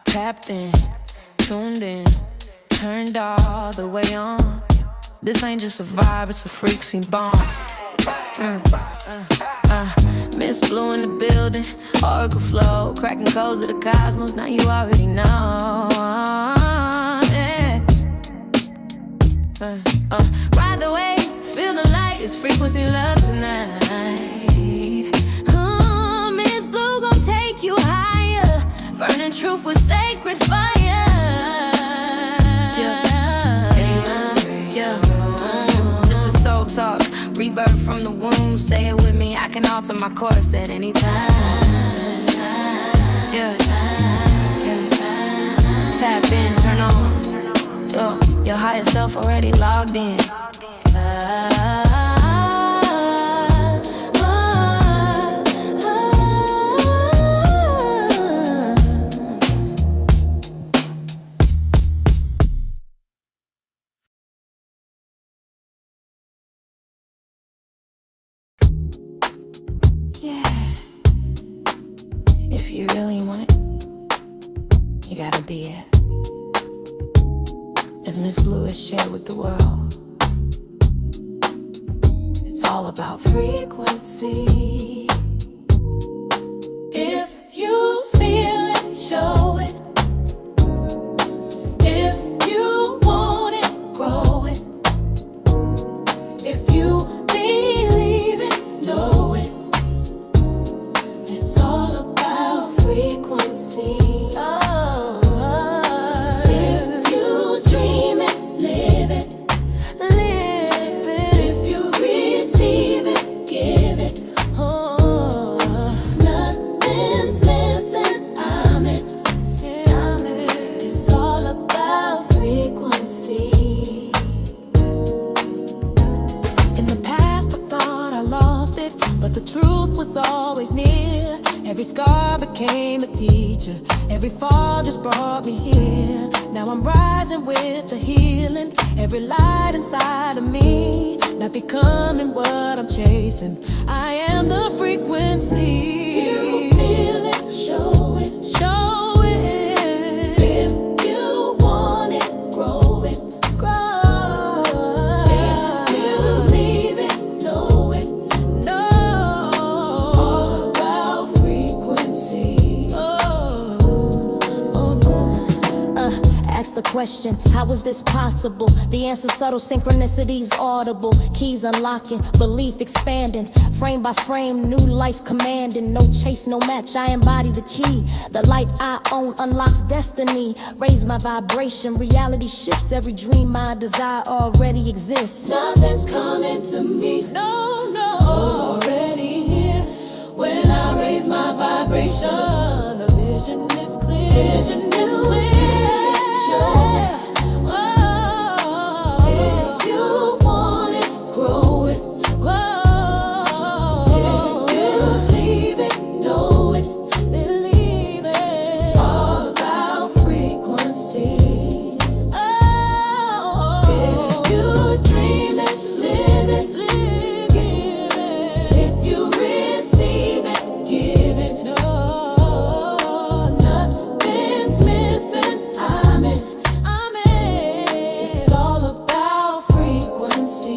Tapped in, tuned in, turned all the way on. This ain't just a vibe, it's a freak scene bomb. Ms.Blue in the building, oracle flow, cracking codes of the cosmos, now you already know. Yeah. Ride the wave, feel the light, it's frequency love tonight. Ms.Blue gon' take you higher, burning truth with sacred fire. This is soul talk, rebirth from the womb. Say it with me, I can alter my course at any time. Tap in, turn on. Your higher self already logged in. If you really want it, you gotta be it. As Ms.Blue has shared with the world, it's all about frequency. If you feel it, show it. If you want it, grow it. If you believe it, know it. It's all about frequency. If you dream it, live it. Live it. If you receive it, give it. Nothing's missing, I'm it. It's all about frequency. In the past I thought I lost it, but the truth was always near. Every scar became a teacher, every fall just brought me here. Now I'm rising with the healing, every light inside of me, not becoming what I'm chasing. I am the frequency. You feel it, show it. Show it. If you want it, grow it. Grow. If you leave it, know it. Know. All about frequency. Ask the question, how is this possible? The answer subtle, synchronicities audible. Keys unlocking, belief expanding. Frame by frame, new life commanding. No chase, no match, I embody the key. The light I own unlocks destiny. Raise my vibration, reality shifts. Every dream I desire already exists. Nothing's coming to me, no, no. Already here. When I raise my vibration, the vision is clear. Vision is clear. If you want it, grow it. If you leave it, know it. Believe it. It's all about frequency. If you dream it, live it. Give it. If you receive it, give it. No, nothing's missing. I'm it. It's all about frequency.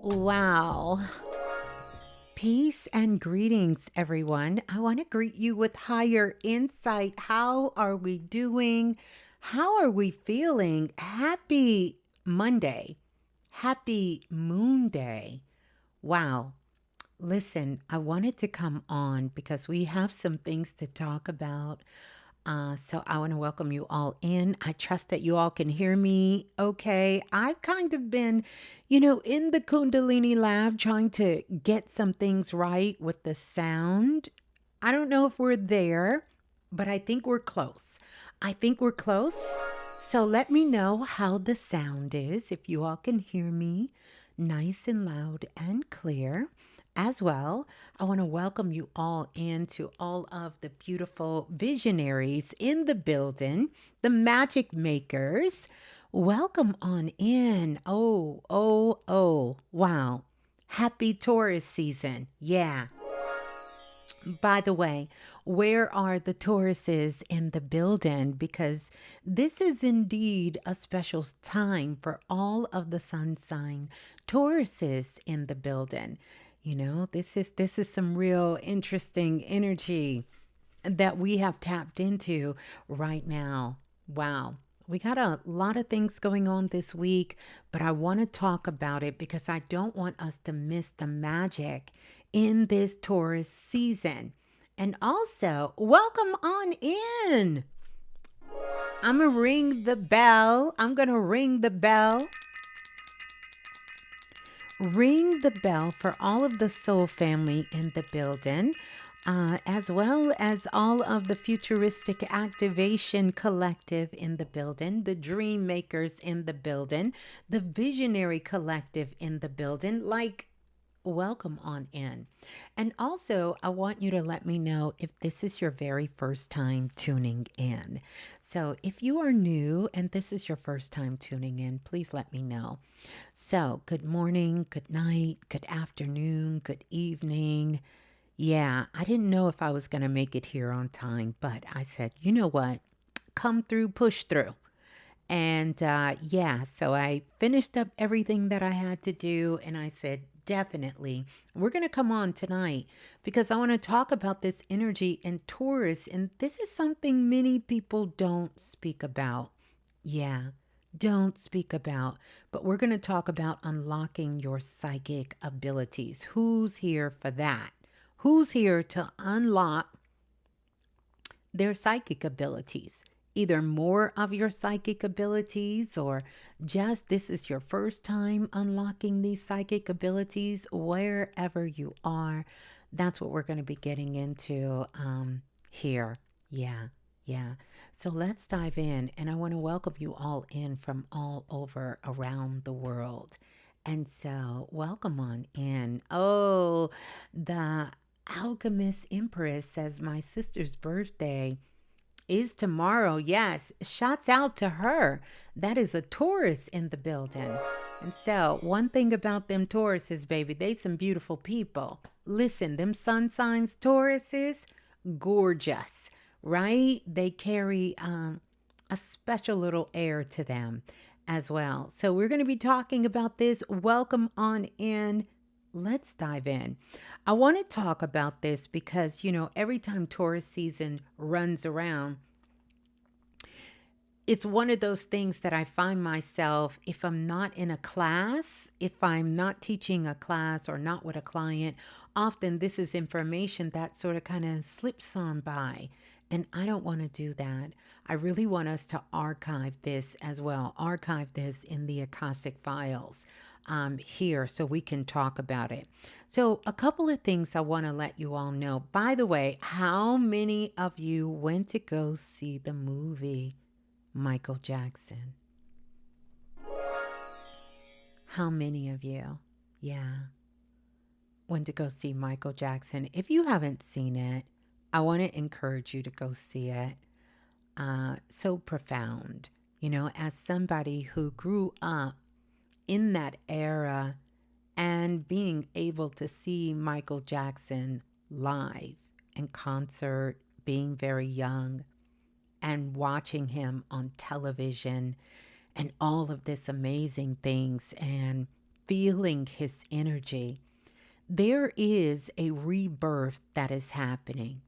Wow. Peace and greetings, everyone. I want to greet you with higher insight. How are we doing? How are we feeling? Happy Monday. Happy Moon Day. Wow. Listen, I wanted to come on because we have some things to talk about. So I want to welcome you all in. I trust that you all can hear me okay. I've kind of been, in the Kundalini lab trying to get some things right with the sound. I don't know if we're there, but I think we're close. I think we're close. So let me know how the sound is, if you all can hear me nice and loud and clear. As well, I want to welcome you all into all of the beautiful visionaries in the building, the magic makers. Welcome on in. Oh, oh, oh. Wow. Happy Taurus season. Yeah. By the way, where are the Tauruses in the building? Because this is indeed a special time for all of the sun sign Tauruses in the building. This is some real interesting energy that we have tapped into right now. Wow. We got a lot of things going on this week, but I want to talk about it because I don't want us to miss the magic in this Taurus season. And also, welcome on in. I'm going to ring the bell. I'm going to ring the bell. Ring the bell for all of the soul family in the building, as well as all of the futuristic activation collective in the building, the dream makers in the building, the visionary collective in the building. Welcome on in. And also, I want you to let me know if this is your very first time tuning in. So, if you are new and this is your first time tuning in, please let me know. So, good morning, good night, good afternoon, good evening. Yeah, I didn't know if I was going to make it here on time, but I said, you know what? Come through, push through. And yeah, so I finished up everything that I had to do. And I said, definitely, we're going to come on tonight because I want to talk about this energy in Taurus. And this is something many people don't speak about. Yeah, don't speak about. But we're going to talk about unlocking your psychic abilities. Who's here for that? Who's here to unlock their psychic abilities? Either more of your psychic abilities or just this is your first time unlocking these psychic abilities, wherever you are. That's what we're going to be getting into here. Yeah, yeah. So let's dive in. And I want to welcome you all in from all over around the world. And so, welcome on in. Oh, the Alchemist Empress says my sister's birthday is tomorrow. Yes, shouts out to her. That is a Taurus in the building. And so, one thing about them Tauruses, baby, they some beautiful people. Listen, them sun signs Tauruses, gorgeous, right? They carry a special little air to them as well. So, we're going to be talking about this. Welcome on in. Let's dive in. I want to talk about this because, every time Taurus season runs around, it's one of those things that I find myself, if I'm not in a class, if I'm not teaching a class or not with a client, often this is information that sort of kind of slips on by. And I don't want to do that. I really want us to archive this as well, archive this in the Akashic files here so we can talk about it. So, a couple of things I want to let you all know. By the way, how many of you went to go see the movie Michael Jackson? How many of you? Yeah. Went to go see Michael Jackson. If you haven't seen it, I want to encourage you to go see it. So profound. As somebody who grew up in that era and being able to see Michael Jackson live in concert, being very young, and watching him on television and all of this amazing things and feeling his energy. there is a rebirth that is happening.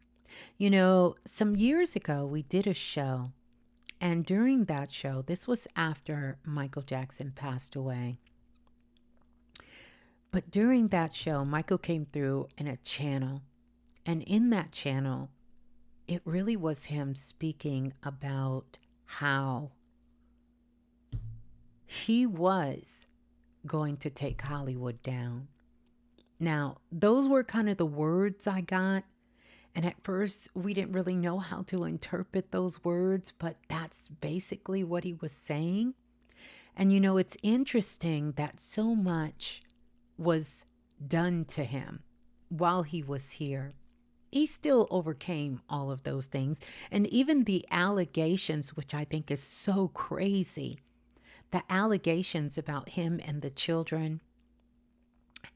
You know, some years ago, we did a show, and during that show, this was after Michael Jackson passed away. But during that show, Michael came through in a channel, and in that channel, it really was him speaking about how he was going to take Hollywood down. Now, those were kind of the words I got. And at first, we didn't really know how to interpret those words, but that's basically what he was saying. And you know, it's interesting that so much was done to him while he was here. He still overcame all of those things. And even the allegations, which I think is so crazy, the allegations about him and the children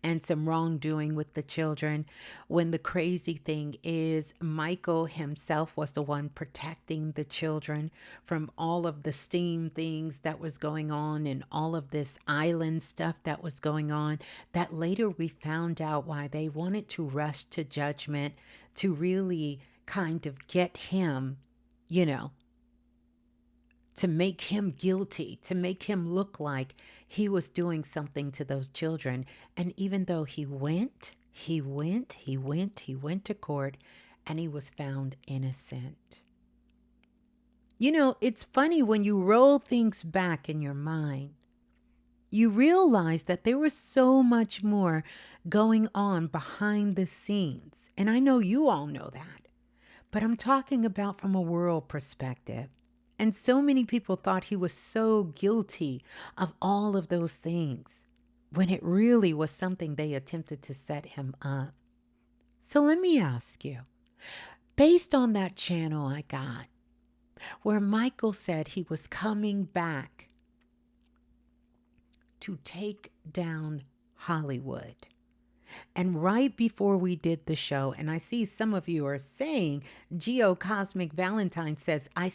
and some wrongdoing with the children. When the crazy thing is, Michael himself was the one protecting the children from all of the steam things that was going on and all of this island stuff that was going on, that later we found out why they wanted to rush to judgment to really kind of get him, you know, to make him guilty, to make him look like he was doing something to those children. And even though he went to court and he was found innocent. You know, it's funny when you roll things back in your mind, you realize that there was so much more going on behind the scenes. And I know you all know that, but I'm talking about from a world perspective. And so many people thought he was so guilty of all of those things when it really was something they attempted to set him up. So let me ask you, based on that channel I got, where Michael said he was coming back to take down Hollywood. And right before we did the show, and I see some of you are saying, Geo Cosmic Valentine says, I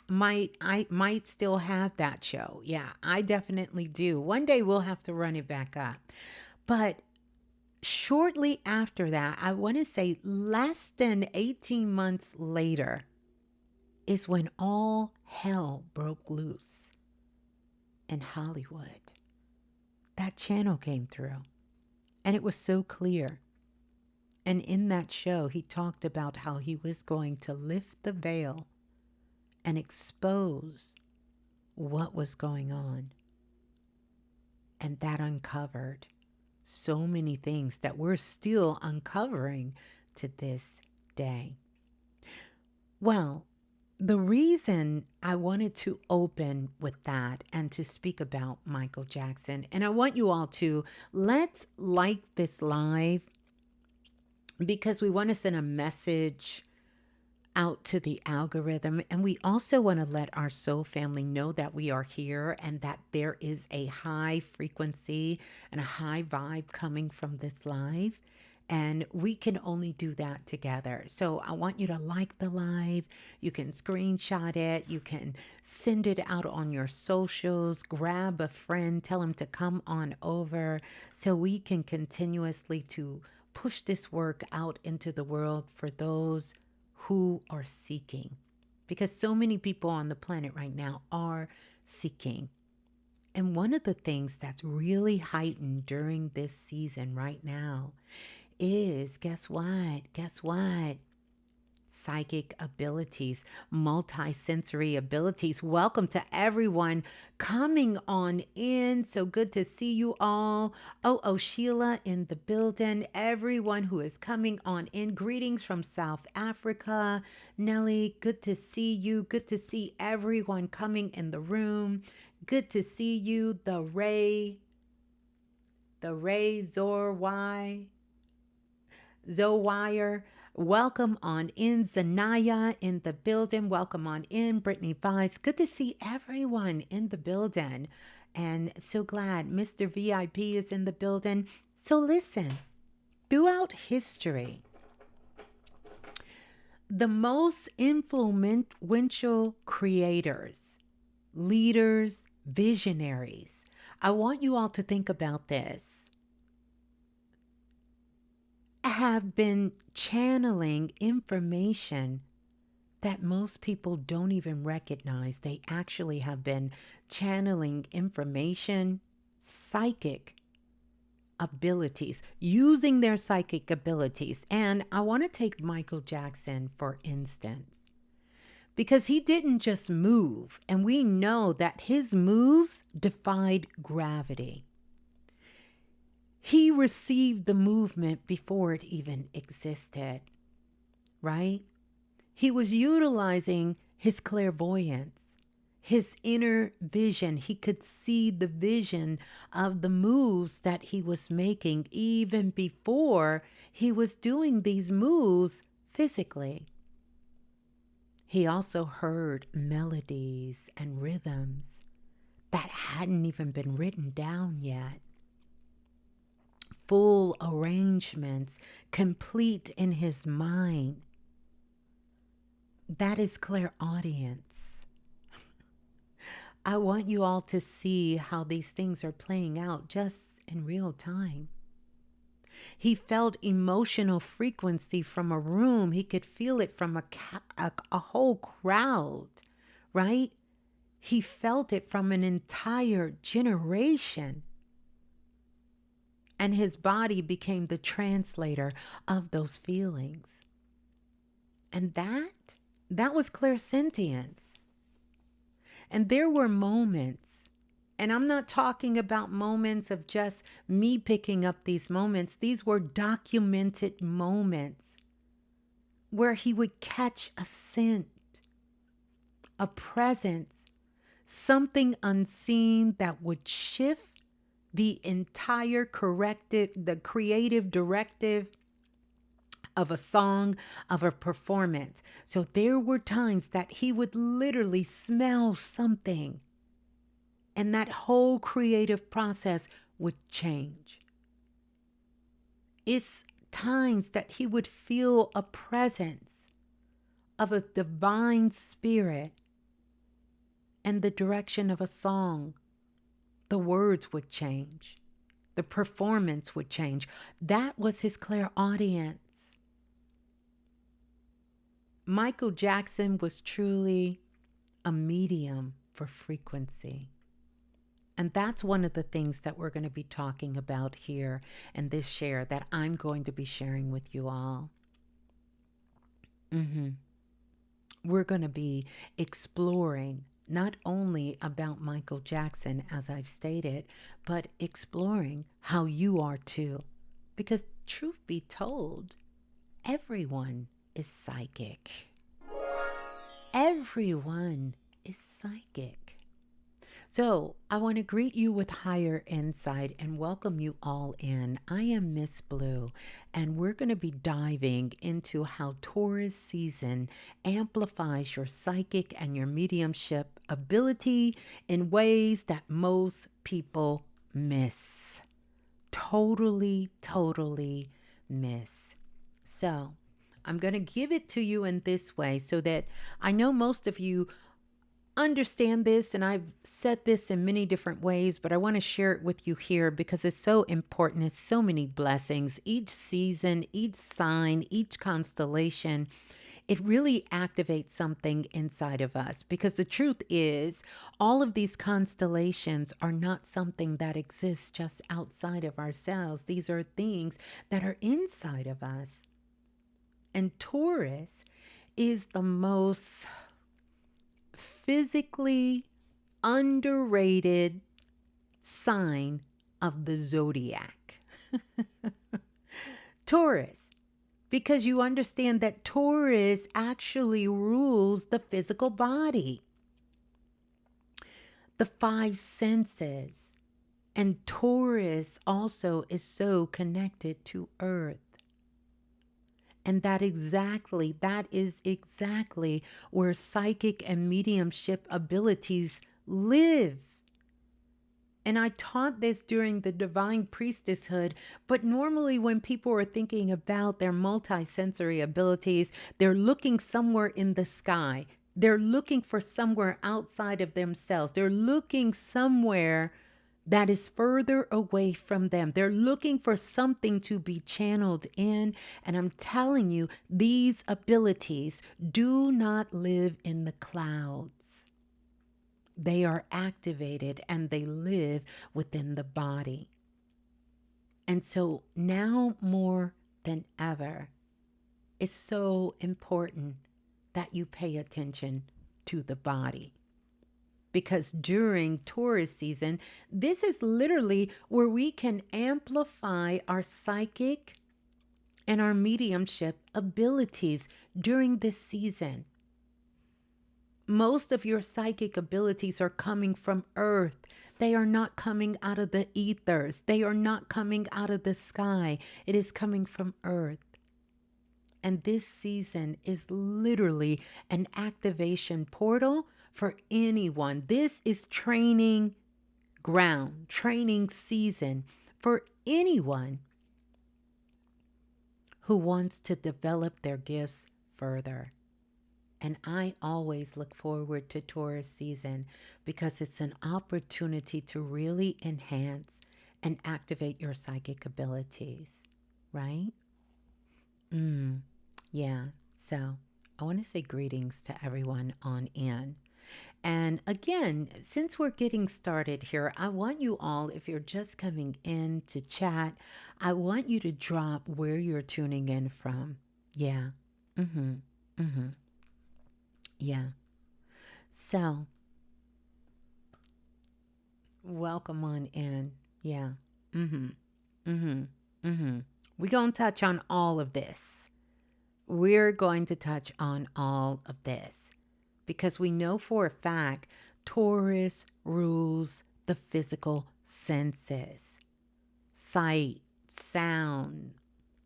might still have that show. Yeah, I definitely do. One day we'll have to run it back up. But shortly after that, I want to say less than 18 months later, is when all hell broke loose in Hollywood. That channel came through. And it was so clear. And in that show, he talked about how he was going to lift the veil and expose what was going on. And that uncovered so many things that we're still uncovering to this day. Well, the reason I wanted to open with that and to speak about Michael Jackson, and I want you all to let's like this live because we want to send a message out to the algorithm, and we also want to let our soul family know that we are here and that there is a high frequency and a high vibe coming from this live. And we can only do that together. So I want you to like the live. You can screenshot it. You can send it out on your socials. Grab a friend. Tell them to come on over so we can continuously to push this work out into the world for those who are seeking. Because so many people on the planet right now are seeking. And one of the things that's really heightened during this season right now is, guess what? Psychic abilities, multi-sensory abilities. Welcome to everyone coming on in. So good to see you all. Oh, Sheila in the building. Everyone who is coming on in. Greetings from South Africa. Nelly, good to see you. Good to see everyone coming in the room. Good to see you. The Ray Zowire, welcome on in. Zanaya in the building, welcome on in. Brittany Vice, good to see everyone in the building. And so glad Mr. VIP is in the building. So listen, throughout history, the most influential creators, leaders, visionaries, I want you all to think about this. have been channeling information that most people don't even recognize. They actually have been channeling information, psychic abilities, using their psychic abilities. And I want to take Michael Jackson, for instance, because he didn't just move, and we know that his moves defied gravity. He received the movement before it even existed, right? He was utilizing his clairvoyance, his inner vision. He could see the vision of the moves that he was making even before he was doing these moves physically. He also heard melodies and rhythms that hadn't even been written down yet. Full arrangements complete in his mind. That is clairaudience. I want you all to see how these things are playing out just in real time. He felt emotional frequency from a room. He could feel it from a whole crowd, right? He felt it from an entire generation. And his body became the translator of those feelings. And that was clairsentience. And there were moments, and I'm not talking about moments of just me picking up these moments. These were documented moments where he would catch a scent, a presence, something unseen that would shift the entire the creative directive of a song, of a performance. So there were times that he would literally smell something, and that whole creative process would change. It's times that he would feel a presence of a divine spirit, and the direction of a song, the words would change. The performance would change. That was his clairaudience. Michael Jackson was truly a medium for frequency. And that's one of the things that we're going to be talking about here in this share that I'm going to be sharing with you all. We're going to be exploring not only about Michael Jackson, as I've stated, but exploring how you are too. Because truth be told, everyone is psychic. Everyone is psychic. So I want to greet you with higher insight and welcome you all in. I am Ms.Blue, and we're going to be diving into how Taurus season amplifies your psychic and your mediumship ability in ways that most people miss. Totally miss. So I'm going to give it to you in this way so that I know most of you understand this, and I've said this in many different ways, but I want to share it with you here because it's so important. It's so many blessings. Each season, each sign, each constellation, it really activates something inside of us, because the truth is all of these constellations are not something that exists just outside of ourselves. These are things that are inside of us. And Taurus is the most physically underrated sign of the zodiac. Taurus, because you understand that Taurus actually rules the physical body, the five senses, and Taurus also is so connected to Earth. And that is exactly where psychic and mediumship abilities live. And I taught this during the divine priestesshood, but normally when people are thinking about their multisensory abilities, they're looking somewhere in the sky. They're looking for somewhere outside of themselves. They're looking somewhere that is further away from them. They're looking for something to be channeled in. And I'm telling you, these abilities do not live in the clouds. They are activated and they live within the body. And so now more than ever, it's so important that you pay attention to the body. Because during Taurus season, this is literally where we can amplify our psychic and our mediumship abilities during this season. Most of your psychic abilities are coming from earth. They are not coming out of the ethers. They are not coming out of the sky. It is coming from earth. And this season is literally an activation portal for anyone. This is training ground, training season for anyone who wants to develop their gifts further. And I always look forward to Taurus season because it's an opportunity to really enhance and activate your psychic abilities, right? Yeah. So I want to say greetings to everyone on in. And again, since we're getting started here, I want you all, if you're just coming in to chat, I want you to drop where you're tuning in from. Yeah. Mm-hmm. Mm-hmm. Yeah. So, welcome on in. Yeah. Mm-hmm. Mm-hmm. Mm-hmm. We're going to touch on all of this. We're going to touch on all of this because we know for a fact Taurus rules the physical senses. Sight, sound,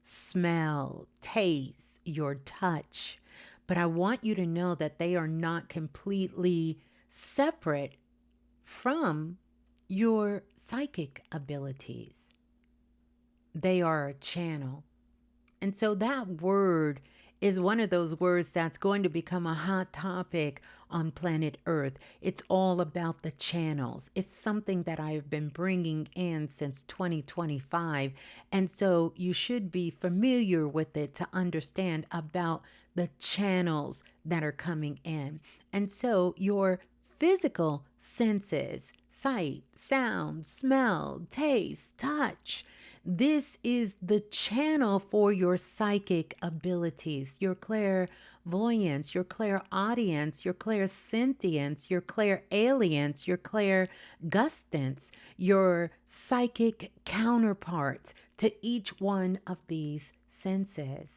smell, taste, your touch. But I want you to know that they are not completely separate from your psychic abilities. They are a channel. And so that word is one of those words that's going to become a hot topic on planet Earth. It's all about the channels. It's something that I've been bringing in since 2025. And so you should be familiar with it to understand about the channels that are coming in. And so your physical senses, sight, sound, smell, taste, touch, this is the channel for your psychic abilities, your clairvoyance, your clairaudience, your clairsentience, your clairalience, your gustance, your psychic counterparts to each one of these senses.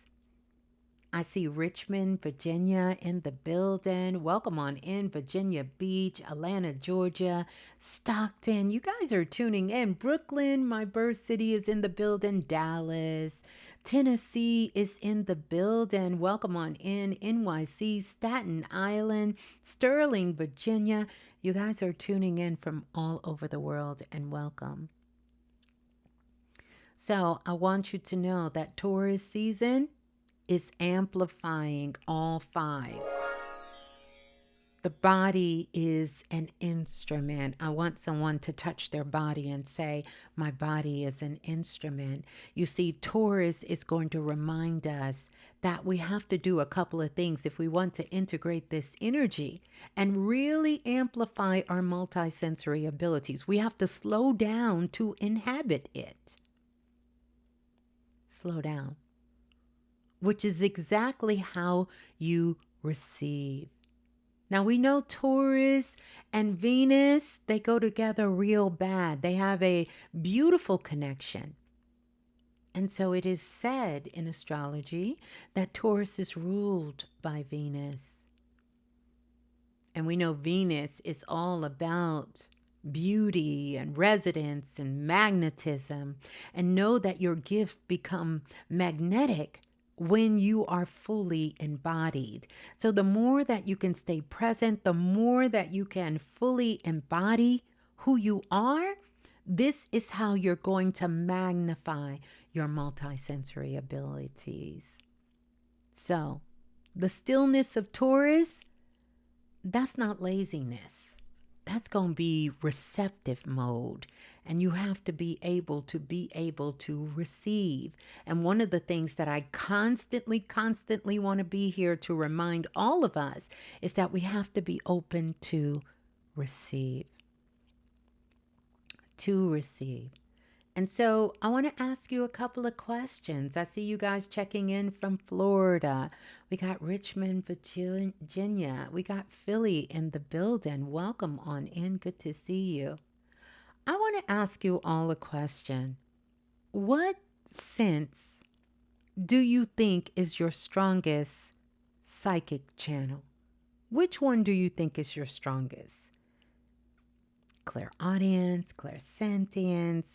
I see Richmond, Virginia in the building. Welcome on in, Virginia Beach, Atlanta, Georgia, Stockton. You guys are tuning in. Brooklyn, my birth city, is in the building. Dallas, Tennessee is in the building. Welcome on in, NYC, Staten Island, Sterling, Virginia. You guys are tuning in from all over the world and welcome. So I want you to know that Taurus season is amplifying all five. The body is an instrument. I want someone to touch their body and say, my body is an instrument. You see, Taurus is going to remind us that we have to do a couple of things if we want to integrate this energy and really amplify our multisensory abilities. We have to slow down to inhabit it. Slow down. Which is exactly how you receive. Now we know Taurus and Venus, they go together real bad. They have a beautiful connection. And so it is said in astrology that Taurus is ruled by Venus. And we know Venus is all about beauty and resonance and magnetism. And know that your gift become magnetic when you are fully embodied. So the more that you can stay present, the more that you can fully embody who you are, this is how you're going to magnify your multisensory abilities. So the stillness of Taurus, that's not laziness. That's going to be receptive mode. And you have to be able to receive. And one of the things that I constantly want to be here to remind all of us is that we have to be open to receive. To receive. And so I want to ask you a couple of questions. I see you guys checking in from Florida. We got Richmond, Virginia. We got Philly in the building. Welcome on in. Good to see you. I want to ask you all a question. What sense do you think is your strongest psychic channel? Which one do you think is your strongest? Clairaudience, clairsentience,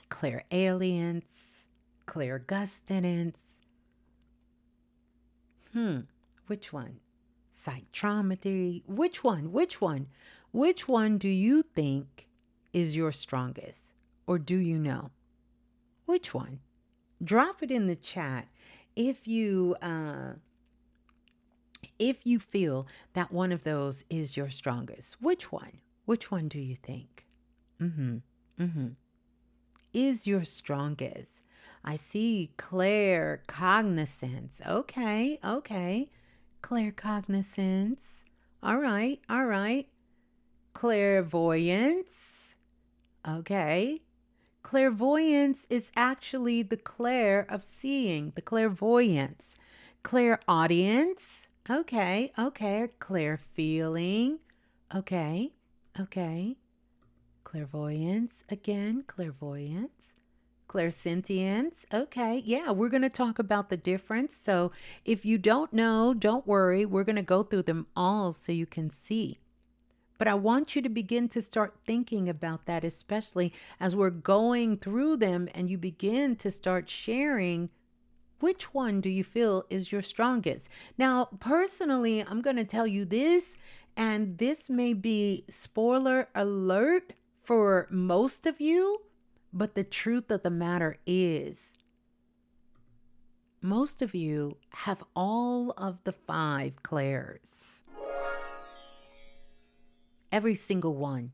Clairalience, gustance. Which one? Psychometry. Which one? Which one? Which one do you think is your strongest? Or do you know? Which one? Drop it in the chat if you feel that one of those is your strongest. Which one? Which one do you think? Is your strongest? I see claircognizance. Okay. Claircognizance. All right. Clairvoyance. Okay. Clairvoyance is actually the clair of seeing, the clairvoyance. Clairaudience. Okay. Clair feeling. Okay. Clairvoyance again, clairvoyance, clairsentience. Okay, yeah, we're going to talk about the difference. So if you don't know, don't worry. We're going to go through them all so you can see. But I want you to begin to start thinking about that, especially as we're going through them and you begin to start sharing which one do you feel is your strongest. Now, personally, I'm going to tell you this, and this may be spoiler alert for most of you, but the truth of the matter is, most of you have all of the 5 clairs. Every single one.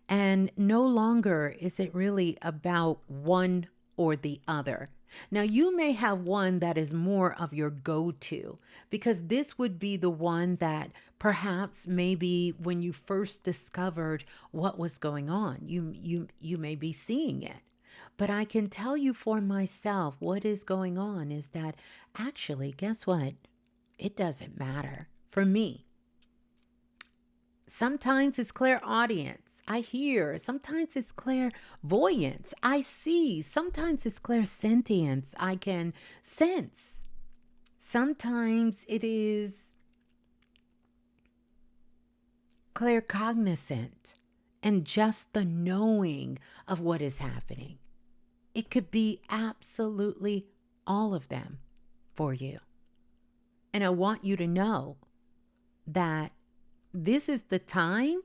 And no longer is it really about one or the other. Now, you may have one that is more of your go-to, because this would be the one that perhaps maybe when you first discovered what was going on, you may be seeing it. But I can tell you for myself, what is going on is that actually, guess what? It doesn't matter for me. Sometimes it's clairaudience. I hear. Sometimes it's clairvoyance. I see. Sometimes it's clairsentience. I can sense. Sometimes it is claircognizant and just the knowing of what is happening. It could be absolutely all of them for you. And I want you to know that this is the time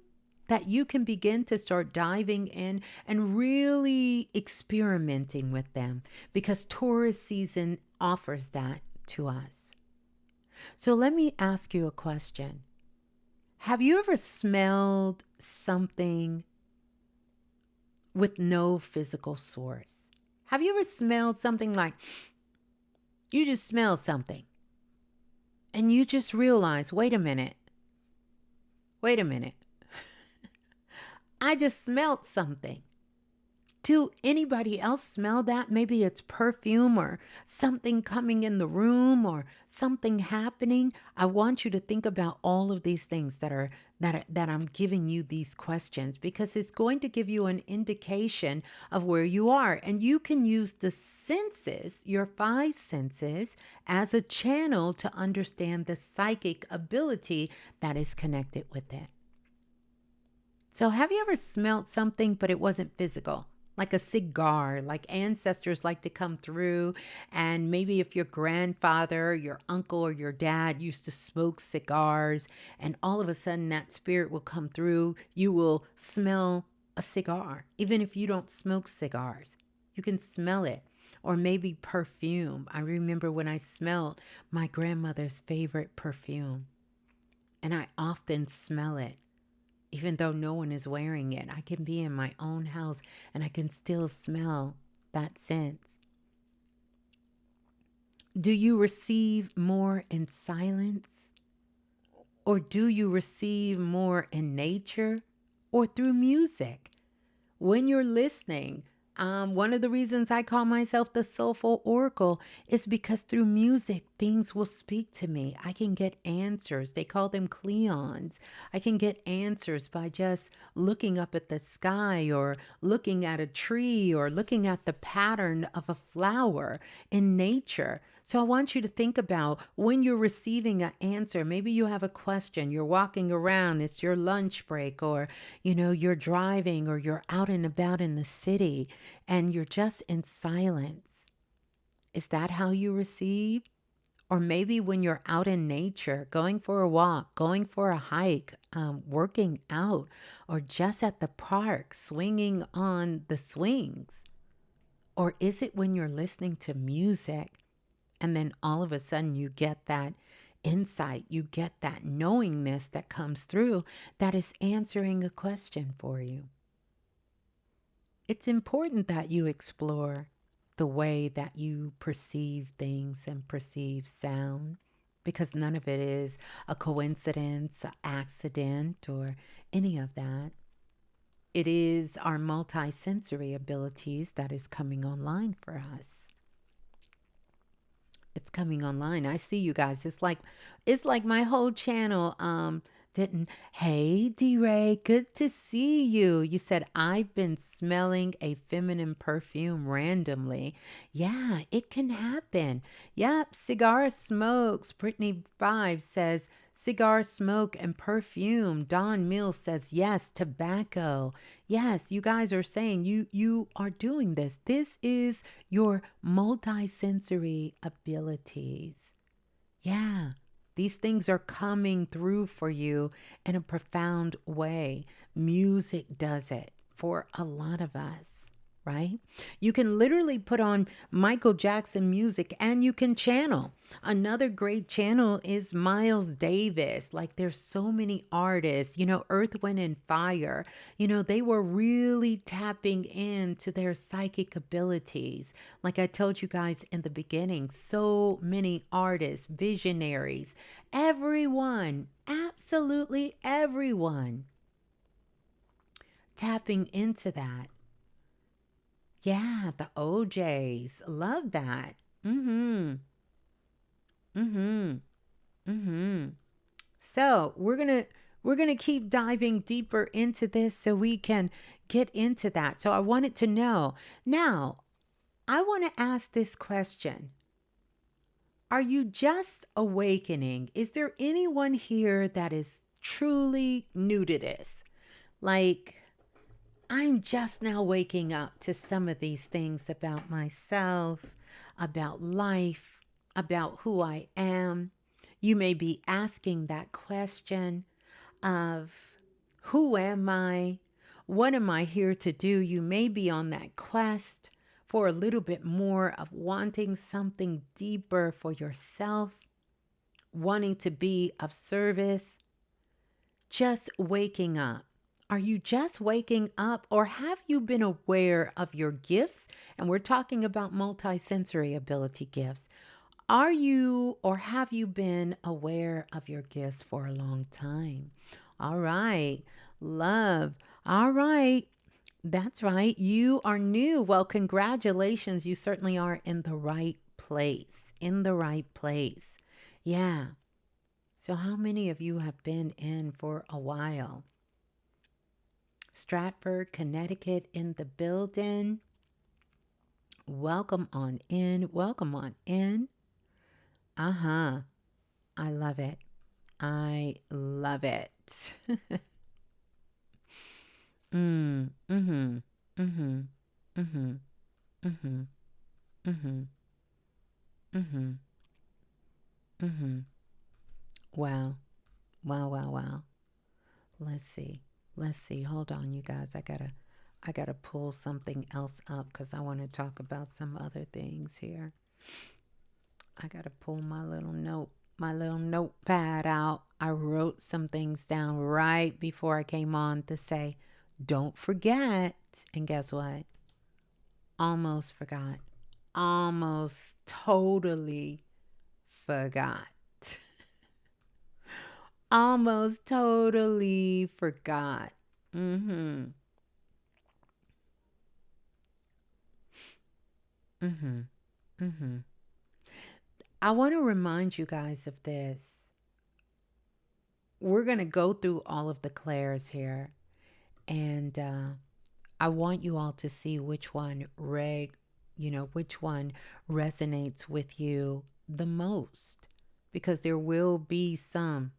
that you can begin to start diving in and really experimenting with them, because Taurus season offers that to us. So let me ask you a question. Have you ever smelled something with no physical source? Have you ever smelled something like you just smell something and you just realize, wait a minute. I just smelled something. Do anybody else smell that? Maybe it's perfume or something coming in the room or something happening. I want you to think about all of these things that I'm giving you these questions, because it's going to give you an indication of where you are. And you can use the senses, your 5 senses, as a channel to understand the psychic ability that is connected with it. So have you ever smelled something, but it wasn't physical? Like a cigar, like ancestors like to come through. And maybe if your grandfather, your uncle, or your dad used to smoke cigars, and all of a sudden that spirit will come through, you will smell a cigar. Even if you don't smoke cigars, you can smell it. Or maybe perfume. I remember when I smelled my grandmother's favorite perfume. And I often smell it. Even though no one is wearing it, I can be in my own house and I can still smell that sense. Do you receive more in silence? Or do you receive more in nature or through music? When you're listening, one of the reasons I call myself the Soulful Oracle is because through music, things will speak to me. I can get answers. They call them Cleons. I can get answers by just looking up at the sky or looking at a tree or looking at the pattern of a flower in nature. So I want you to think about when you're receiving an answer. Maybe you have a question, you're walking around, it's your lunch break, or you're driving or you're out and about in the city and you're just in silence. Is that how you receive? Or maybe when you're out in nature, going for a walk, going for a hike, working out, or just at the park, swinging on the swings. Or is it when you're listening to music and then all of a sudden you get that insight, you get that knowingness that comes through that is answering a question for you? It's important that you explore the way that you perceive things and perceive sound, because none of it is a coincidence, an accident, or any of that. It is our multisensory abilities that is coming online for us. It's coming online. I see you guys. It's like my whole channel didn't. Hey, D-Ray, good to see you. You said I've been smelling a feminine perfume randomly. Yeah, it can happen. Yep, cigar smokes. Brittany 5 says cigar smoke and perfume. Dawn Mills says yes, tobacco. Yes, you guys are saying you are doing this. This is your multisensory abilities. Yeah, these things are coming through for you in a profound way. Music does it for a lot of us, right? You can literally put on Michael Jackson music and you can channel. Another great channel is Miles Davis. Like there's so many artists, Earth, Wind, and Fire. They were really tapping into their psychic abilities. Like I told you guys in the beginning, so many artists, visionaries, everyone, absolutely everyone tapping into that. Yeah, the OJs. Love that. Mm-hmm. Mm-hmm. Mm-hmm. So we're gonna keep diving deeper into this so we can get into that. So I wanted to know. Now, I want to ask this question. Are you just awakening? Is there anyone here that is truly new to this? Like, I'm just now waking up to some of these things about myself, about life, about who I am. You may be asking that question of who am I? What am I here to do? You may be on that quest for a little bit more of wanting something deeper for yourself, wanting to be of service, just waking up. Are you just waking up or have you been aware of your gifts? And we're talking about multisensory ability gifts. Are you or have you been aware of your gifts for a long time? All right. Love. All right. That's right. You are new. Well, congratulations. You certainly are in the right place. In the right place. Yeah. So, how many of you have been in for a while? Stratford, Connecticut in the building. Welcome on in. Welcome on in. Uh huh. I love it. I love it. Mm-hmm. Mm-hmm. Mm-hmm. Mm-hmm. Mm-hmm. Mm-hmm. Mm-hmm. Wow. Wow, wow, wow. Let's see. Let's see. Hold on, you guys. I gotta pull something else up because I want to talk about some other things here. I gotta pull my little note. my little notepad out. I wrote some things down right before I came on to say, don't forget. And guess what? Almost forgot. Almost totally forgot. Almost totally forgot. Mm-hmm. Mm-hmm. Mm-hmm. I want to remind you guys of this. We're going to go through all of the clairs here, and I want you all to see which one which one resonates with you the most, because there will be some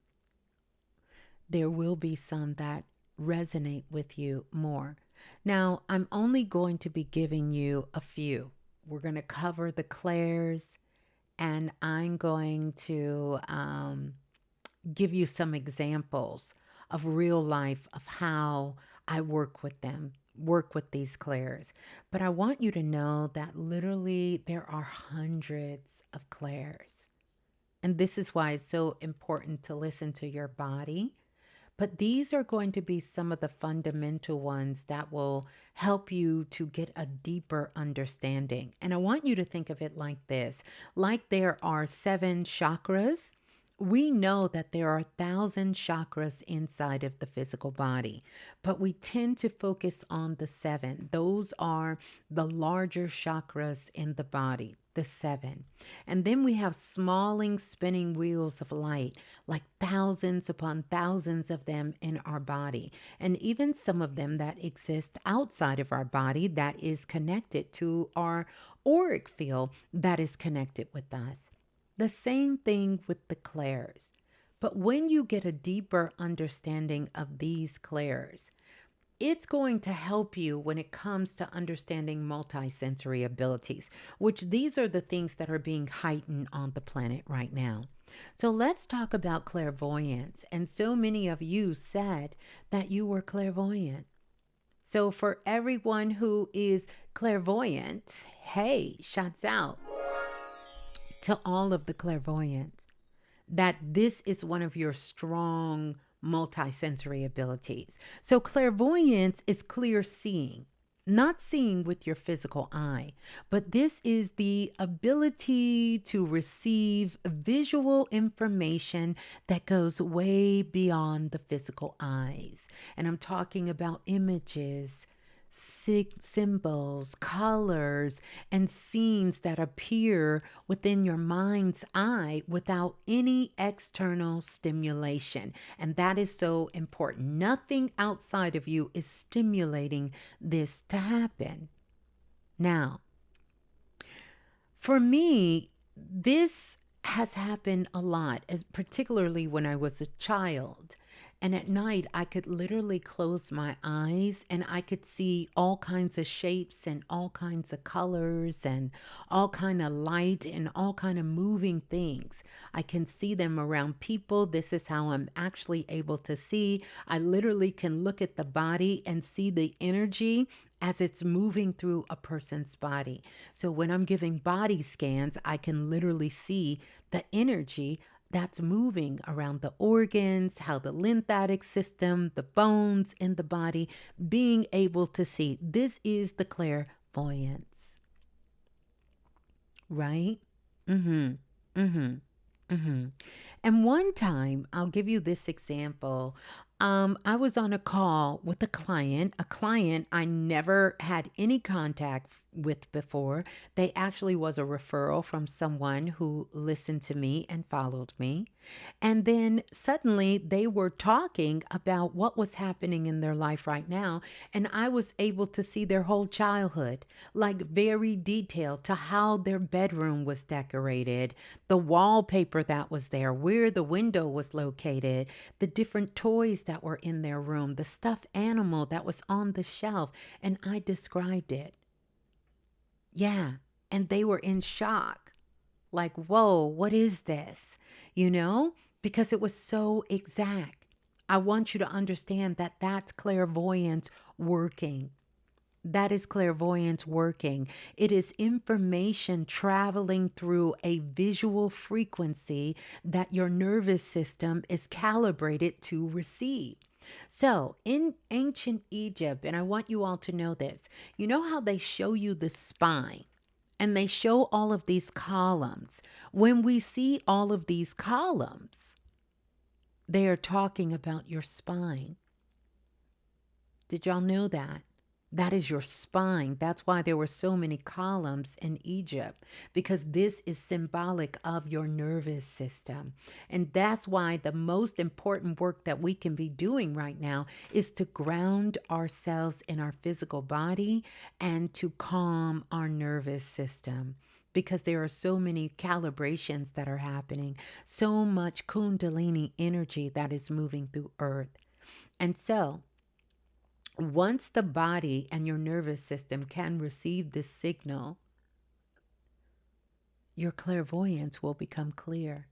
that resonate with you more. Now, I'm only going to be giving you a few. We're going to cover the clairs, and I'm going to give you some examples of real life of how I work with them, work with these clairs. But I want you to know that literally there are hundreds of clairs. And this is why it's so important to listen to your body. But these are going to be some of the fundamental ones that will help you to get a deeper understanding. And I want you to think of it like this: like there are seven chakras. We know that there are 1,000 chakras inside of the physical body, but we tend to focus on the seven. Those are the larger chakras in the body, the seven. And then we have smalling spinning wheels of light, like thousands upon thousands of them in our body. And even some of them that exist outside of our body that is connected to our auric field that is connected with us. The same thing with the clairs. But when you get a deeper understanding of these clairs, it's going to help you when it comes to understanding multisensory abilities, which these are the things that are being heightened on the planet right now. So let's talk about clairvoyance. And so many of you said that you were clairvoyant. So for everyone who is clairvoyant, hey, shouts out to all of the clairvoyants that this is one of your strong multisensory abilities. So, clairvoyance is clear seeing, not seeing with your physical eye, but this is the ability to receive visual information that goes way beyond the physical eyes. And I'm talking about images, symbols, colors, and scenes that appear within your mind's eye without any external stimulation. And that is so important. Nothing outside of you is stimulating this to happen. Now, for me, this has happened a lot, as particularly when I was a child. And at night, I could literally close my eyes and I could see all kinds of shapes and all kinds of colors and all kind of light and all kind of moving things. I can see them around people. This is how I'm actually able to see. I literally can look at the body and see the energy as it's moving through a person's body. So when I'm giving body scans, I can literally see the energy that's moving around the organs, how the lymphatic system, the bones in the body, being able to see. This is the clairvoyance, right? Mm-hmm. Mm-hmm. Mm-hmm. And one time, I'll give you this example. I was on a call with a client I never had any contact with before. They actually was a referral from someone who listened to me and followed me. And then suddenly they were talking about what was happening in their life right now. And I was able to see their whole childhood, like very detailed to how their bedroom was decorated, the wallpaper that was there, where the window was located, the different toys that were in their room, the stuffed animal that was on the shelf. And I described it. Yeah. And they were in shock. Like, whoa, what is this? You know, because it was so exact. I want you to understand that that's clairvoyance working. That is clairvoyance working. It is information traveling through a visual frequency that your nervous system is calibrated to receive. So, in ancient Egypt, and I want you all to know this, you know how they show you the spine and they show all of these columns. When we see all of these columns, they are talking about your spine. Did y'all know that? That is your spine. That's why there were so many columns in Egypt, because this is symbolic of your nervous system. And that's why the most important work that we can be doing right now is to ground ourselves in our physical body and to calm our nervous system. Because there are so many calibrations that are happening, so much Kundalini energy that is moving through Earth. And so, once the body and your nervous system can receive this signal, your clairvoyance will become clear.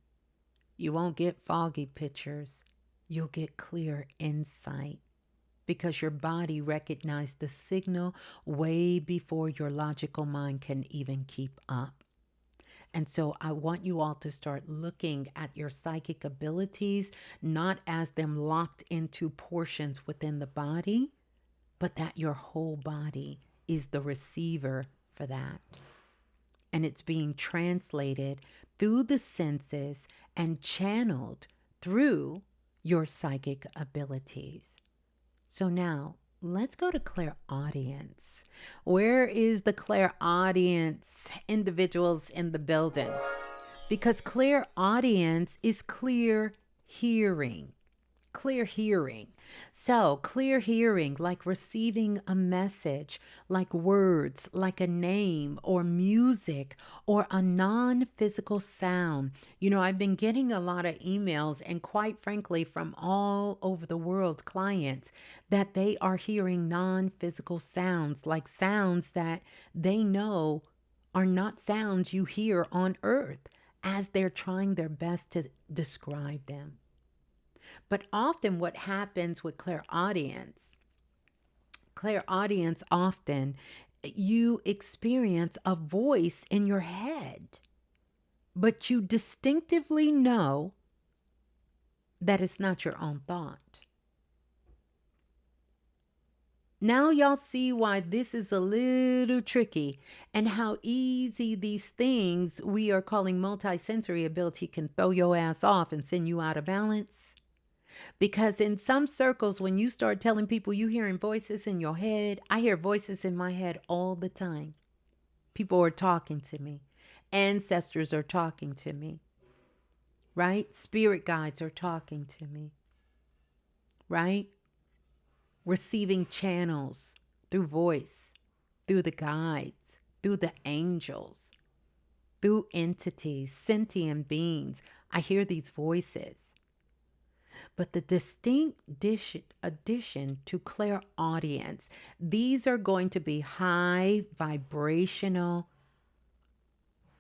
You won't get foggy pictures. You'll get clear insight because your body recognized the signal way before your logical mind can even keep up. And so I want you all to start looking at your psychic abilities, not as them locked into portions within the body, but that your whole body is the receiver for that. And it's being translated through the senses and channeled through your psychic abilities. So now let's go to clairaudience. Where is the clairaudience individuals in the building? Because clairaudience is clear hearing. Clear hearing. So, clear hearing, like receiving a message, like words, like a name or music or a non physical sound. You know, I've been getting a lot of emails, and quite frankly, from all over the world, clients that they are hearing non physical sounds, like sounds that they know are not sounds you hear on earth, as they're trying their best to describe them. But often what happens with clairaudience often you experience a voice in your head, but you distinctively know that it's not your own thought. Now y'all see why this is a little tricky and how easy these things we are calling multisensory ability can throw your ass off and send you out of balance. Because in some circles, when you start telling people you hearing voices in your head, I hear voices in my head all the time. People are talking to me. Ancestors are talking to me. Right? Spirit guides are talking to me. Right? Receiving channels through voice, through the guides, through the angels, through entities, sentient beings. I hear these voices. But the distinct addition to clairaudience, these are going to be high vibrational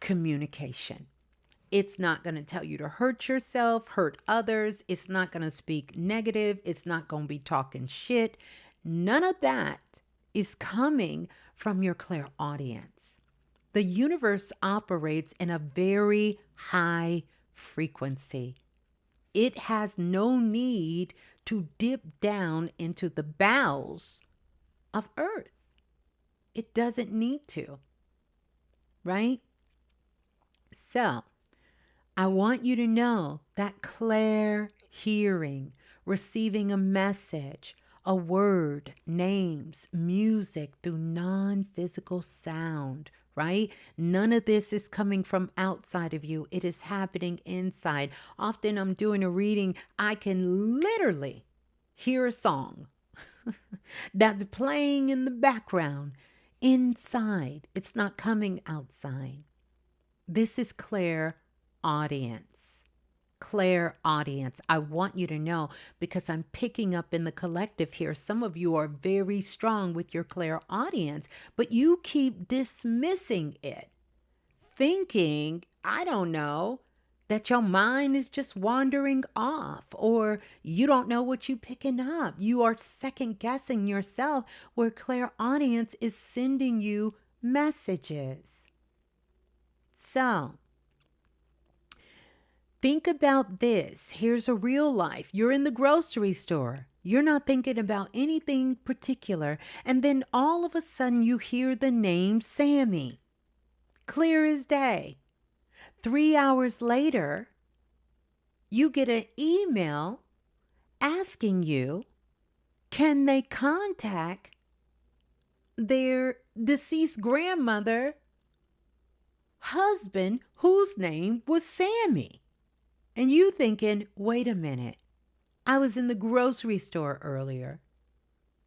communication. It's not going to tell you to hurt yourself, hurt others. It's not going to speak negative. It's not going to be talking shit. None of that is coming from your clairaudience. The universe operates in a very high frequency. It has no need to dip down into the bowels of Earth. It doesn't need to, right? So, I want you to know that clair hearing, receiving a message, a word, names, music through non-physical sound, right? None of this is coming from outside of you. It is happening inside. Often I'm doing a reading, I can literally hear a song that's playing in the background inside. It's not coming outside. This is clairaudience. Clairaudience. I want you to know, because I'm picking up in the collective here. Some of you are very strong with your clairaudience, but you keep dismissing it, thinking, I don't know, that your mind is just wandering off, or you don't know what you're picking up. You are second guessing yourself, where clairaudience is sending you messages. So, think about this. Here's a real life. You're in the grocery store. You're not thinking about anything particular. And then all of a sudden you hear the name Sammy. Clear as day. 3 hours later, you get an email asking you, can they contact their deceased grandmother husband whose name was Sammy? And you thinking, wait a minute, I was in the grocery store earlier.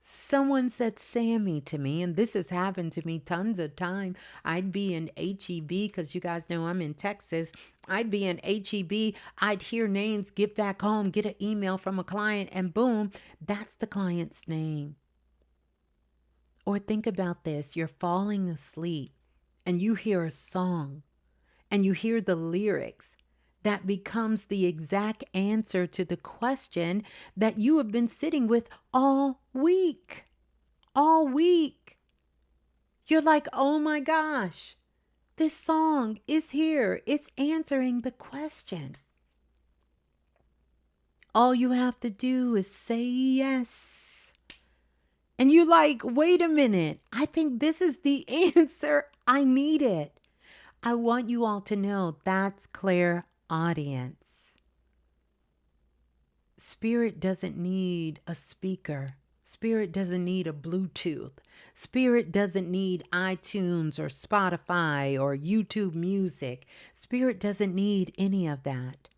Someone said Sammy to me, and this has happened to me tons of time. I'd be in HEB, because you guys know I'm in Texas. I'd be in HEB, I'd hear names, get back home, get an email from a client, and boom, that's the client's name. Or think about this, you're falling asleep and you hear a song and you hear the lyrics that becomes the exact answer to the question that you have been sitting with all week. All week. You're like, oh my gosh, this song is here. It's answering the question. All you have to do is say yes. And you're like, wait a minute, I think this is the answer I needed. I want you all to know that's clairaudience. Spirit doesn't need a speaker. Spirit doesn't need a Bluetooth. Spirit doesn't need iTunes or Spotify or YouTube music. Spirit doesn't need any of that.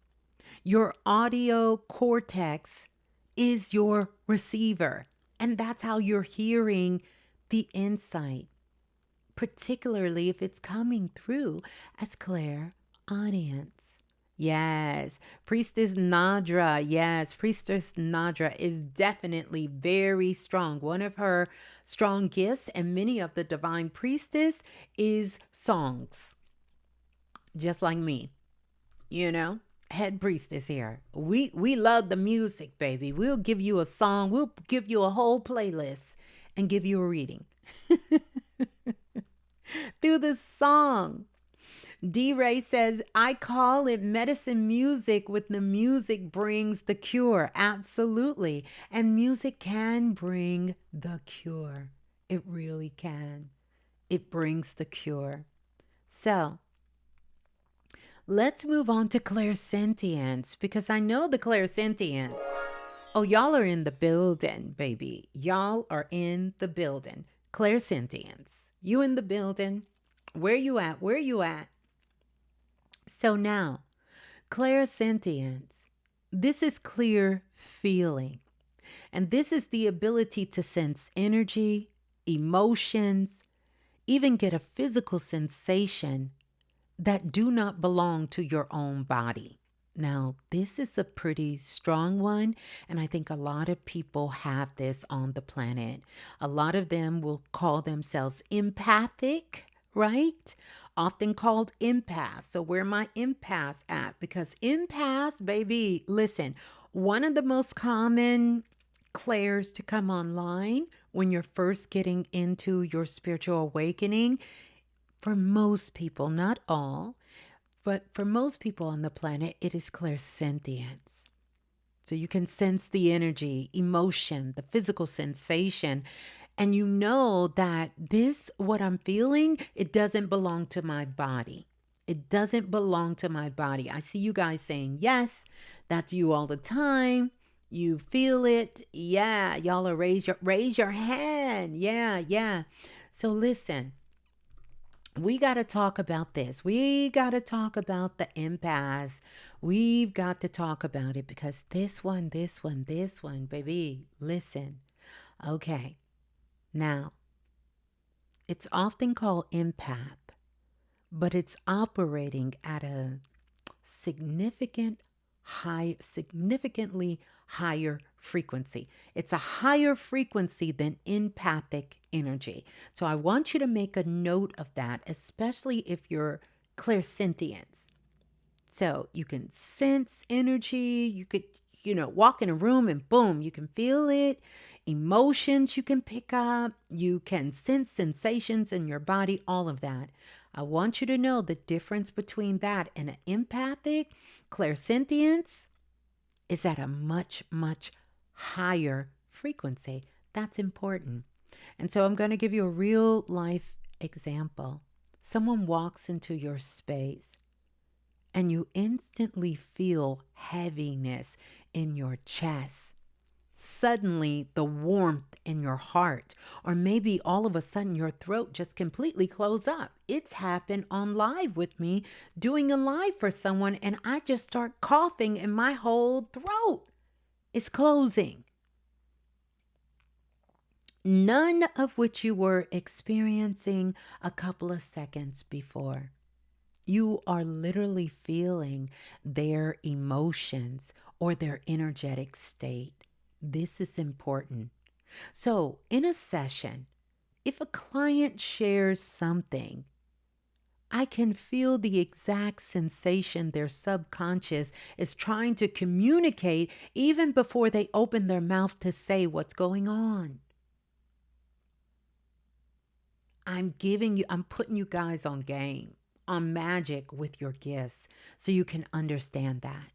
Your audio cortex is your receiver. And that's how you're hearing the insight, particularly if it's coming through as clairaudience. Yes, Priestess Nadra. Yes, Priestess Nadra is definitely very strong. One of her strong gifts, and many of the divine priestess, is songs. Just like me, you know. Head priestess here. We love the music, baby. We'll give you a song. We'll give you a whole playlist and give you a reading through the song. D. Ray says, I call it medicine music when the music brings the cure. Absolutely. And music can bring the cure. It really can. It brings the cure. So, let's move on to clairsentience, because I know the clairsentience. Oh, y'all are in the building, baby. Y'all are in the building. Clairsentience. You in the building. Where you at? Where you at? So now, clairsentience. This is clear feeling. And this is the ability to sense energy, emotions, even get a physical sensation that do not belong to your own body. Now, this is a pretty strong one, and I think a lot of people have this on the planet. A lot of them will call themselves empathic, right? Often called empaths. So where my empaths at? Because empaths, baby, listen, one of the most common clairs to come online when you're first getting into your spiritual awakening, for most people, not all, but for most people on the planet, it is clairsentience. So you can sense the energy, emotion, the physical sensation, and you know that this, what I'm feeling, it doesn't belong to my body. It doesn't belong to my body. I see you guys saying, yes, that's you all the time. You feel it. Yeah, y'all are raise your hand. Yeah. So listen, we got to talk about this. We got to talk about the empaths. We've got to talk about it because this one, baby, listen. Okay. Now, it's often called empath, but it's operating at a significantly higher frequency. It's a higher frequency than empathic energy. So I want you to make a note of that, especially if you're clairsentience. So you can sense energy. You could, walk in a room and boom, you can feel it. Emotions you can pick up. You can sense sensations in your body, all of that. I want you to know the difference between that and an empathic clairsentience is at a much, much higher frequency. That's important. And so I'm going to give you a real life example. Someone walks into your space and you instantly feel heaviness in your chest. Suddenly, the warmth in your heart, or maybe all of a sudden your throat just completely closed up. It's happened on live with me, doing a live for someone, and I just start coughing and my whole throat is closing. None of which you were experiencing a couple of seconds before. You are literally feeling their emotions or their energetic state. This is important. So, in a session, if a client shares something, I can feel the exact sensation their subconscious is trying to communicate even before they open their mouth to say what's going on. I'm putting you guys on game, on magic with your gifts so you can understand that.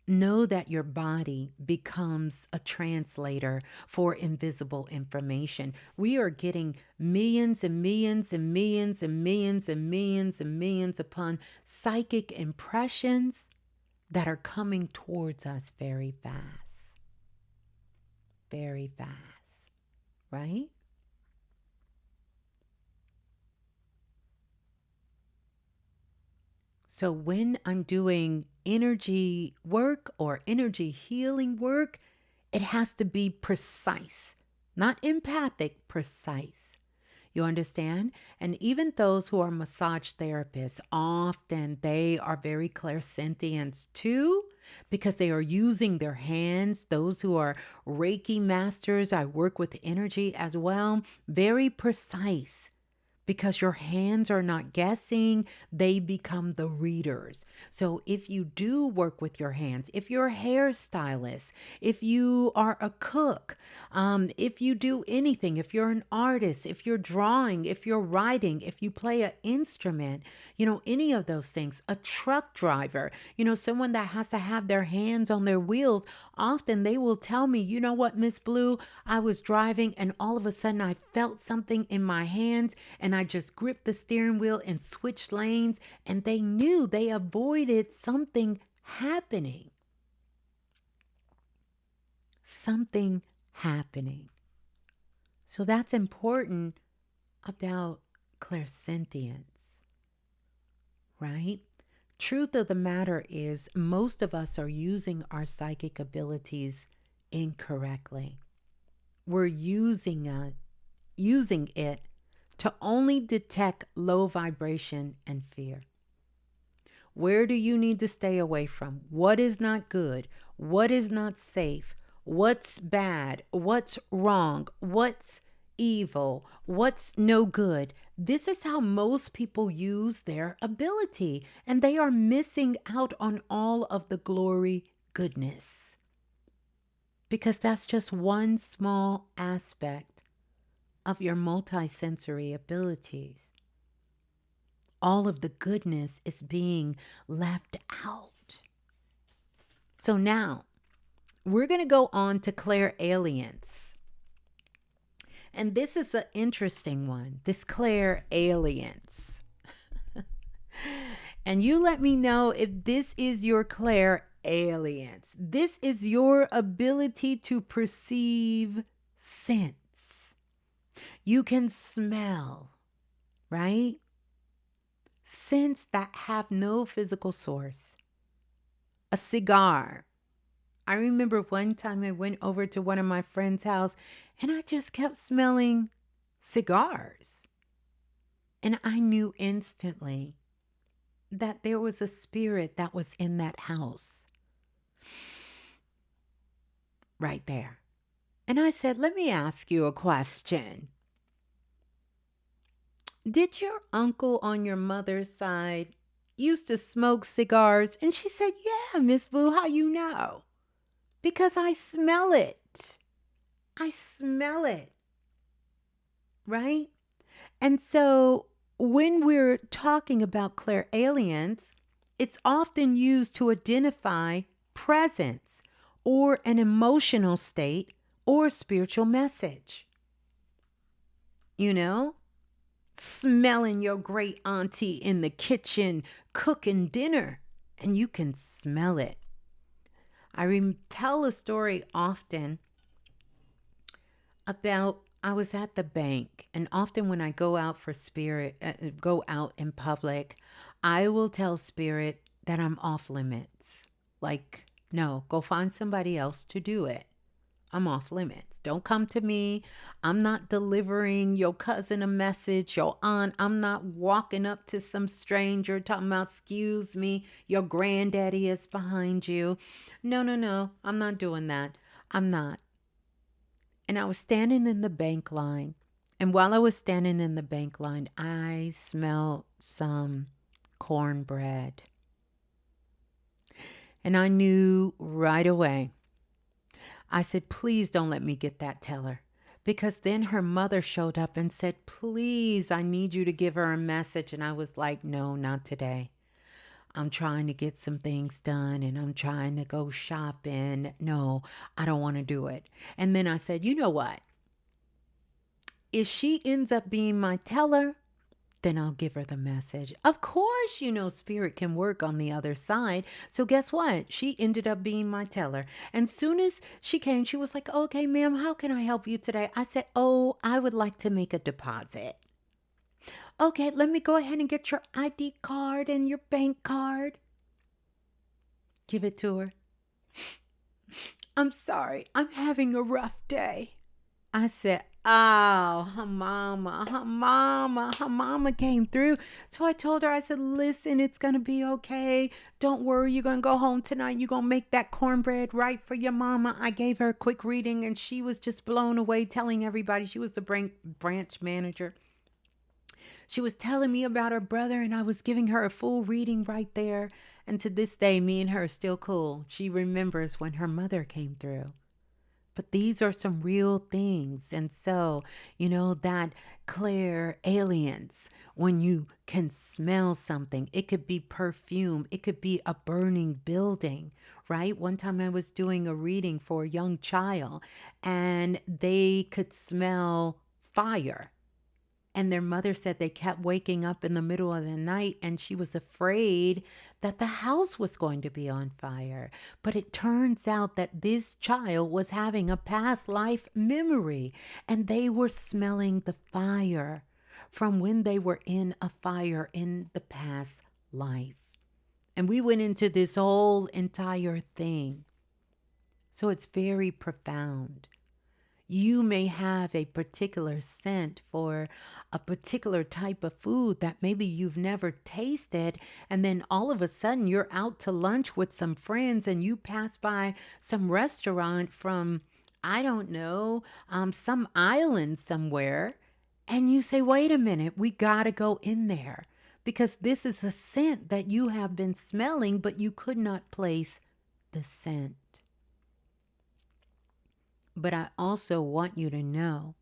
Know that your body becomes a translator for invisible information. We are getting millions and millions and millions and millions and millions and millions upon psychic impressions that are coming towards us very fast. Very fast, right? So when I'm doing energy work or energy healing work, it has to be precise, not empathic, precise. You understand? And even those who are massage therapists, often they are very clairsentients too, because they are using their hands. Those who are Reiki masters, I work with energy as well, very precise. Because your hands are not guessing, they become the readers. So if you do work with your hands, if you're a hairstylist, if you are a cook, if you do anything, if you're an artist, if you're drawing, if you're writing, if you play an instrument, any of those things, a truck driver, someone that has to have their hands on their wheels, often they will tell me, you know what, Ms.Blue, I was driving and all of a sudden I felt something in my hands and I just gripped the steering wheel and switched lanes, and they knew they avoided something happening. Something happening. So that's important about clairsentience, right? Truth of the matter is, most of us are using our psychic abilities incorrectly. We're using it to only detect low vibration and fear. Where do you need to stay away from? What is not good? What is not safe? What's bad? What's wrong? What's evil? What's no good? This is how most people use their ability, and they are missing out on all of the glory goodness. Because that's just one small aspect of your multisensory abilities. All of the goodness is being left out. So now we're going to go on to clairalience. And this is an interesting one, this clairalience. And you let me know if this is your clairalience. This is your ability to perceive scents. You can smell, right? Scents that have no physical source. A cigar. I remember one time I went over to one of my friend's house and I just kept smelling cigars. And I knew instantly that there was a spirit that was in that house. Right there. And I said, let me ask you a question. Did your uncle on your mother's side used to smoke cigars. And she said, yeah, Miss Blue, how you know? Because I smell it. I smell it, right? And so when we're talking about clairalience, it's often used to identify presence or an emotional state or spiritual message. You know, smelling your great auntie in the kitchen cooking dinner, and you can smell it. I tell a story often about I was at the bank, and often when I go out for spirit, go out in public, I will tell spirit that I'm off limits. Like, no, go find somebody else to do it. I'm off limits. Don't come to me. I'm not delivering your cousin a message, your aunt. I'm not walking up to some stranger talking about, excuse me, your granddaddy is behind you. No, no, no. I'm not doing that. I'm not. And I was standing in the bank line. And while I was standing in the bank line, I smelled some cornbread. And I knew right away. I said, please don't let me get that teller. Because then her mother showed up and said, please, I need you to give her a message. And I was like, no, not today. I'm trying to get some things done and I'm trying to go shopping. No, I don't want to do it. And then I said, you know what? If she ends up being my teller, then I'll give her the message. Of course, you know, spirit can work on the other side. So guess what? She ended up being my teller. And soon as she came, she was like, okay, ma'am, how can I help you today? I said, oh, I would like to make a deposit. Okay, let me go ahead and get your ID card and your bank card. Give it to her. I'm sorry, I'm having a rough day. I said, oh, her mama came through. So I told her, I said, listen, it's going to be okay. Don't worry, you're going to go home tonight. You're going to make that cornbread right for your mama. I gave her a quick reading and she was just blown away, telling everybody. She was the branch manager. She was telling me about her brother and I was giving her a full reading right there. And to this day, me and her are still cool. She remembers when her mother came through. But these are some real things. And so, you know, that clairalience, when you can smell something, it could be perfume, it could be a burning building, right? One time I was doing a reading for a young child and they could smell fire. And their mother said they kept waking up in the middle of the night and she was afraid that the house was going to be on fire. But it turns out that this child was having a past life memory and they were smelling the fire from when they were in a fire in the past life. And we went into this whole entire thing. So it's very profound. You may have a particular scent for a particular type of food that maybe you've never tasted. And then all of a sudden you're out to lunch with some friends and you pass by some restaurant from, I don't know, some island somewhere. And you say, wait a minute, we got to go in there because this is a scent that you have been smelling, but you could not place the scent. But I also want you to know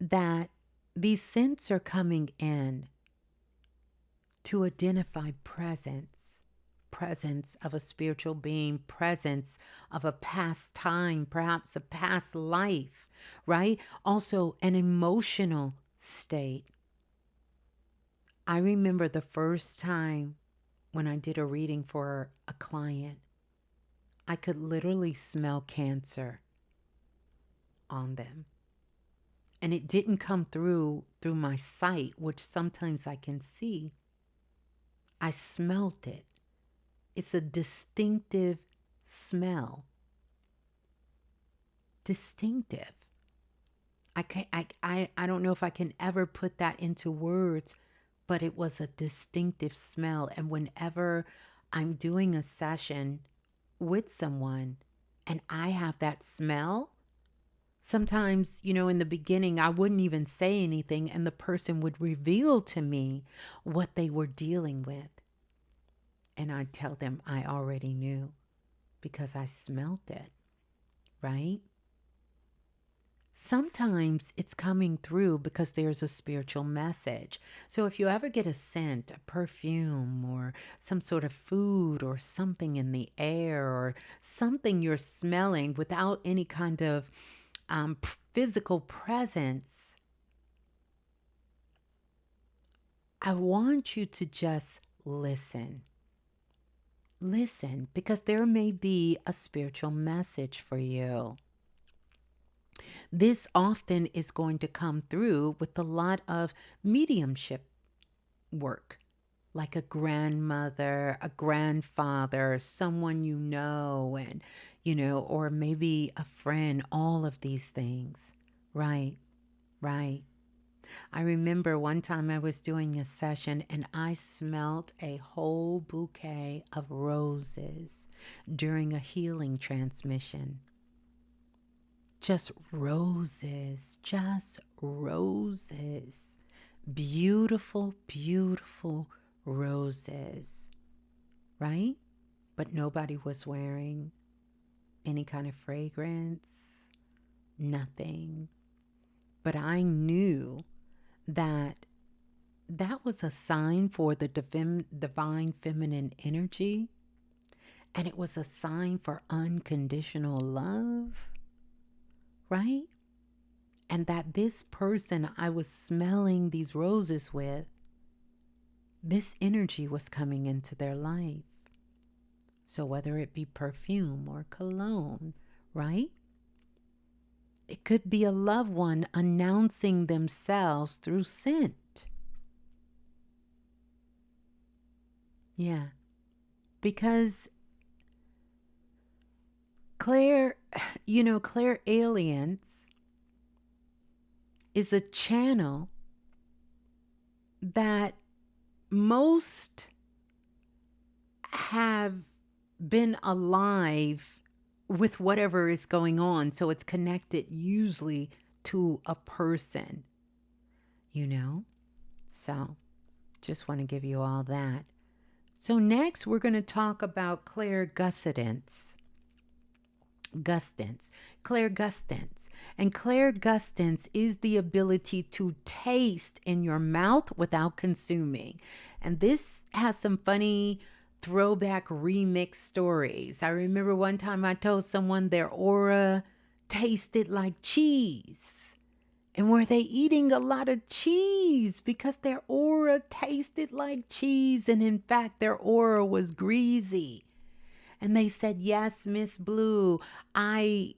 that these scents are coming in to identify presence, presence of a spiritual being, presence of a past time, perhaps a past life, right? Also an emotional state. I remember the first time when I did a reading for a client, I could literally smell cancer on them. And it didn't come through my sight, which sometimes I can see. I smelt it. It's a distinctive smell. Distinctive. I don't know if I can ever put that into words, but it was a distinctive smell. And whenever I'm doing a session with someone and I have that smell, Sometimes, in the beginning, I wouldn't even say anything, and the person would reveal to me what they were dealing with. And I'd tell them I already knew because I smelt it, right? Sometimes it's coming through because there's a spiritual message. So if you ever get a scent, a perfume, or some sort of food, or something in the air, or something you're smelling without any kind of physical presence, I want you to just listen. Listen, because there may be a spiritual message for you. This often is going to come through with a lot of mediumship work, like a grandmother, a grandfather, someone and, or maybe a friend, all of these things. Right, right. I remember one time I was doing a session and I smelt a whole bouquet of roses during a healing transmission. Just roses, just roses. Beautiful, beautiful roses, right? But nobody was wearing any kind of fragrance, nothing. But I knew that was a sign for the divine feminine energy, and it was a sign for unconditional love, right? And that this person I was smelling these roses with, this energy was coming into their life. So whether it be perfume or cologne, right? It could be a loved one announcing themselves through scent. Yeah. Because Clairalience is a channel that most have been alive with whatever is going on. So it's connected usually to a person, So just want to give you all that. So next we're going to talk about clairgustance. Clairgustance. And clairgustance is the ability to taste in your mouth without consuming. And this has some funny throwback remix stories. I remember one time I told someone their aura tasted like cheese. And were they eating a lot of cheese because their aura tasted like cheese, and in fact their aura was greasy? And they said, yes, Ms.Blue, I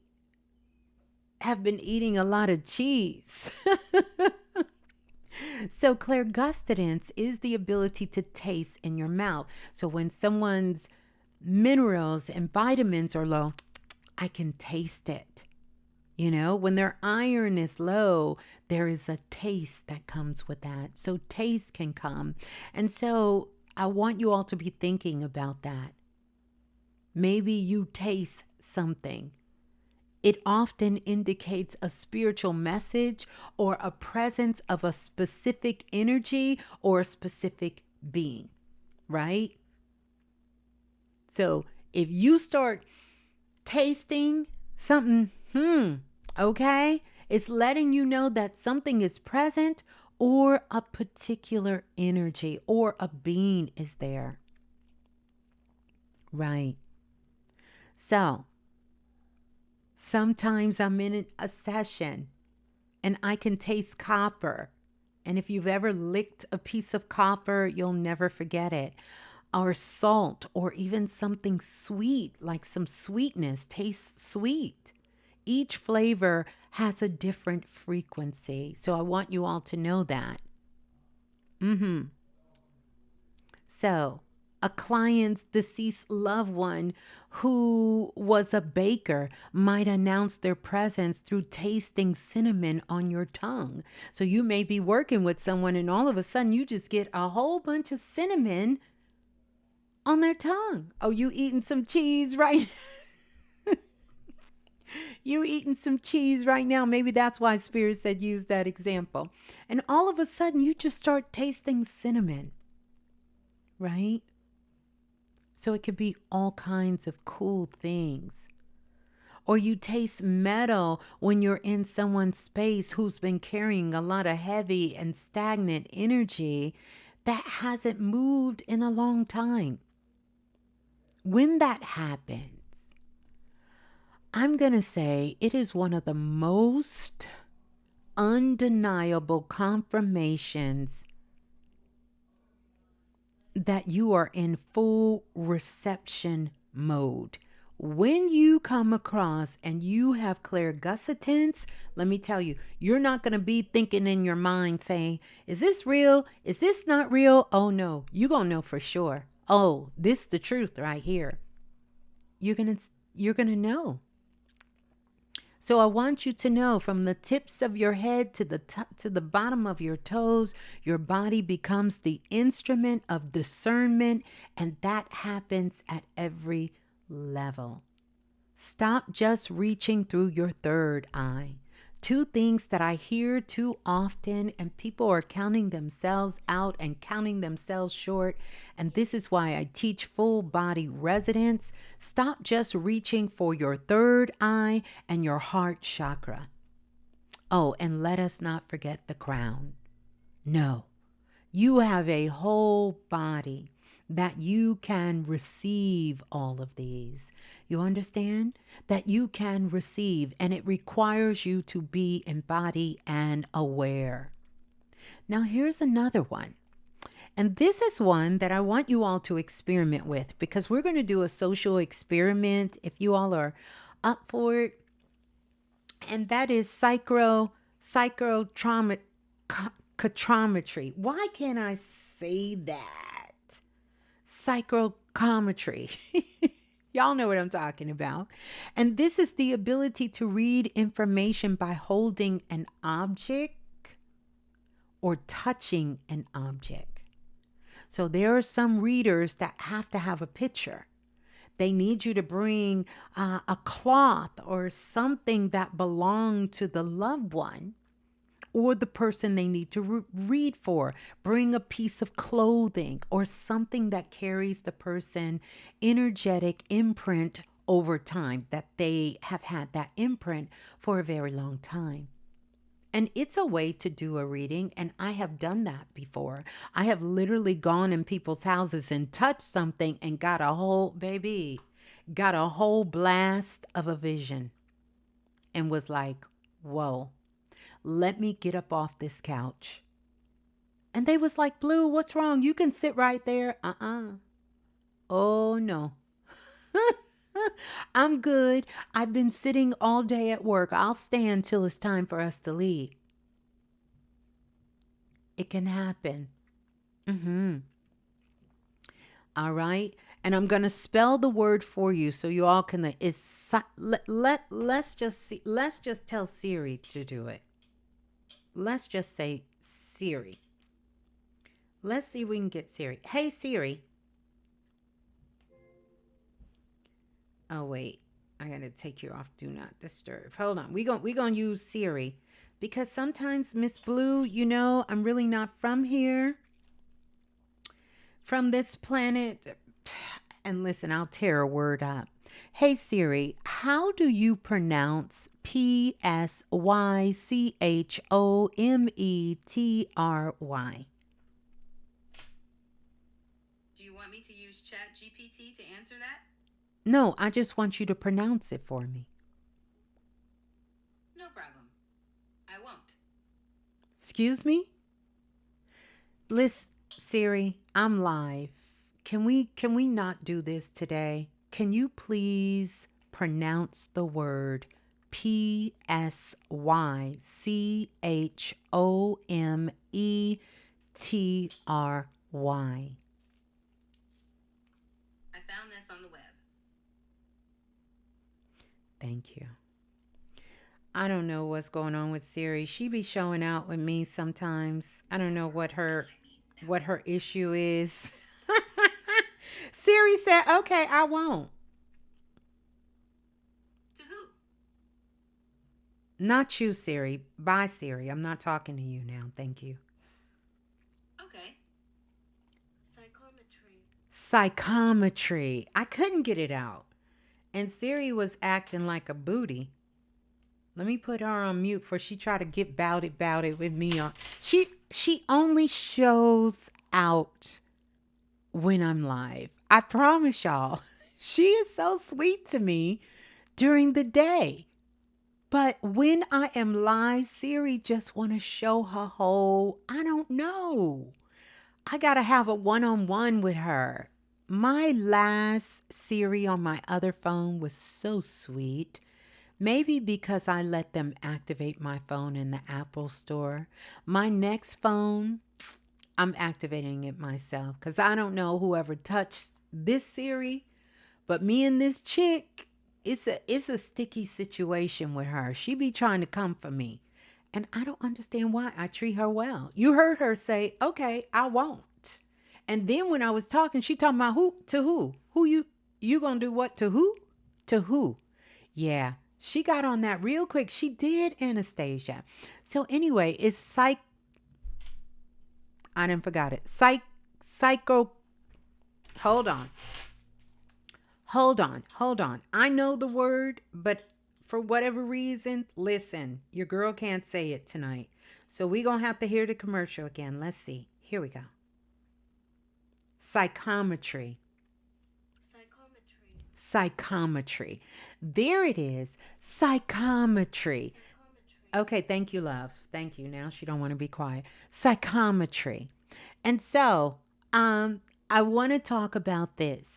have been eating a lot of cheese. So clairgustance is the ability to taste in your mouth. So when someone's minerals and vitamins are low, I can taste it. When their iron is low, there is a taste that comes with that. So taste can come. And so I want you all to be thinking about that. Maybe you taste something. It often indicates a spiritual message or a presence of a specific energy or a specific being, right? So if you start tasting something, okay, it's letting you know that something is present or a particular energy or a being is there. Right. So sometimes I'm in a session and I can taste copper. And if you've ever licked a piece of copper, you'll never forget it. Or salt, or even something sweet, like some sweetness, tastes sweet. Each flavor has a different frequency. So I want you all to know that. So a client's deceased loved one who was a baker might announce their presence through tasting cinnamon on your tongue. So you may be working with someone and all of a sudden you just get a whole bunch of cinnamon on their tongue. Oh, you eating some cheese, right? You eating some cheese right now. Maybe that's why Spirit said use that example. And all of a sudden, you just start tasting cinnamon, right? So it could be all kinds of cool things. Or you taste metal when you're in someone's space who's been carrying a lot of heavy and stagnant energy that hasn't moved in a long time. When that happens, I'm going to say it is one of the most undeniable confirmations that you are in full reception mode. When you come across and you have clairgustance, let me tell you, you're not going to be thinking in your mind saying, is this real? Is this not real? Oh no, you're going to know for sure. Oh, this is the truth right here. You're going to know. So I want you to know from the tips of your head to the bottom of your toes, your body becomes the instrument of discernment, and that happens at every level. Stop just reaching through your third eye. Two things that I hear too often, and people are counting themselves out and counting themselves short. And this is why I teach full body resonance. Stop just reaching for your third eye and your heart chakra. Oh, and let us not forget the crown. No, you have a whole body that you can receive all of these. You understand? That you can receive, and it requires you to be embodied and aware. Now, here's another one. And this is one that I want you all to experiment with because we're going to do a social experiment if you all are up for it. And that is psychometry. Why can't I say that? Psychometry. Y'all know what I'm talking about. And this is the ability to read information by holding an object or touching an object. So there are some readers that have to have a picture. They need you to bring a cloth or something that belonged to the loved one or the person they need to read for. Bring a piece of clothing or something that carries the person energetic imprint over time, that they have had that imprint for a very long time. And it's a way to do a reading, and I have done that before. I have literally gone in people's houses and touched something and got a whole blast of a vision and was like, whoa. Let me get up off this couch. And they was like, Blue, what's wrong? You can sit right there. Oh, no. I'm good. I've been sitting all day at work. I'll stand till it's time for us to leave. It can happen. All right. And I'm going to spell the word for you so you all can, let's just tell Siri to do it. Let's just say Siri. Let's see if we can get Siri. Hey, Siri. Oh, wait. I got to take you off Do Not Disturb. Hold on. We're going to use Siri. Because sometimes, Ms.Blue, you know, I'm really not from here. From this planet. And listen, I'll tear a word up. Hey, Siri, how do you pronounce Psychometry? Do you want me to use ChatGPT to answer that? No, I just want you to pronounce it for me. No problem. I won't. Excuse me? Listen, Siri, I'm live. Can we not do this today? Can you please pronounce the word Psychometry? I found this on the web. Thank you. I don't know what's going on with Siri. She be showing out with me sometimes. I don't know what her issue is. Siri said, okay, I won't. To who? Not you, Siri. Bye, Siri. I'm not talking to you now. Thank you. Okay. Psychometry. I couldn't get it out. And Siri was acting like a booty. Let me put her on mute for she try to get bout it with me on. She only shows out when I'm live. I promise y'all. She is so sweet to me during the day. But when I am live, Siri just want to show her whole, I don't know. I got to have a one-on-one with her. My last Siri on my other phone was so sweet. Maybe because I let them activate my phone in the Apple store. My next phone, I'm activating it myself because I don't know whoever touched this Siri, but me and this chick, it's a sticky situation with her. She be trying to come for me. And I don't understand why. I treat her well. You heard her say, okay, I won't. And then when I was talking, she talking about who to who? Who you gonna do what to who? To who? Yeah. She got on that real quick. She did, Anastasia. So anyway, it's I didn't forgot it. Psycho hold on. Hold on. I know the word, but for whatever reason, listen, your girl can't say it tonight. So we going to have to hear the commercial again. Let's see. Here we go. Psychometry. Psychometry. There it is. Psychometry. Okay, thank you, love. Thank you. Now she don't want to be quiet. Psychometry. And so, I want to talk about this.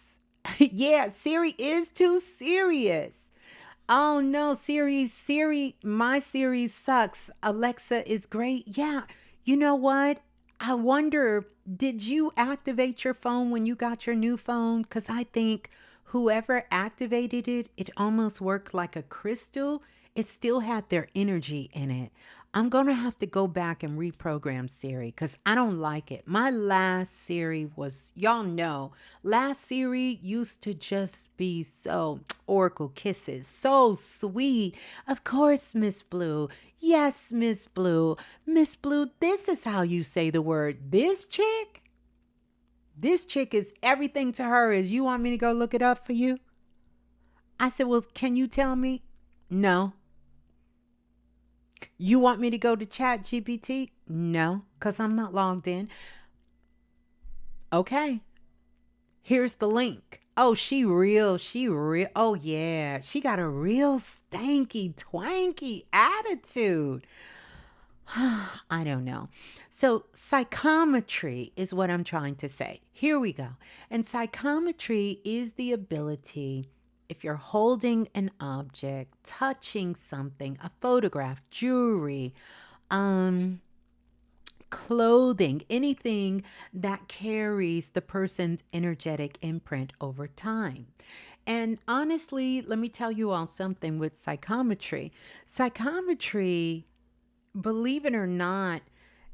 Yeah, Siri is too serious. Oh no, Siri, my Siri sucks. Alexa is great. Yeah, you know what? I wonder, did you activate your phone when you got your new phone? Because I think whoever activated it, it almost worked like a crystal. It still had their energy in it. I'm going to have to go back and reprogram Siri because I don't like it. My last Siri was, y'all know, last Siri used to just be so Oracle kisses, so sweet. Of course, Miss Blue. Yes, Miss Blue. Miss Blue, this is how you say the word. This chick is everything to her. Is you want me to go look it up for you? I said, well, can you tell me? No. You want me to go to Chat GPT? No, because I'm not logged in. Okay. Here's the link. Oh, she real. She real. Oh, yeah. She got a real stanky, twanky attitude. I don't know. So, psychometry is what I'm trying to say. Here we go. And psychometry is the ability, if you're holding an object, touching something, a photograph, jewelry, um, clothing, anything that carries the person's energetic imprint over time. And honestly, let me tell you all something with psychometry. Psychometry, believe it or not,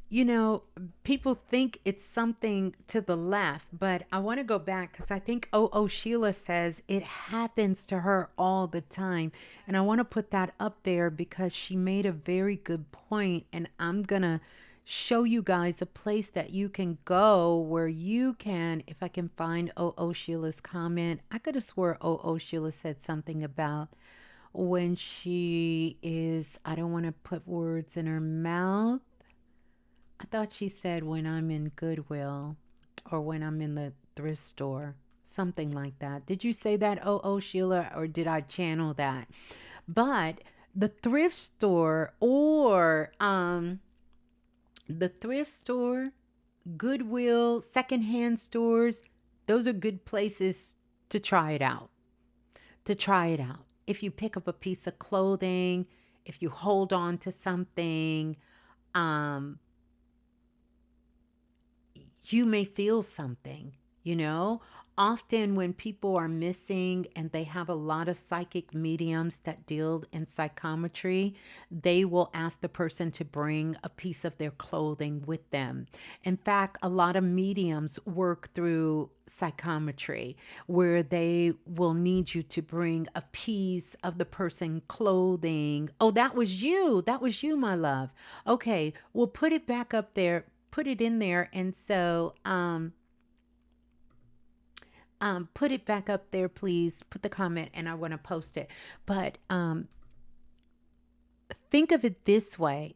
you know, people think it's something to the left, but I want to go back because I think Sheila says it happens to her all the time. And I want to put that up there because she made a very good point, and I'm going to show you guys a place that you can go where you can, if I can find Sheila's comment. I could have swore Sheila said something about when she is, I don't want to put words in her mouth. I thought she said when I'm in Goodwill or when I'm in the thrift store, something like that. Did you say that, Sheila, or did I channel that? But the thrift store or the thrift store, Goodwill, secondhand stores, those are good places to try it out. To try it out. If you pick up a piece of clothing, if you hold on to something, um, you may feel something, you know, Often when people are missing and they have a lot of psychic mediums that deal in psychometry, they will ask the person to bring a piece of their clothing with them. In fact, a lot of mediums work through psychometry where they will need you to bring a piece of the person clothing. Oh, that was you. That was you, my love. Okay, we'll put it back up there, put it in there. And so, put it back up there, please. Put the comment, and I want to post it. But think of it this way: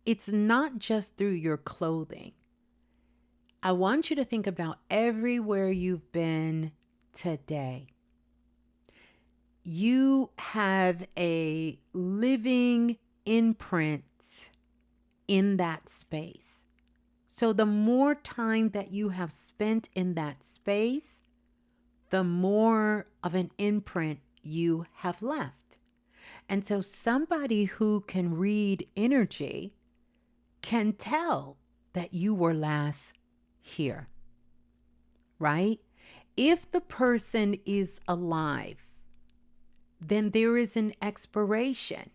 it's not just through your clothing. I want you to think about everywhere you've been today. You have a living imprint in that space. So the more time that you have spent in that space, the more of an imprint you have left. And so somebody who can read energy can tell that you were last here, right? If the person is alive, then there is an expiration.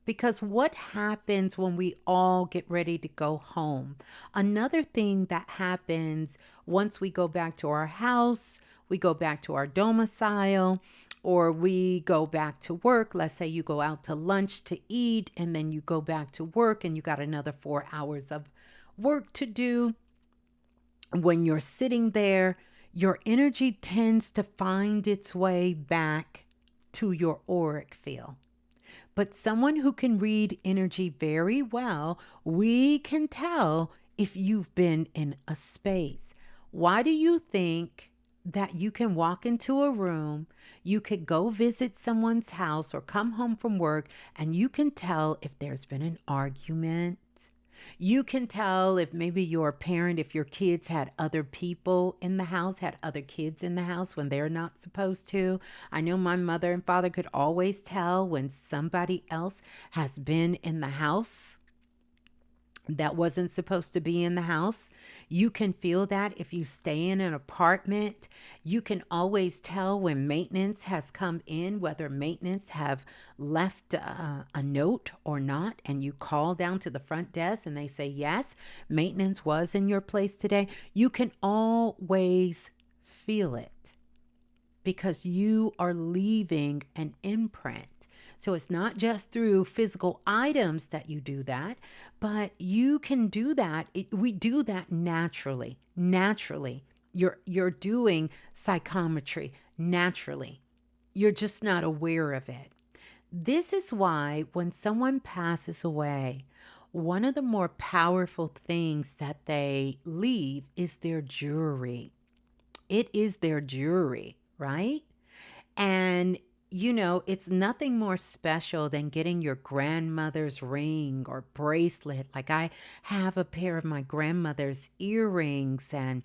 Because what happens when we all get ready to go home? Another thing that happens once we go back to our house, we go back to our domicile, or we go back to work. Let's say you go out to lunch to eat, and then you go back to work and you got another 4 hours of work to do. When you're sitting there, your energy tends to find its way back to your auric field. But someone who can read energy very well, we can tell if you've been in a space. Why do you think that you can walk into a room, you could go visit someone's house or come home from work, and you can tell if there's been an argument? You can tell if maybe your parent, if your kids had other people in the house, had other kids in the house when they're not supposed to. I know my mother and father could always tell when somebody else has been in the house that wasn't supposed to be in the house. You can feel that if you stay in an apartment. You can always tell when maintenance has come in, whether maintenance have left a note or not, and you call down to the front desk and they say, yes, maintenance was in your place today. You can always feel it because you are leaving an imprint. So it's not just through physical items that you do that, but you can do that. We do that naturally. Naturally. You're doing psychometry naturally. You're just not aware of it. This is why when someone passes away, one of the more powerful things that they leave is their jewelry. It is their jewelry, right? And it's nothing more special than getting your grandmother's ring or bracelet. Like I have a pair of my grandmother's earrings and,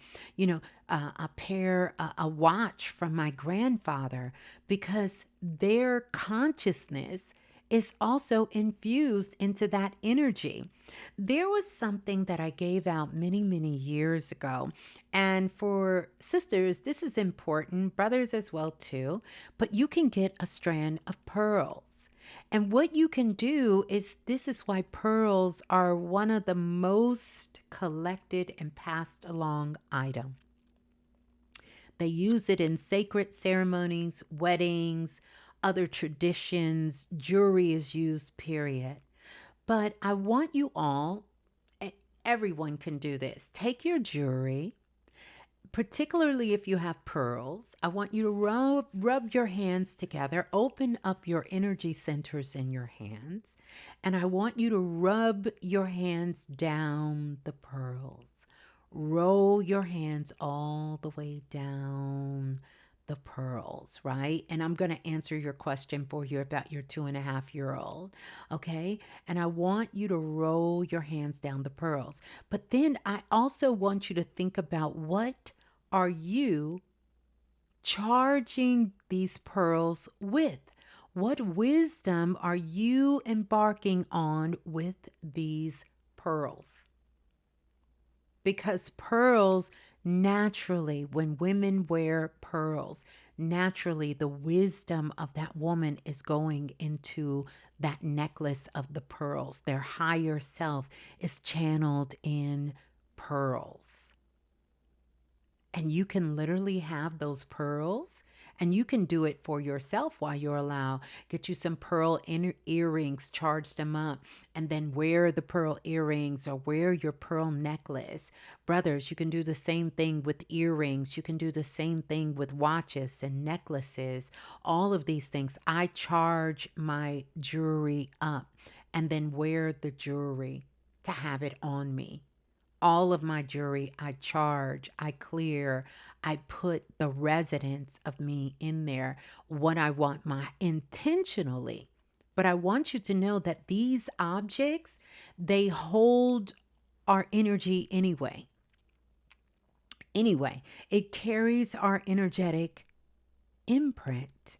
a watch from my grandfather, because their consciousness is also infused into that energy. There was something that I gave out many, many years ago. And for sisters, this is important, brothers as well too, but you can get a strand of pearls. And what you can do is, this is why pearls are one of the most collected and passed along items. They use it in sacred ceremonies, weddings, other traditions. Jewelry is used, period. But I want you all, everyone can do this. Take your jewelry, particularly if you have pearls. I want you to rub your hands together, open up your energy centers in your hands, and I want you to rub your hands down the pearls. Roll your hands all the way down the pearls, right? And I'm going to answer your question for you about your 2.5-year-old, okay? And I want you to roll your hands down the pearls. But then I also want you to think about, what are you charging these pearls with? What wisdom are you embarking on with these pearls? because pearls naturally, when women wear pearls, naturally the wisdom of that woman is going into that necklace of the pearls. Their higher self is channeled in pearls. And you can literally have those pearls, and you can do it for yourself while you're allowed. Get you some pearl earrings, charge them up, and then wear the pearl earrings or wear your pearl necklace. Brothers, you can do the same thing with earrings. You can do the same thing with watches and necklaces. All of these things. I charge my jewelry up and then wear the jewelry to have it on me. All of my jewelry, I charge, I clear, I put the residence of me in there, what I want my intentionally. But I want you to know that these objects, they hold our energy anyway. Anyway, it carries our energetic imprint.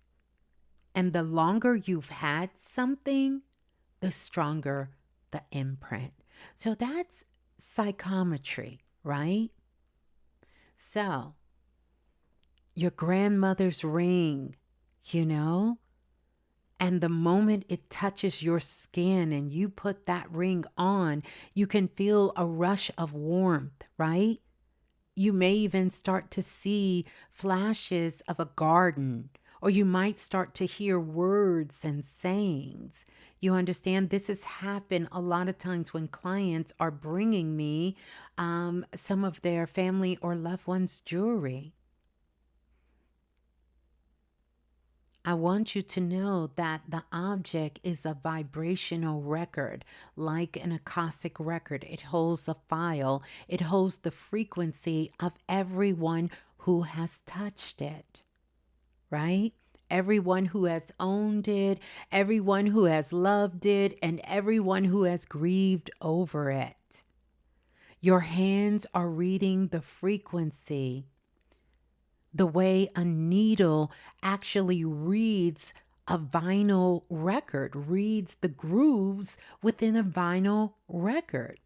And the longer you've had something, the stronger the imprint. So that's psychometry, right? So, your grandmother's ring, you know, and the moment it touches your skin and you put that ring on, you can feel a rush of warmth, right? You may even start to see flashes of a garden, or you might start to hear words and sayings. You understand? This has happened a lot of times when clients are bringing me some of their family or loved ones' jewelry. I want you to know that the object is a vibrational record, like an acoustic record. It holds a file, it holds the frequency of everyone who has touched it, right? Everyone who has owned it, everyone who has loved it, and everyone who has grieved over it. Your hands are reading the frequency the way a needle actually reads a vinyl record, reads the grooves within a vinyl record.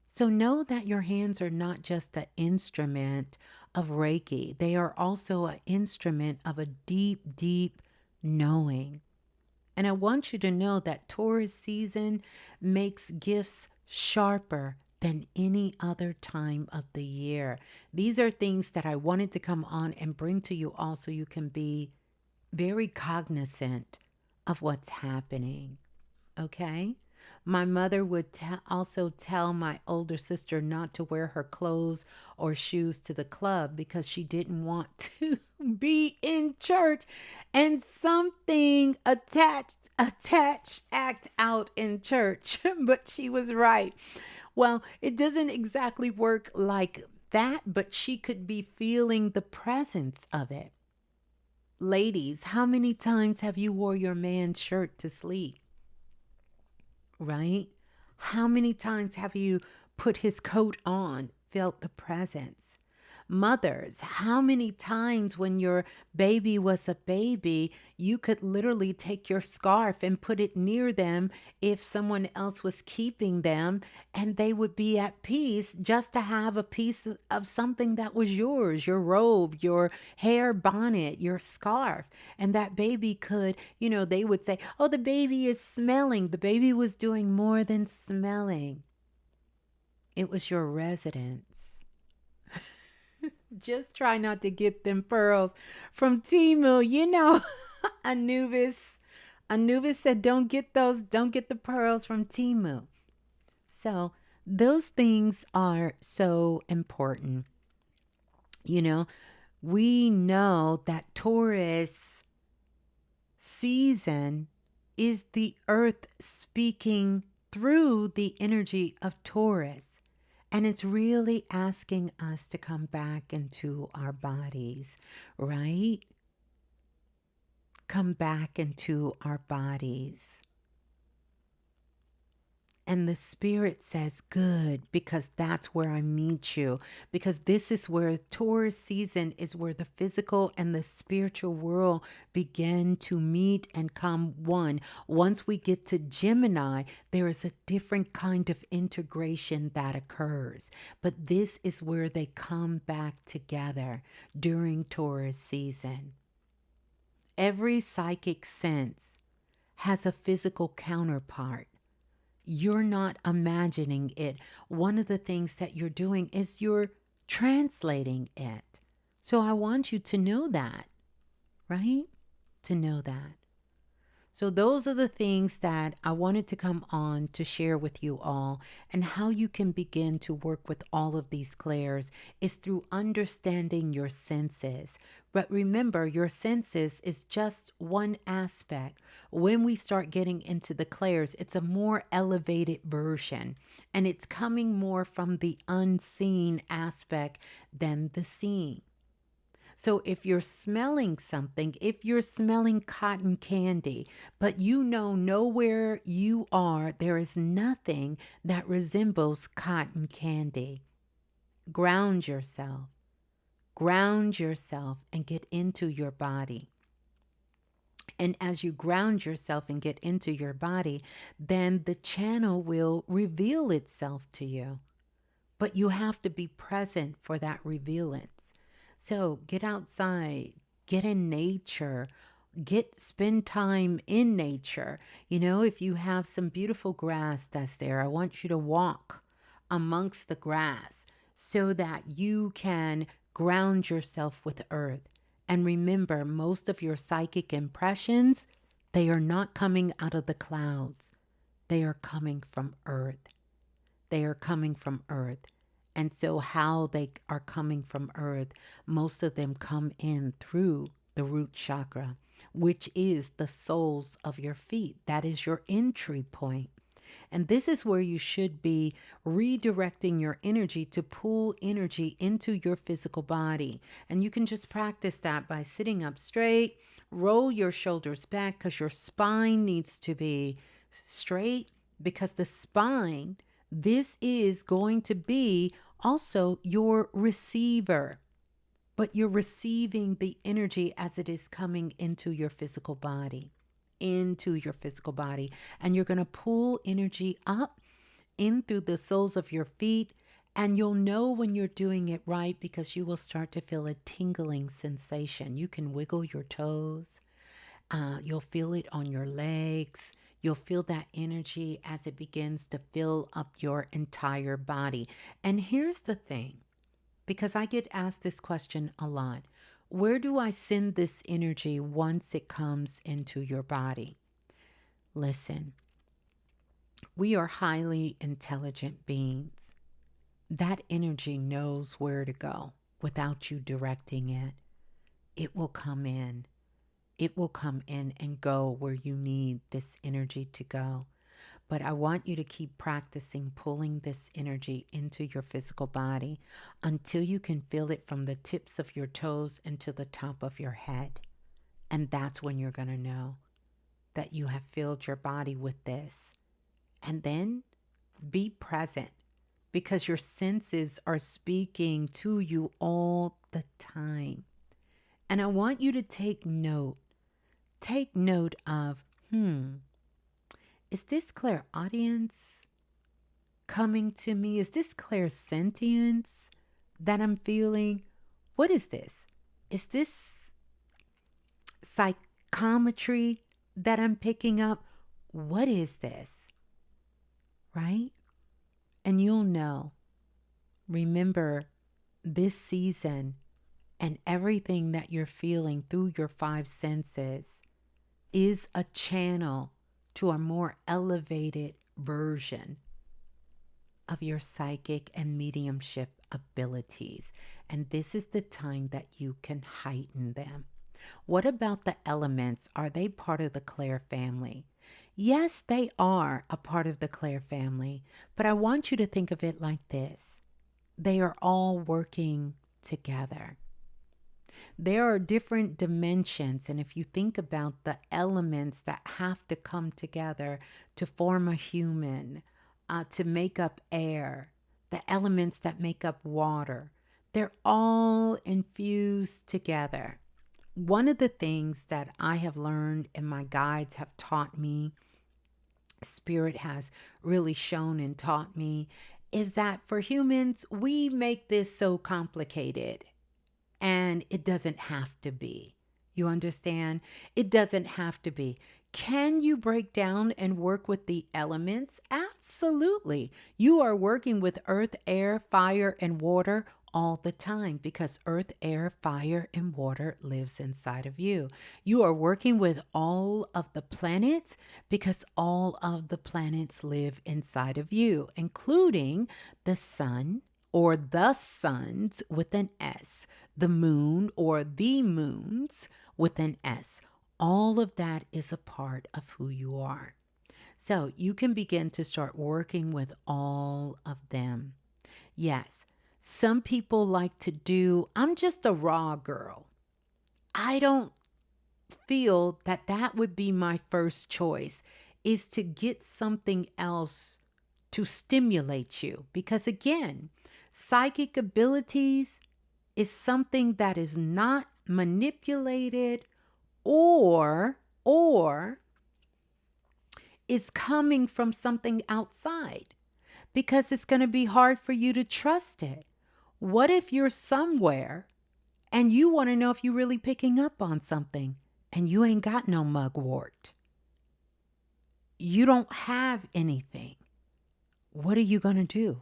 So know that your hands are not just an instrument of Reiki. They are also an instrument of a deep, deep knowing. And I want you to know that Taurus season makes gifts sharper than any other time of the year. These are things that I wanted to come on and bring to you all so you can be very cognizant of what's happening. Okay? My mother would also tell my older sister not to wear her clothes or shoes to the club because she didn't want to be in church and something attached act out in church. But she was right. Well, it doesn't exactly work like that, but she could be feeling the presence of it. Ladies, how many times have you wore your man's shirt to sleep? Right? How many times have you put his coat on, felt the presence? Mothers, how many times when your baby was a baby, you could literally take your scarf and put it near them if someone else was keeping them, and they would be at peace just to have a piece of something that was yours, your robe, your hair bonnet, your scarf. And that baby could, they would say, oh, the baby is smelling. The baby was doing more than smelling. It was your residence. Just try not to get them pearls from Timu. Anubis. Anubis said, don't get the pearls from Timu. So those things are so important. We know that Taurus season is the earth speaking through the energy of Taurus. And it's really asking us to come back into our bodies, right? Come back into our bodies. And the spirit says, good, because that's where I meet you. Because this is where Taurus season is where the physical and the spiritual world begin to meet and come one. Once we get to Gemini, there is a different kind of integration that occurs. But this is where they come back together during Taurus season. Every psychic sense has a physical counterpart. You're not imagining it. One of the things that you're doing is you're translating it. So I want you to know that, right? To know that. So those are the things that I wanted to come on to share with you all, and how you can begin to work with all of these clairs is through understanding your senses. But remember, your senses is just one aspect. When we start getting into the clairs, it's a more elevated version, and it's coming more from the unseen aspect than the seen. So if you're smelling something, if you're smelling cotton candy, but you know nowhere you are, there is nothing that resembles cotton candy. Ground yourself. Ground yourself and get into your body. And as you ground yourself and get into your body, then the channel will reveal itself to you. But you have to be present for that revealance. So get outside, get in nature, spend time in nature. You know, if you have some beautiful grass that's there, I want you to walk amongst the grass so that you can ground yourself with earth. And remember, most of your psychic impressions, they are not coming out of the clouds. They are coming from earth. They are coming from earth. And so how they are coming from earth, most of them come in through the root chakra, which is the soles of your feet. That is your entry point. And this is where you should be redirecting your energy to pull energy into your physical body. And you can just practice that by sitting up straight, roll your shoulders back because your spine needs to be straight, because the spine, this is going to be also your receiver, but you're receiving the energy as it is coming into your physical body, and you're going to pull energy up in through the soles of your feet, and you'll know when you're doing it right because you will start to feel a tingling sensation. You can wiggle your toes. You'll feel it on your legs. You'll feel that energy as it begins to fill up your entire body. And here's the thing, because I get asked this question a lot. Where do I send this energy once it comes into your body? Listen, we are highly intelligent beings. That energy knows where to go without you directing it. It will come in. It will come in and go where you need this energy to go. But I want you to keep practicing pulling this energy into your physical body until you can feel it from the tips of your toes into the top of your head. And that's when you're going to know that you have filled your body with this. And then be present, because your senses are speaking to you all the time. And I want you to take note. Take note of, is this clairaudience coming to me? Is this clairsentience that I'm feeling? What is this? Is this psychometry that I'm picking up? What is this? Right? And you'll know. Remember, this season and everything that you're feeling through your five senses is a channel to a more elevated version of your psychic and mediumship abilities. And this is the time that you can heighten them. What about the elements? Are they part of the Clair family? Yes, they are a part of the Clair family, but I want you to think of it like this. They are all working together. There are different dimensions, and if you think about the elements that have to come together to form a human, to make up air, the elements that make up water, they're all infused together. One of the things that I have learned and my guides have taught me, Spirit has really shown and taught me, is that for humans, we make this so complicated and it doesn't have to be. You understand? It doesn't have to be. Can you break down and work with the elements? Absolutely. You are working with earth, air, fire, and water all the time because earth, air, fire, and water lives inside of you. You are working with all of the planets because all of the planets live inside of you, including the sun or the suns with an S, the moon or the moons with an S. All of that is a part of who you are. So you can begin to start working with all of them. Yes, some people like to do, I'm just a raw girl. I don't feel that that would be my first choice, is to get something else to stimulate you. Because again, psychic abilities is something that is not manipulated or is coming from something outside, because it's going to be hard for you to trust it. What if you're somewhere and you want to know if you're really picking up on something and you ain't got no mugwort? You don't have anything. What are you going to do?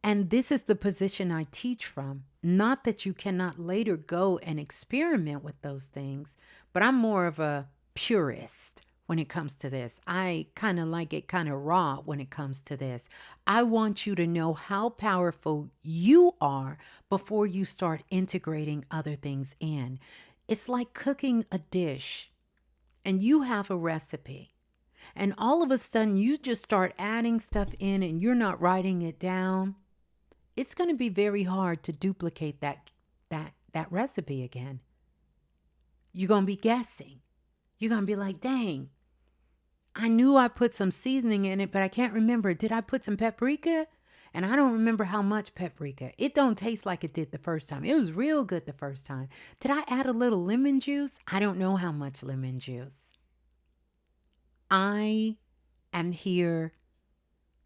And this is the position I teach from. Not that you cannot later go and experiment with those things, but I'm more of a purist when it comes to this. I kind of like it kind of raw when it comes to this. I want you to know how powerful you are before you start integrating other things in. It's like cooking a dish and you have a recipe. And all of a sudden you just start adding stuff in and you're not writing it down. It's going to be very hard to duplicate that recipe again. You're going to be guessing. You're going to be like, dang, I knew I put some seasoning in it, but I can't remember. Did I put some paprika? And I don't remember how much paprika. It don't taste like it did the first time. It was real good the first time. Did I add a little lemon juice? I don't know how much lemon juice. I am here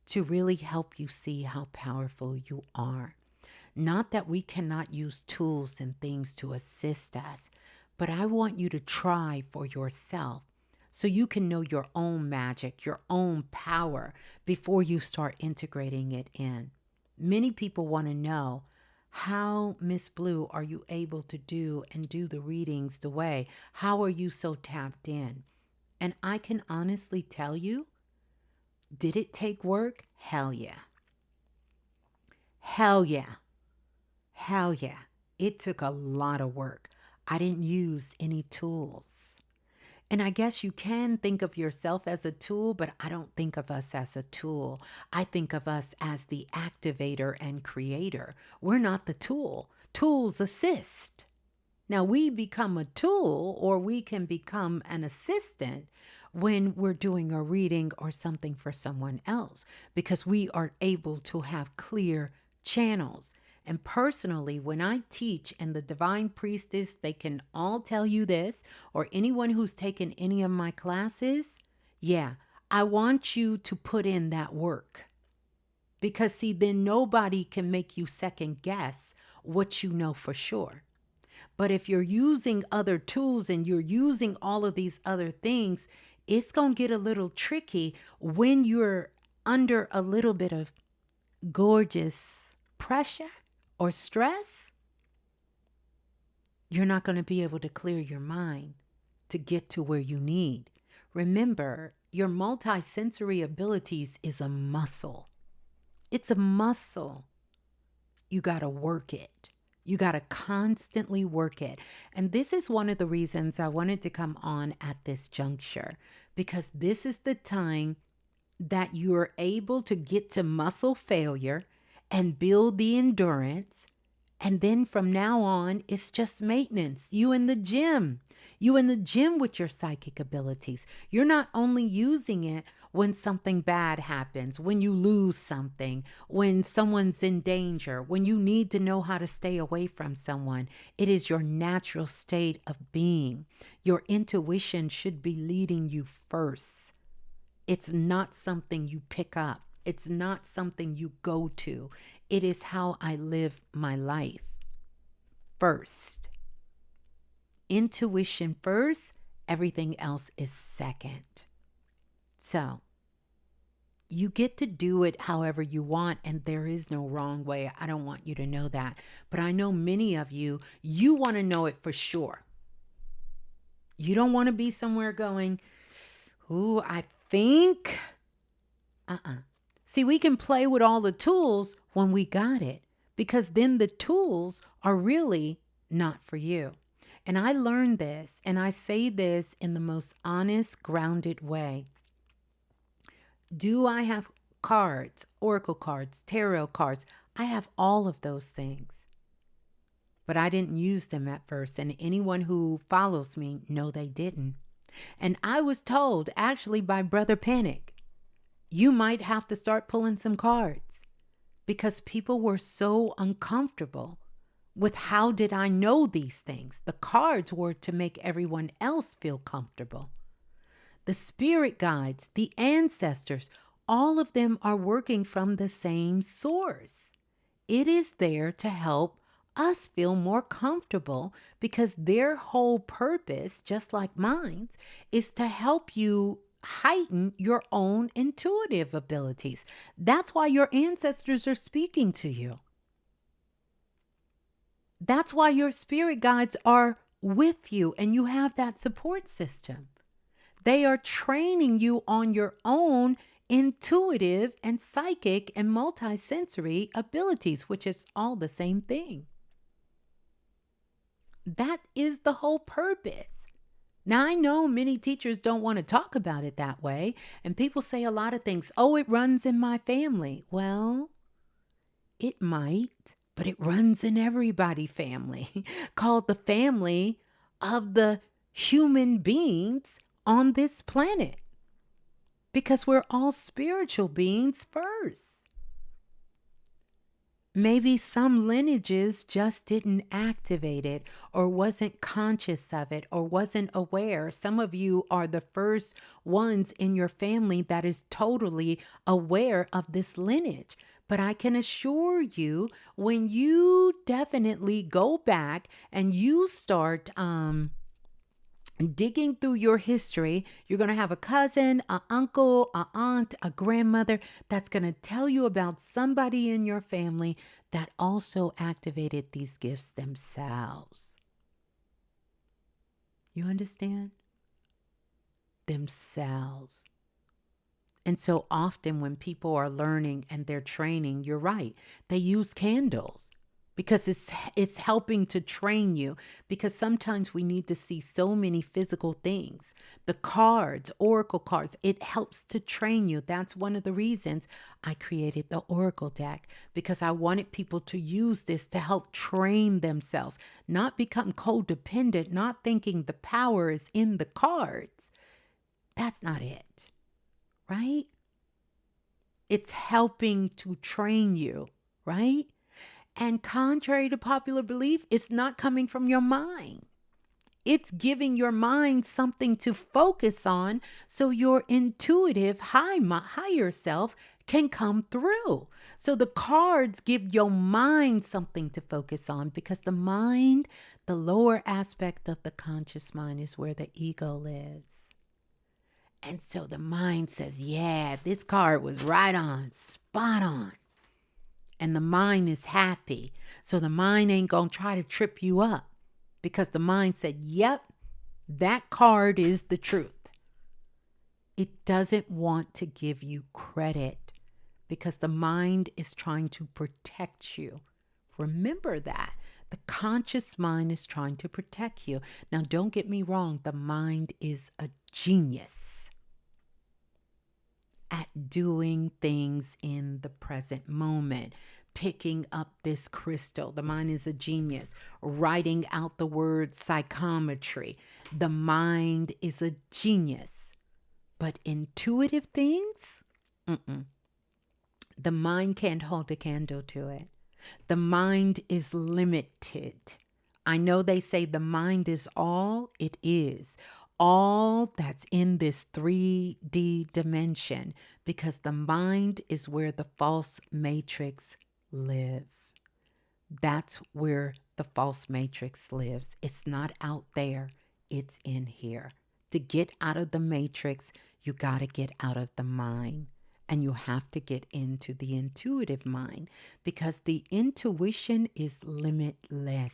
to really help you see how powerful you are. Not that we cannot use tools and things to assist us, but I want you to try for yourself so you can know your own magic, your own power before you start integrating it in. Many people want to know, how, Ms.Blue, are you able to do the readings the way? How are you so tapped in? And I can honestly tell you, did it take work? Hell yeah. Hell yeah. Hell yeah. It took a lot of work. I didn't use any tools. And I guess you can think of yourself as a tool, but I don't think of us as a tool. I think of us as the activator and creator. We're not the tool. Tools assist. Now, we become a tool or we can become an assistant when we're doing a reading or something for someone else, because we are able to have clear channels. And personally, when I teach, and the Divine Priestess, they can all tell you this, or anyone who's taken any of my classes, yeah, I want you to put in that work. Because see, then nobody can make you second guess what you know for sure. But if you're using other tools and you're using all of these other things, it's going to get a little tricky when you're under a little bit of gorgeous pressure or stress. You're not going to be able to clear your mind to get to where you need. Remember, your multisensory abilities is a muscle. It's a muscle. You got to work it. You got to constantly work it. And this is one of the reasons I wanted to come on at this juncture, because this is the time that you're able to get to muscle failure and build the endurance. And then from now on, it's just maintenance. You in the gym with your psychic abilities. You're not only using it when something bad happens, when you lose something, when someone's in danger, when you need to know how to stay away from someone. It is your natural state of being. Your intuition should be leading you first. It's not something you pick up. It's not something you go to. It is how I live my life. First. Intuition first, everything else is second. So, you get to do it however you want, and there is no wrong way. I don't want you to know that. But I know many of you, you want to know it for sure. You don't want to be somewhere going, ooh, I think. See, we can play with all the tools when we got it, because then the tools are really not for you. And I learned this, and I say this in the most honest, grounded way. Do I have cards, oracle cards, tarot cards? I have all of those things. But I didn't use them at first, and anyone who follows me know they didn't. And I was told, actually by Brother Panic, you might have to start pulling some cards, because people were so uncomfortable with how did I know these things. The cards were to make everyone else feel comfortable. The spirit guides, the ancestors, all of them are working from the same source. It is there to help us feel more comfortable, because their whole purpose, just like mine, is to help you heighten your own intuitive abilities. That's why your ancestors are speaking to you. That's why your spirit guides are with you and you have that support system. They are training you on your own intuitive and psychic and multisensory abilities, which is all the same thing. That is the whole purpose. Now, I know many teachers don't want to talk about it that way, and people say a lot of things. Oh, it runs in my family. Well, it might, but it runs in everybody's family, called the family of the human beings on this planet, because we're all spiritual beings first. Maybe some lineages just didn't activate it, or wasn't conscious of it, or wasn't aware. Some of you are the first ones in your family that is totally aware of this lineage. But I can assure you, when you definitely go back and you start digging through your history, you're going to have a cousin, an uncle, an aunt, a grandmother that's going to tell you about somebody in your family that also activated these gifts themselves. You understand? Themselves. And so often when people are learning and they're training, you're right, they use candles. Because it's helping to train you, because sometimes we need to see so many physical things. The cards, oracle cards, it helps to train you. That's one of the reasons I created the oracle deck, because I wanted people to use this to help train themselves, not become codependent, not thinking the power is in the cards. That's not it, right? It's helping to train you, right? And contrary to popular belief, it's not coming from your mind. It's giving your mind something to focus on so your intuitive higher self can come through. So the cards give your mind something to focus on, because the mind, the lower aspect of the conscious mind, is where the ego lives. And so the mind says, yeah, this card was right on, spot on. And the mind is happy. So the mind ain't going to try to trip you up, because the mind said, yep, that card is the truth. It doesn't want to give you credit, because the mind is trying to protect you. Remember that. The conscious mind is trying to protect you. Now, don't get me wrong. The mind is a genius at doing things in the present moment. Picking up this crystal. The mind is a genius. Writing out the word psychometry. The mind is a genius. But intuitive things, the mind can't hold a candle to it. The mind is limited. I know they say the mind is all, it is. All that's in this 3D dimension, because the mind is where the false matrix live. That's where the false matrix lives. It's not out there, it's in here. To get out of the matrix, you got to get out of the mind. And you have to get into the intuitive mind, because the intuition is limitless,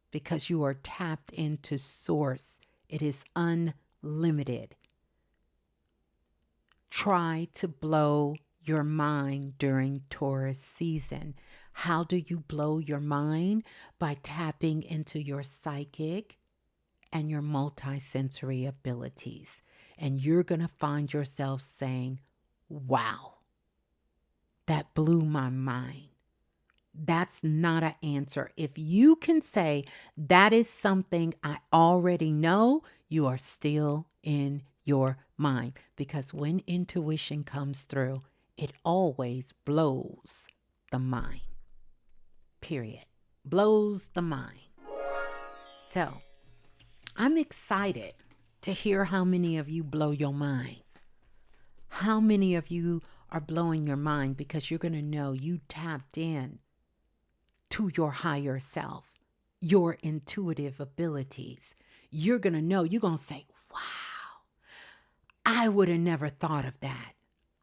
because you are tapped into source. It is unlimited. Try to blow your mind during Taurus season. How do you blow your mind? By tapping into your psychic and your multisensory abilities. And you're going to find yourself saying, wow, that blew my mind. That's not an answer. If you can say that is something I already know, you are still in your mind. Because when intuition comes through, it always blows the mind. Period. Blows the mind. So, I'm excited to hear how many of you blow your mind. How many of you are blowing your mind, because you're going to know you tapped in to your higher self, your intuitive abilities. You're going to know, you're going to say, wow, I would have never thought of that.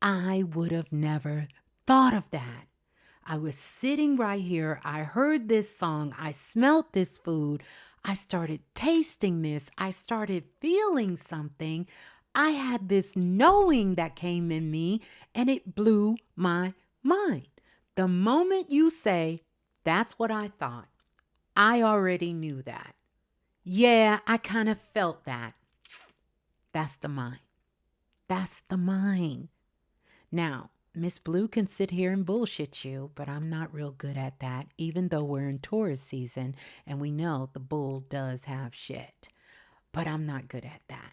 I would have never thought of that. I was sitting right here. I heard this song. I smelt this food. I started tasting this. I started feeling something. I had this knowing that came in me, and it blew my mind. The moment you say, that's what I thought, I already knew that. Yeah, I kind of felt that. That's the mind. That's the mind. Now, Ms.Blue can sit here and bullshit you, but I'm not real good at that, even though we're in Taurus season and we know the bull does have shit. But I'm not good at that.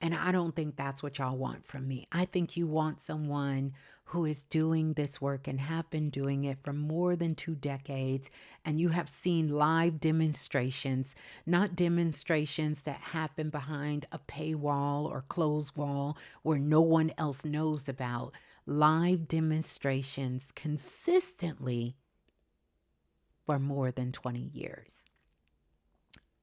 And I don't think that's what y'all want from me. I think you want someone who is doing this work and have been doing it for more than 2 decades. And you have seen live demonstrations, not demonstrations that happen behind a paywall or closed wall where no one else knows about. Live demonstrations consistently for more than 20 years.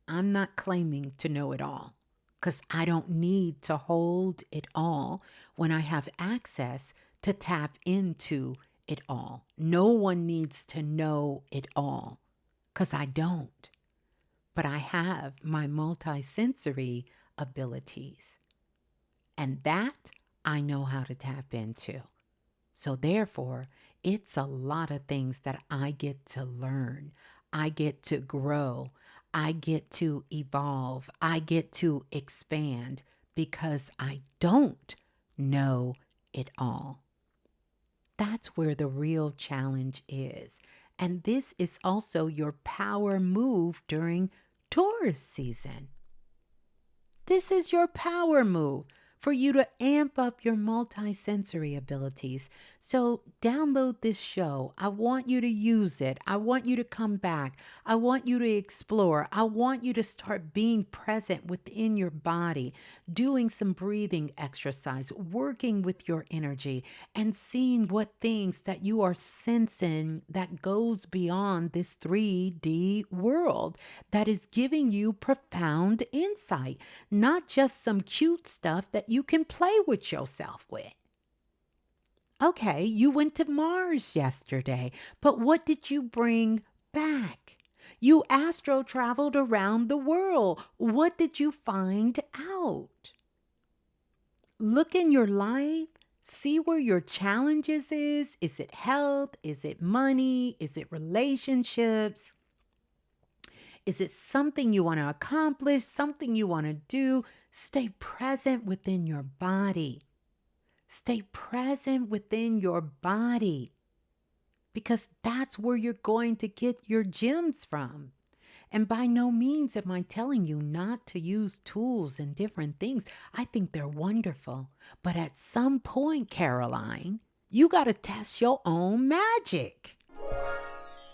I'm not claiming to know it all, because I don't need to hold it all when I have access to tap into it all. No one needs to know it all, because I don't. But I have my multisensory abilities, and that I know how to tap into. So therefore, it's a lot of things that I get to learn. I get to grow. I get to evolve. I get to expand, because I don't know it all. That's where the real challenge is. And this is also your power move during Taurus season. This is your power move for you to amp up your multisensory abilities. So download this show. I want you to use it. I want you to come back. I want you to explore. I want you to start being present within your body, doing some breathing exercise, working with your energy, and seeing what things that you are sensing that goes beyond this 3D world that is giving you profound insight, not just some cute stuff that you can play with yourself with. Okay, you went to Mars yesterday, but what did you bring back? You astro traveled around the world. What did you find out? Look in your life. See where your challenges is. Is it health? Is it money? Is it relationships? Is it something you want to accomplish, something you want to do? Stay present within your body. Stay present within your body, because that's where you're going to get your gems from. And by no means am I telling you not to use tools and different things. I think they're wonderful. But at some point, Caroline, you got to test your own magic.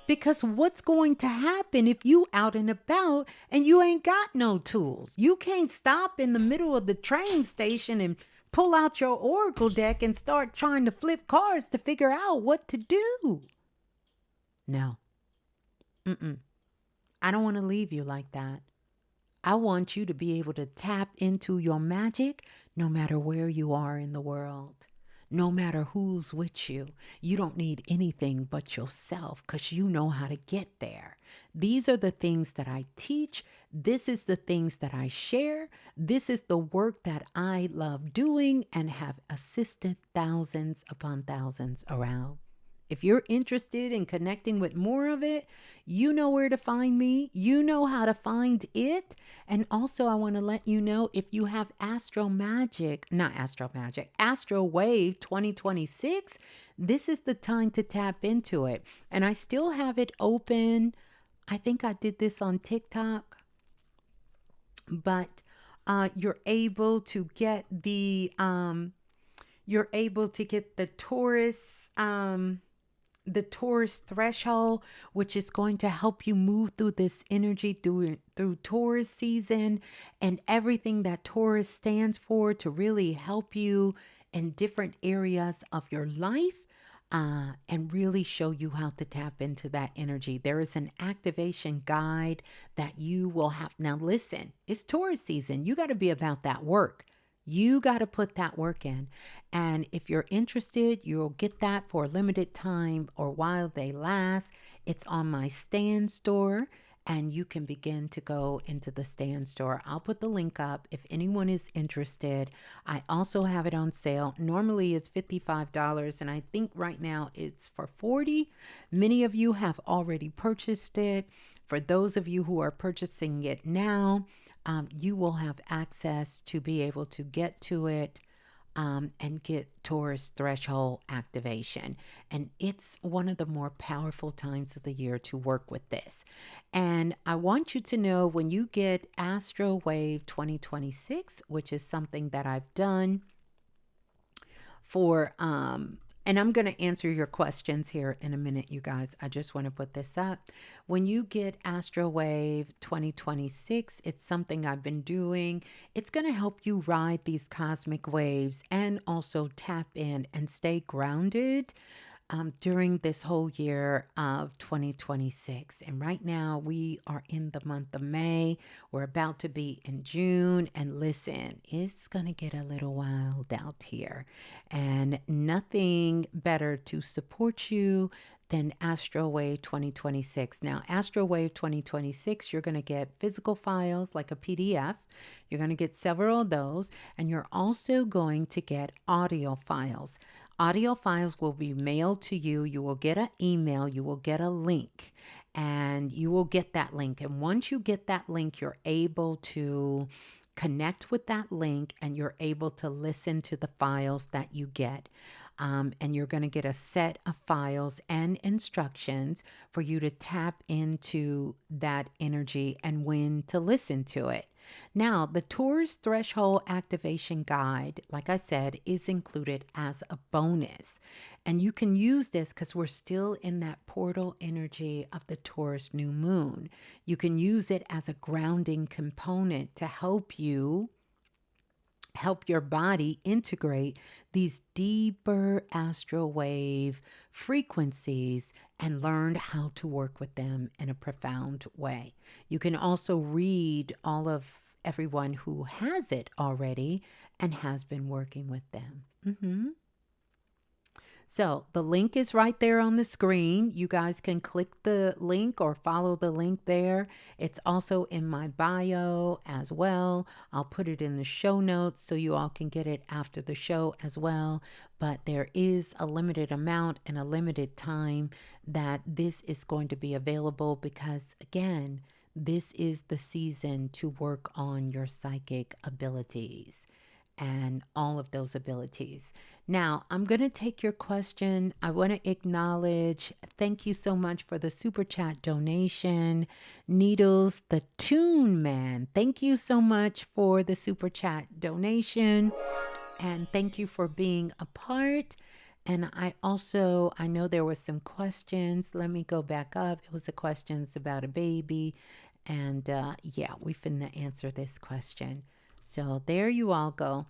Because what's going to happen if you out and about and you ain't got no tools? You can't stop in the middle of the train station and pull out your oracle deck and start trying to flip cards to figure out what to do. No. I don't want to leave you like that. I want you to be able to tap into your magic no matter where you are in the world. No matter who's with you, you don't need anything but yourself because you know how to get there. These are the things that I teach. This is the things that I share. This is the work that I love doing and have assisted thousands upon thousands around. If you're interested in connecting with more of it, you know where to find me. You know how to find it. And also, I want to let you know if you have Astro Wave 2026, this is the time to tap into it. And I still have it open. I think I did this on TikTok, but you're able to get the Taurus threshold, which is going to help you move through this energy through Taurus season and everything that Taurus stands for to really help you in different areas of your life and really show you how to tap into that energy. There is an activation guide that you will have. Now, listen, it's Taurus season. You got to be about that work. You got to put that work in. And if you're interested, you'll get that for a limited time or while they last. It's on my Stand store and you can begin to go into the Stand store. I'll put the link up if anyone is interested. I also have it on sale. Normally it's $55 and I think right now it's for $40. Many of you have already purchased it. For those of you who are purchasing it now, you will have access to be able to get to it and get Taurus threshold activation. And it's one of the more powerful times of the year to work with this. And I want you to know when you get Astro Wave 2026, which is something that I've done for and I'm going to answer your questions here in a minute, you guys. I just want to put this up. When you get Astro Wave 2026, it's something I've been doing. It's going to help you ride these cosmic waves and also tap in and stay grounded during this whole year of 2026. And right now we are in the month of May. We're about to be in June. And listen, it's going to get a little wild out here. And nothing better to support you than Astro Wave 2026. Now, Astro Wave 2026, you're going to get physical files like a PDF. You're going to get several of those. And you're also going to get audio files. Audio files will be mailed to you. You will get an email. You will get a link. And you will get that link. And once you get that link, you're able to connect with that link and you're able to listen to the files that you get. And you're going to get a set of files and instructions for you to tap into that energy and when to listen to it. Now, the Taurus Threshold Activation Guide, like I said, is included as a bonus. And you can use this because we're still in that portal energy of the Taurus new moon. You can use it as a grounding component to help you help your body integrate these deeper astral wave frequencies and learn how to work with them in a profound way. You can also read all of everyone who has it already and has been working with them. So the link is right there on the screen. You guys can click the link or follow the link there. It's also in my bio as well. I'll put it in the show notes so you all can get it after the show as well. But there is a limited amount and a limited time that this is going to be available because, again, this is the season to work on your psychic abilities and all of those abilities. Now, I'm going to take your question. I want to acknowledge, thank you so much for the super chat donation. Needles, the Tune Man, thank you so much for the super chat donation. And thank you for being a part. And I know there were some questions. Let me go back up. It was the questions about a baby. And yeah, we finna answer this question. So there you all go.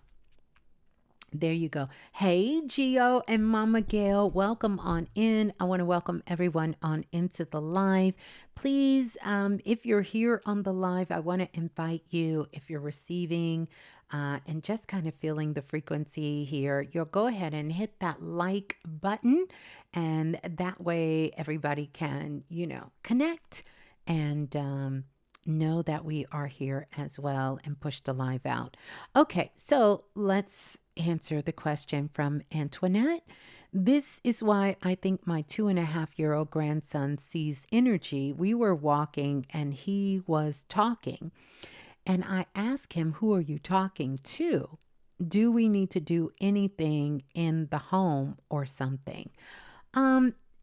There you go. Hey, Gio and Mama Gail, welcome on in. I want to welcome everyone on into the live. Please, if you're here on the live, I want to invite you, if you're receiving and just kind of feeling the frequency here, you'll go ahead and hit that like button. And that way everybody can, connect and know that we are here as well and push the live out. Okay, so let's answer the question from Antoinette. This is why I think my 2.5-year-old grandson sees energy. We were walking and he was talking. And I asked him, who are you talking to? Do we need to do anything in the home or something?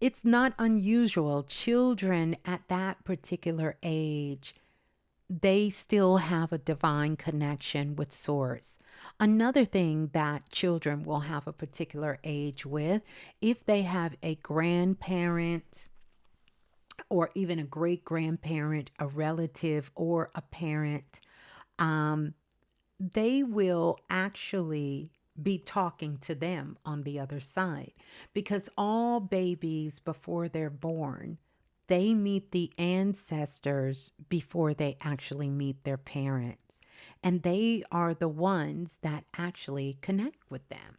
It's not unusual. Children at that particular age, they still have a divine connection with source. Another thing that children will have a particular age with, if they have a grandparent or even a great grandparent, a relative, or a parent, they will actually be talking to them on the other side, because all babies before they're born, they meet the ancestors before they actually meet their parents. And they are the ones that actually connect with them.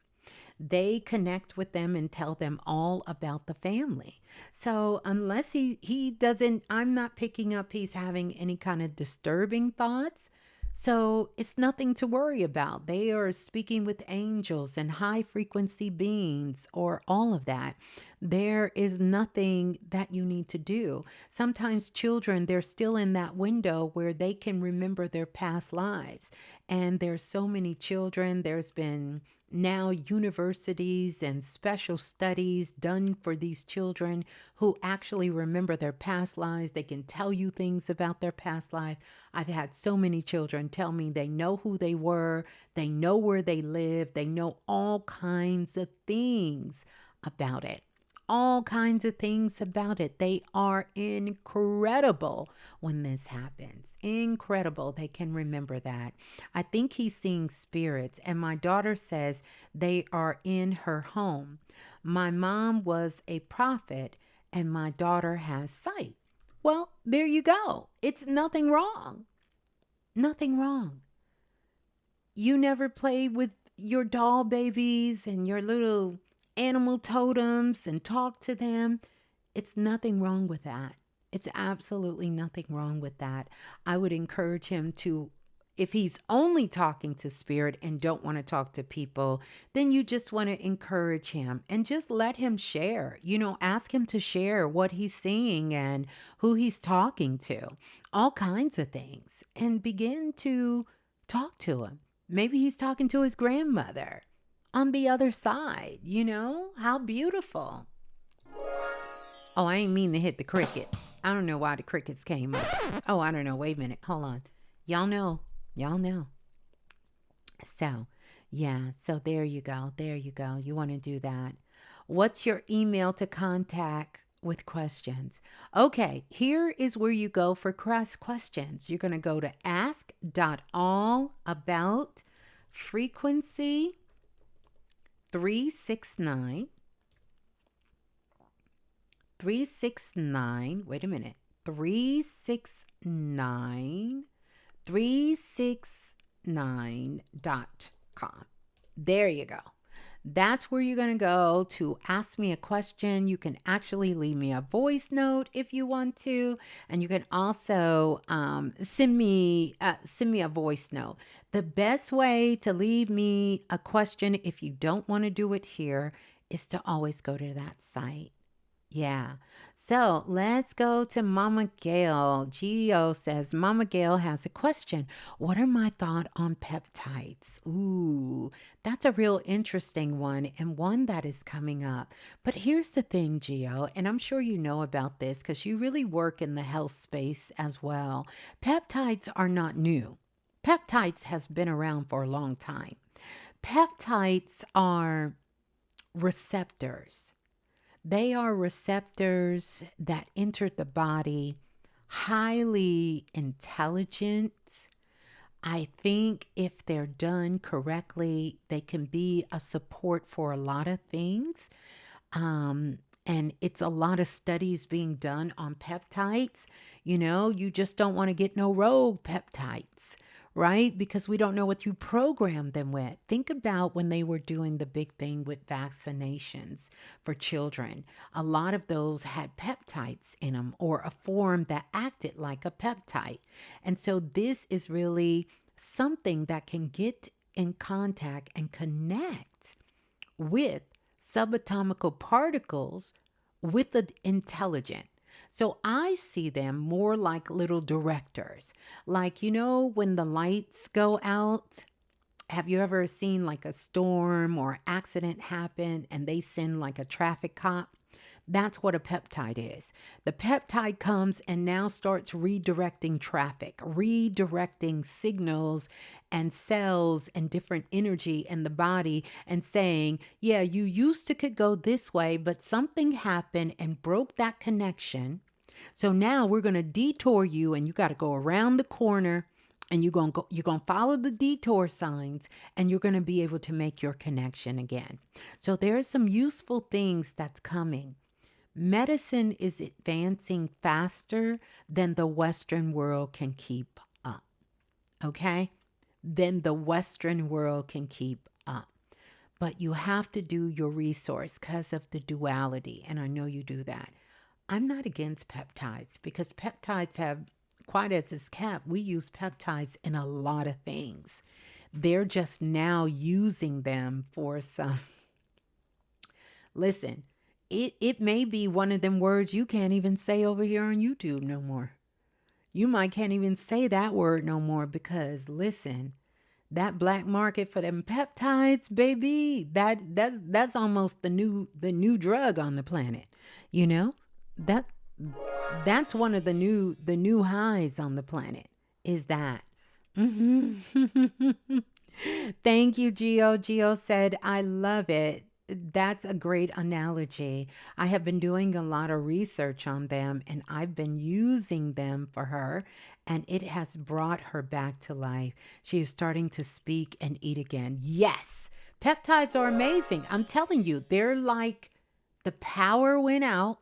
They connect with them and tell them all about the family. So unless he doesn't, I'm not picking up he's having any kind of disturbing thoughts. So it's nothing to worry about. They are speaking with angels and high frequency beings or all of that. There is nothing that you need to do. Sometimes children, they're still in that window where they can remember their past lives. And there's so many children. There's been now universities and special studies done for these children who actually remember their past lives. They can tell you things about their past life. I've had so many children tell me they know who they were, they know where they live, they know all kinds of things about it. All kinds of things about it. They are incredible when this happens. Incredible. They can remember that. I think he's seeing spirits, and my daughter says they are in her home. My mom was a prophet, and my daughter has sight. Well, there you go. It's nothing wrong. Nothing wrong. You never play with your doll babies and your little animal totems and talk to them. It's nothing wrong with that. It's absolutely nothing wrong with that. I would encourage him to, if he's only talking to spirit and don't want to talk to people, then you just want to encourage him and just let him share. Ask him to share what he's seeing and who he's talking to, all kinds of things, and begin to talk to him. Maybe he's talking to his grandmother on the other side. How beautiful. Oh, I ain't mean to hit the crickets. I don't know why the crickets came up. Oh, I don't know. Wait a minute. Hold on. Y'all know. So, yeah. So there you go. There you go. You want to do that. What's your email to contact with questions? Okay. Here is where you go for questions. You're going to go to ask.allaboutfrequency 369. Wait a minute. 369.com. There you go. That's where you're going to go to ask me a question. You can actually leave me a voice note if you want to, and you can also send me a voice note. The best way to leave me a question, if you don't want to do it here, is to always go to that site. Yeah. So let's go to Mama Gail. Geo says, Mama Gail has a question. What are my thoughts on peptides? Ooh, that's a real interesting one and one that is coming up. But here's the thing, Geo, and I'm sure you know about this because you really work in the health space as well. Peptides are not new. Peptides has been around for a long time. Peptides are receptors. They are receptors that enter the body, highly intelligent. I think if they're done correctly, they can be a support for a lot of things. And it's a lot of studies being done on peptides. You just don't want to get no rogue peptides, right? Because we don't know what you program them with. Think about when they were doing the big thing with vaccinations for children. A lot of those had peptides in them or a form that acted like a peptide. And so this is really something that can get in contact and connect with subatomical particles with the intelligent. So I see them more like little directors. Like, when the lights go out, have you ever seen like a storm or accident happen and they send like a traffic cop? That's what a peptide is. The peptide comes and now starts redirecting traffic, redirecting signals and cells and different energy in the body and saying, yeah, you used to could go this way, but something happened and broke that connection. So now we're going to detour you and you got to go around the corner and you're going to follow the detour signs and you're going to be able to make your connection again. So there are some useful things that's coming. Medicine is advancing faster than the Western world can keep up. Okay? Then the Western world can keep up. But you have to do your resource because of the duality. And I know you do that. I'm not against peptides because peptides have, quite as is kept, we use peptides in a lot of things. They're just now using them for some. Listen, it may be one of them words you can't even say over here on YouTube no more. You might can't even say that word no more because listen, that black market for them peptides, baby, that's almost the new drug on the planet. You know? That that's one of the new highs on the planet is that. Hmm. Thank you, Geo. Geo said, I love it. That's a great analogy. I have been doing a lot of research on them and I've been using them for her, and it has brought her back to life. She is starting to speak and eat again. Yes, peptides are amazing. I'm telling you, they're like the power went out.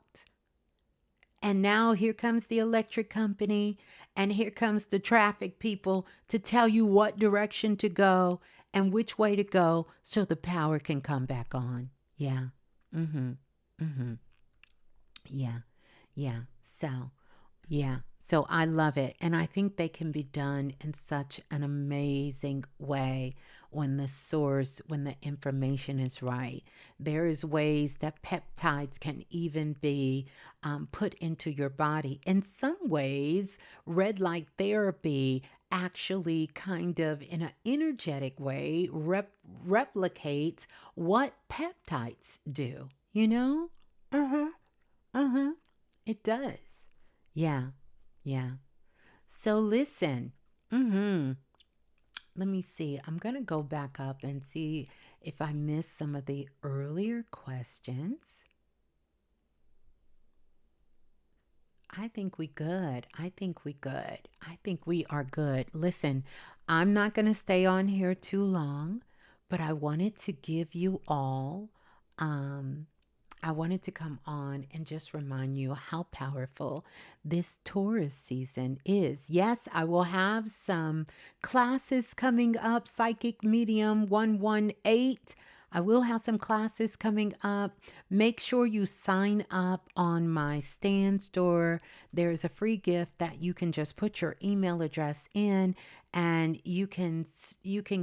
And now here comes the electric company and here comes the traffic people to tell you what direction to go and which way to go so the power can come back on. Yeah. Mhm. Mhm. Yeah. Yeah. So, yeah. So I love it. And I think they can be done in such an amazing way when the source, when the information is right. There is ways that peptides can even be put into your body. In some ways, red light therapy actually kind of in an energetic way replicates what peptides do, you know? Uh-huh. Uh-huh. It does. Yeah. Yeah. So listen. Mm-hmm. Let me see. I'm going to go back up and see if I missed some of the earlier questions. I think we good. I think we good. I think we are good. Listen, I'm not going to stay on here too long, but I wanted to give you all um I wanted to come on and just remind you how powerful this Taurus season is. Yes, I will have some classes coming up, Psychic Medium 118. I will have some classes coming up. Make sure you sign up on my Stand store. There's a free gift that you can just put your email address in, and you can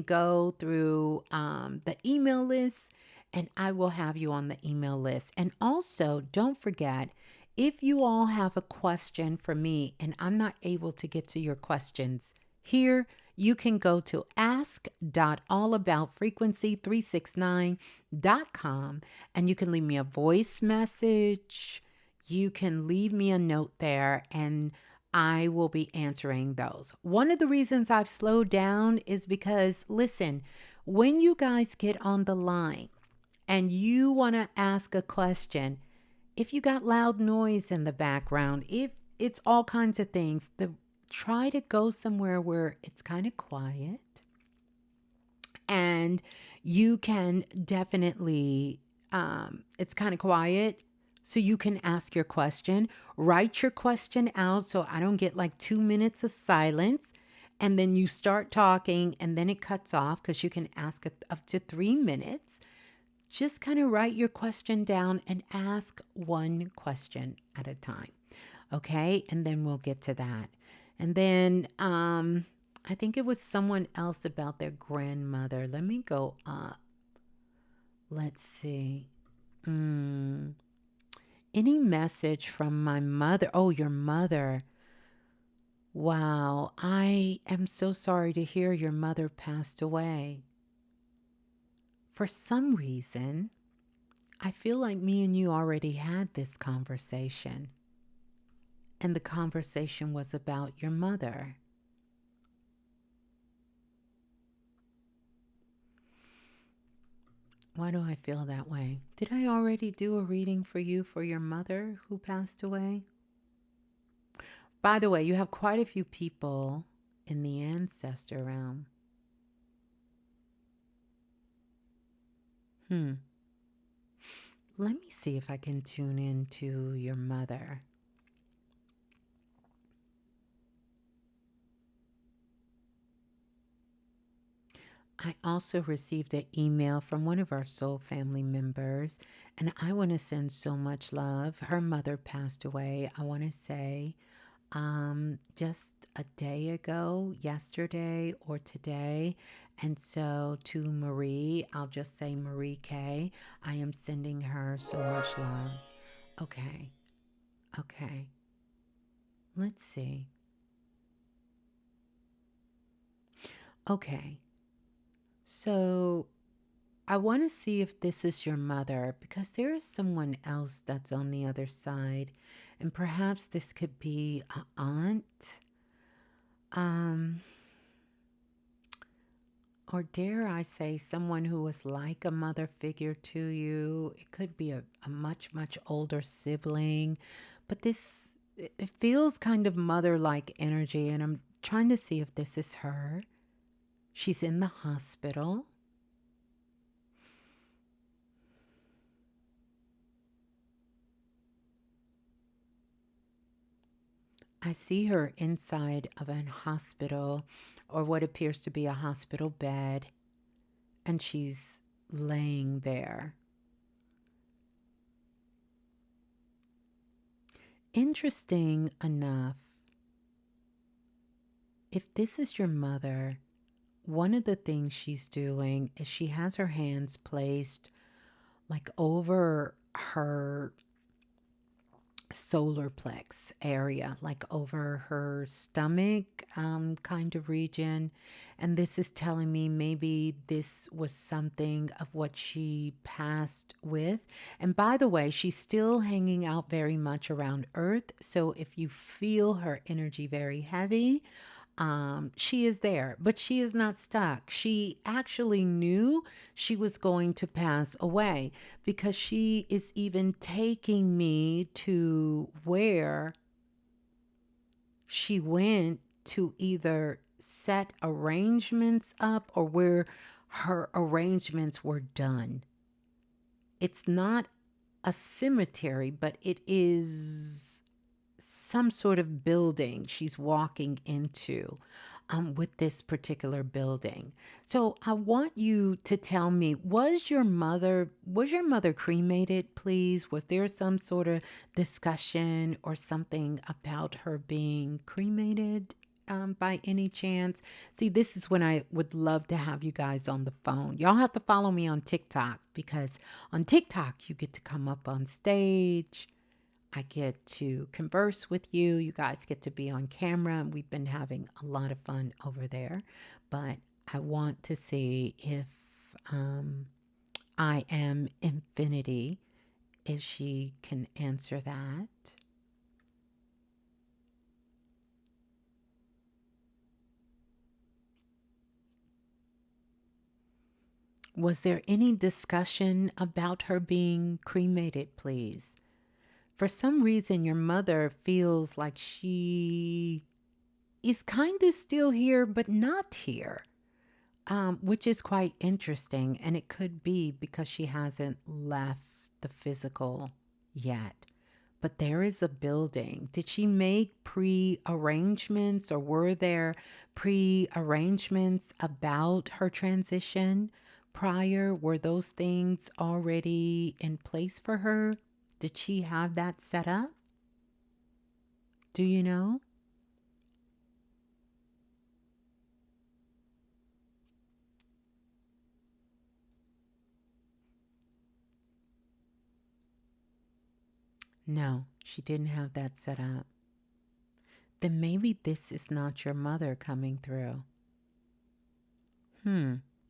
go through the email list and I will have you on the email list. And also, don't forget, if you all have a question for me and I'm not able to get to your questions here, you can go to ask.allaboutfrequency369.com and you can leave me a voice message. You can leave me a note there and I will be answering those. One of the reasons I've slowed down is because, listen, when you guys get on the line and you want to ask a question, if you got loud noise in the background, if it's all kinds of things, try to go somewhere where it's kind of quiet and you can definitely, it's kind of quiet. So you can ask your question, write your question out so I don't get like 2 minutes of silence. And then you start talking and then it cuts off because you can ask up to 3 minutes. Just kind of write your question down and ask one question at a time. Okay. And then we'll get to that. And then I think it was someone else about their grandmother. Let me go up. Let's see. Any message from my mother? Oh, your mother. Wow. I am so sorry to hear your mother passed away. For some reason, I feel like me and you already had this conversation. And the conversation was about your mother. Why do I feel that way? Did I already do a reading for you for your mother who passed away? By the way, you have quite a few people in the ancestor realm. Let me see if I can tune in to your mother. I also received an email from one of our soul family members, and I want to send so much love. Her mother passed away, I want to say, just a day ago, yesterday or today. And so to Marie, I'll just say Marie K. I am sending her so much love. Okay. Okay. Let's see. Okay. So I want to see if this is your mother because there is someone else that's on the other side. And perhaps this could be an aunt. Or dare I say someone who was like a mother figure to you. It could be a much, much older sibling. But it feels kind of mother-like energy. And I'm trying to see if this is her. She's in the hospital. I see her inside of a hospital or what appears to be a hospital bed, and she's laying there. Interesting enough, if this is your mother, one of the things she's doing is she has her hands placed like over her solar plex area, like over her stomach kind of region. And this is telling me maybe this was something of what she passed with. And by the way, she's still hanging out very much around Earth. So if you feel her energy very heavy, she is there, but she is not stuck. She actually knew she was going to pass away because she is even taking me to where she went to either set arrangements up or where her arrangements were done. It's not a cemetery, but it is some sort of building she's walking into with this particular building. So I want you to tell me, was your mother cremated, please? Was there some sort of discussion or something about her being cremated by any chance? See, this is when I would love to have you guys on the phone. Y'all have to follow me on TikTok because on TikTok, you get to come up on stage. I get to converse with you. You guys get to be on camera. And we've been having a lot of fun over there. But I want to see if I am infinity, if she can answer that. Was there any discussion about her being cremated, please? For some reason, your mother feels like she is kind of still here, but not here, which is quite interesting. And it could be because she hasn't left the physical yet. But there is a building. Did she make pre arrangements or were there pre arrangements about her transition prior? Were those things already in place for her? Did she have that set up? Do you know? No, she didn't have that set up. Then maybe this is not your mother coming through.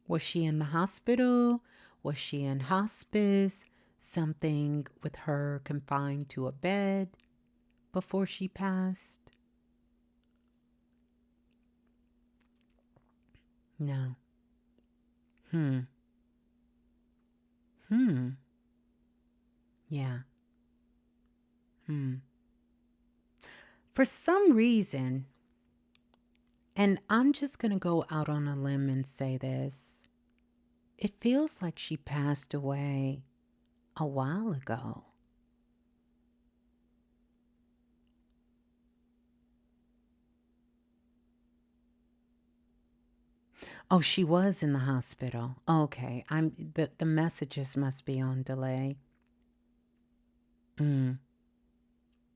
Was she in the hospital? Was she in hospice? Something with her confined to a bed before she passed? No. Hmm. Hmm. Yeah. Hmm. For some reason, and I'm just going to go out on a limb and say this, it feels like she passed away a while ago. Oh, she was in the hospital. Okay, the messages must be on delay. Mm,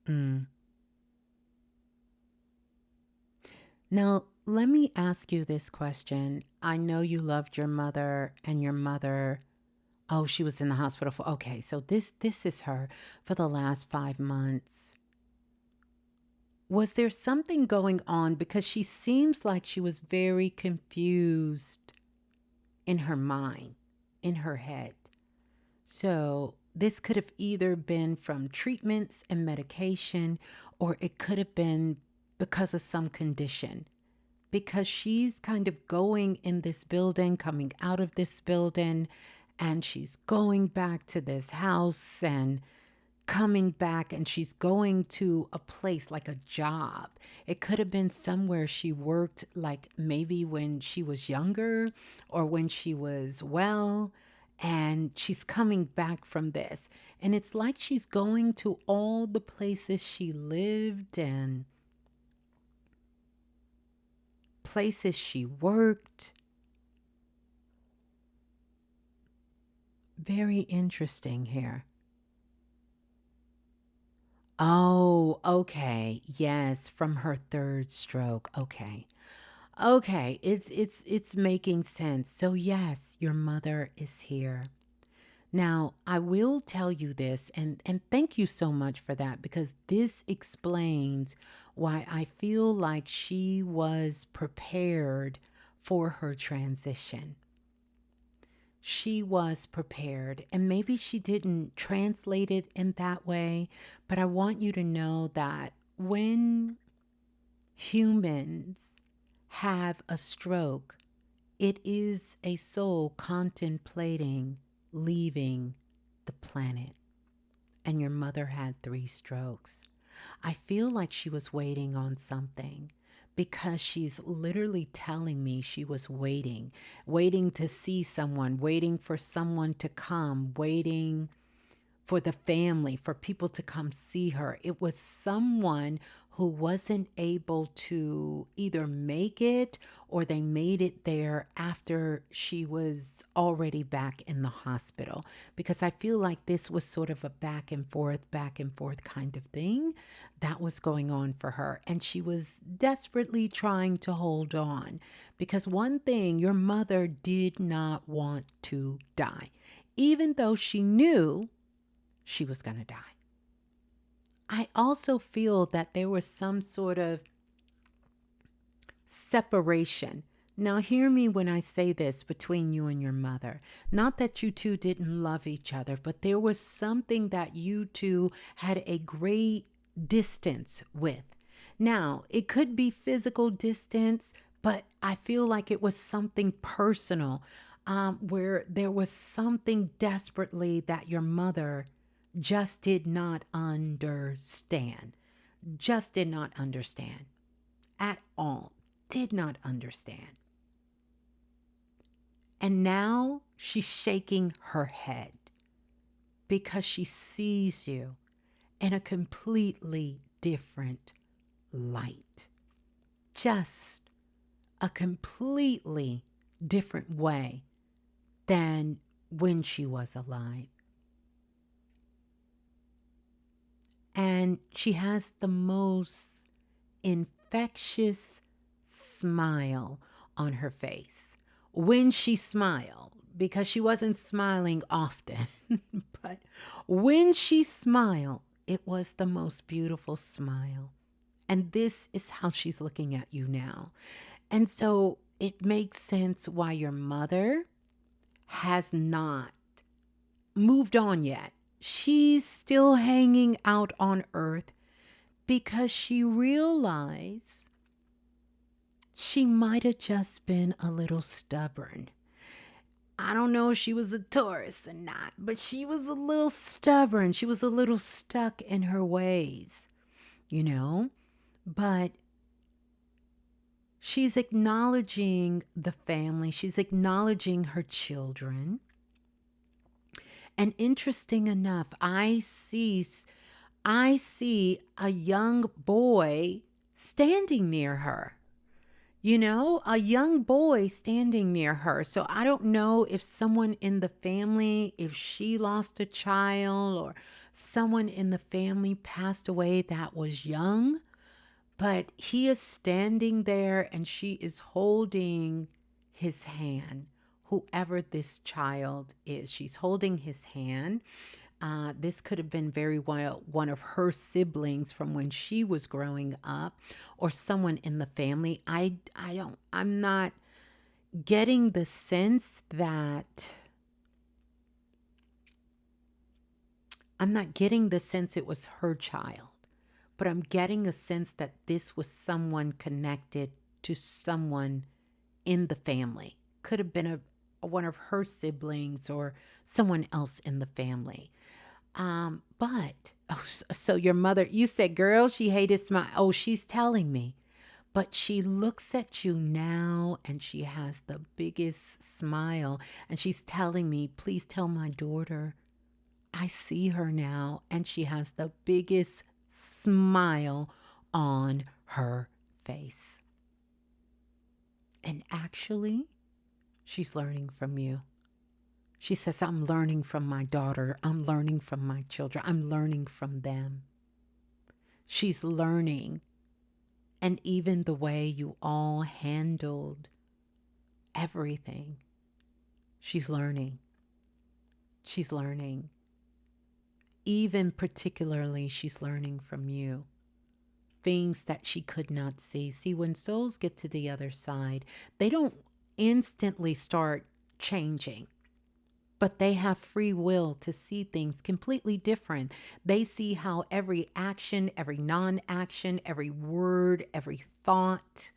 mm. Now, let me ask you this question. I know you loved your mother and your mother. Oh, she was in the hospital for. Okay, so this is her for the last 5 months. Was there something going on because she seems like she was very confused in her mind, in her head. So this could have either been from treatments and medication, or it could have been because of some condition. Because she's kind of going in this building, coming out of this building, and she's going back to this house and coming back, and she's going to a place like a job. It could have been somewhere she worked, like maybe when she was younger or when she was well, and she's coming back from this. And it's like she's going to all the places she lived and places she worked. Very interesting here. Oh, okay. Yes, from her third stroke. Okay. Okay, it's making sense. So yes, your mother is here. Now, I will tell you this and thank you so much for that because this explains why I feel like she was prepared for her transition. She was prepared, and maybe she didn't translate it in that way, but I want you to know that when humans have a stroke, it is a soul contemplating leaving the planet. And your mother had 3 strokes. I feel like she was waiting on something because she's literally telling me she was waiting, waiting to see someone, waiting for someone to come, waiting for the family, for people to come see her. It was someone who wasn't able to either make it or they made it there after she was already back in the hospital. Because I feel like this was sort of a back and forth kind of thing that was going on for her. And she was desperately trying to hold on. Because one thing, your mother did not want to die, even though she knew she was going to die. I also feel that there was some sort of separation. Now, hear me when I say this, between you and your mother. Not that you two didn't love each other, but there was something that you two had a great distance with. Now, it could be physical distance, but I feel like it was something personal, where there was something desperately that your mother just did not understand. Just did not understand at all. Did not understand. And now she's shaking her head because she sees you in a completely different light. Just a completely different way than when she was alive. And she has the most infectious smile on her face. When she smiled, because she wasn't smiling often, but when she smiled, it was the most beautiful smile. And this is how she's looking at you now. And so it makes sense why your mother has not moved on yet. She's still hanging out on earth because she realized she might have just been a little stubborn. I don't know if she was a Taurus or not, but she was a little stubborn. She was a little stuck in her ways, you know? But she's acknowledging the family. She's acknowledging her children. And interesting enough, I see a young boy standing near her. You know, a young boy standing near her. So I don't know if someone in the family, if she lost a child or someone in the family passed away that was young, but he is standing there and she is holding his hand. Whoever this child is, she's holding his hand. This could have been very well one of her siblings from when she was growing up, or someone in the family. I'm not getting the sense that it was her child, but I'm getting a sense that this was someone connected to someone in the family. Could have been one of her siblings or someone else in the family. So your mother, you said, girl, she hated smile. Oh, she's telling me. But she looks at you now and she has the biggest smile. And she's telling me, please tell my daughter I see her now. And she has the biggest smile on her face. And actually, she's learning from you. She says, I'm learning from my daughter. I'm learning from my children. I'm learning from them. She's learning. And even the way you all handled everything, she's learning. She's learning. Even particularly, she's learning from you. Things that she could not see. See, when souls get to the other side, they don't instantly start changing. But they have free will to see things completely different. They see how every action, every non-action, every word, every thought,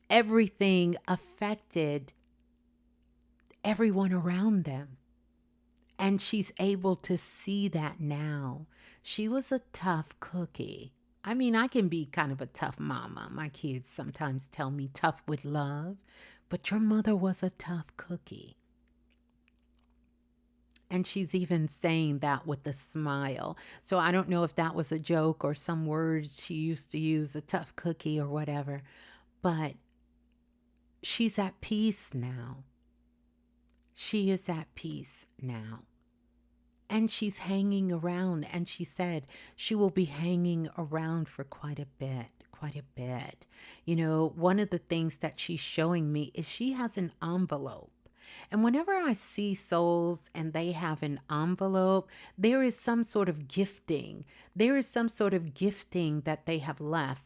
everything affected everyone around them. And she's able to see that now. She was a tough cookie. I mean, I can be kind of a tough mama. My kids sometimes tell me tough with love, but your mother was a tough cookie. And she's even saying that with a smile. So I don't know if that was a joke or some words she used to use, a tough cookie or whatever. But she's at peace now. She is at peace now. And she's hanging around. And she said she will be hanging around for quite a bit. Quite a bit. You know, one of the things that she's showing me is she has an envelope. And whenever I see souls and they have an envelope, there is some sort of gifting. There is some sort of gifting that they have left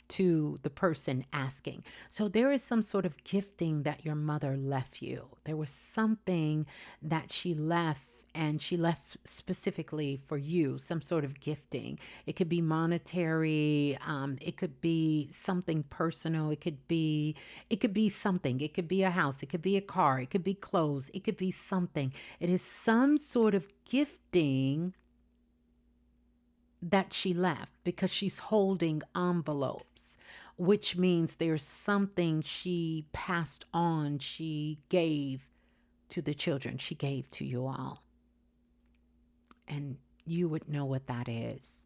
to the person asking. So there is some sort of gifting that your mother left you. There was something that she left, and she left specifically for you, some sort of gifting. It could be monetary, it could be something personal, it could be something. It could be a house, it could be a car, it could be clothes, it could be something. It is some sort of gifting that she left because she's holding envelopes, which means there's something she passed on, she gave to the children, she gave to you all. And you would know what that is.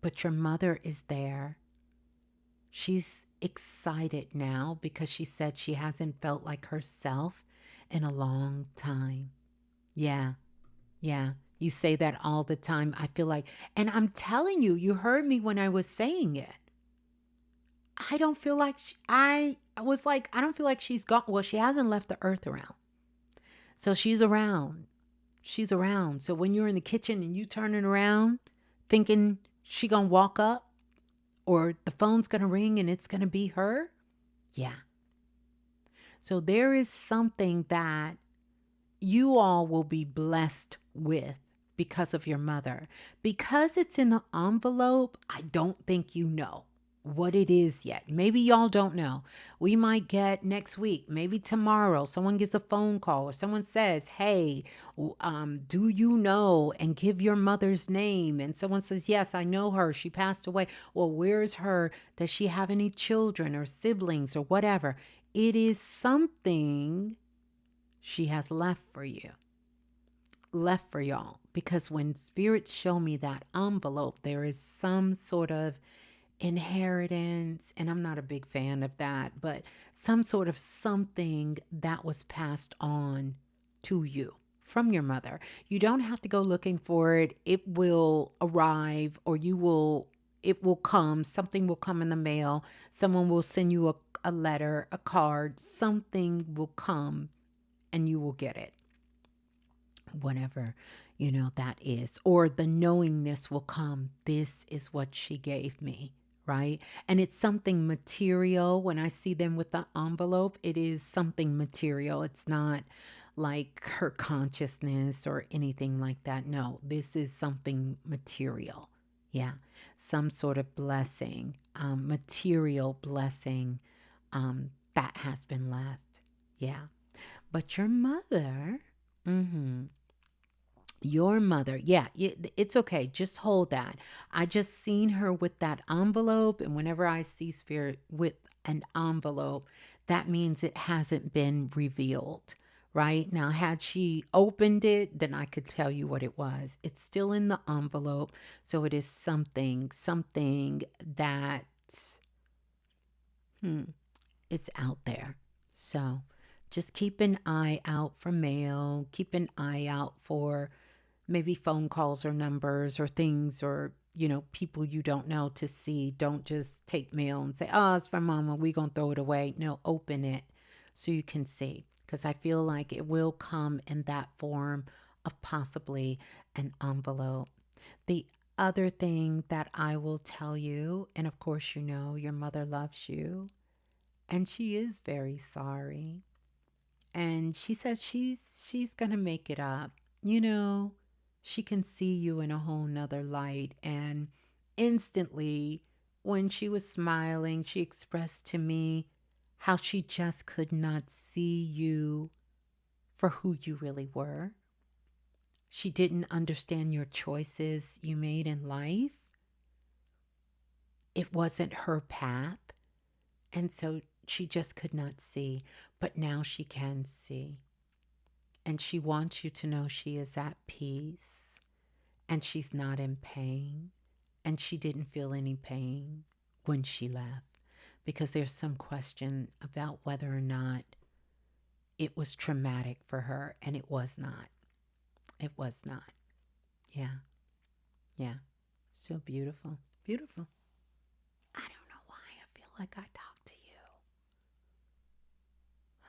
But your mother is there. She's excited now because she said she hasn't felt like herself in a long time. Yeah, yeah. You say that all the time. I feel like, and I'm telling you, you heard me when I was saying it. I don't feel like, I was like, I don't feel like she's gone. Well, she hasn't left the earth around. So she's around. She's around. So when you're in the kitchen and you turning around thinking she gonna walk up or the phone's gonna ring and it's gonna be her, yeah. So there is something that you all will be blessed with because of your mother. Because it's in an envelope, I don't think you know what it is yet. Maybe y'all don't know. We might get next week, maybe tomorrow, someone gets a phone call or someone says, hey, do you know, and give your mother's name. And someone says, yes, I know her. She passed away. Well, where's her? Does she have any children or siblings or whatever? It is something she has left for you, left for y'all. Because when spirits show me that envelope, there is some sort of inheritance, and I'm not a big fan of that, but some sort of something that was passed on to you from your mother. You don't have to go looking for it. It will arrive, or it will come. Something will come in the mail. Someone will send you a letter, a card. Something will come and you will get it. Whatever, that is. Or the knowingness will come. This is what she gave me. Right? And it's something material. When I see them with the envelope, it is something material. It's not like her consciousness or anything like that. No, this is something material. Yeah. Some sort of blessing, material blessing that has been left. Yeah. But your mother, your mother, yeah, it's okay. Just hold that. I just seen her with that envelope, and whenever I see spirit with an envelope, that means it hasn't been revealed. Right now, had she opened it, then I could tell you what it was. It's still in the envelope, so it is something that it's out there. So just keep an eye out for mail. Keep an eye out for maybe phone calls or numbers or things, or people you don't know, to see. Don't just take mail and say, oh, it's from mama, we gonna throw it away. No, open it so you can see, because I feel like it will come in that form of possibly an envelope. The other thing that I will tell you, and of course your mother loves you and she is very sorry, and she says she's gonna make it up. She can see you in a whole nother light. And instantly, when she was smiling, she expressed to me how she just could not see you for who you really were. She didn't understand your choices you made in life. It wasn't her path. And so she just could not see. But now she can see. And she wants you to know she is at peace and she's not in pain. And she didn't feel any pain when she left, because there's some question about whether or not it was traumatic for her, and it was not. It was not. Yeah. Yeah. So beautiful. Beautiful. I don't know why I feel like I talk to you.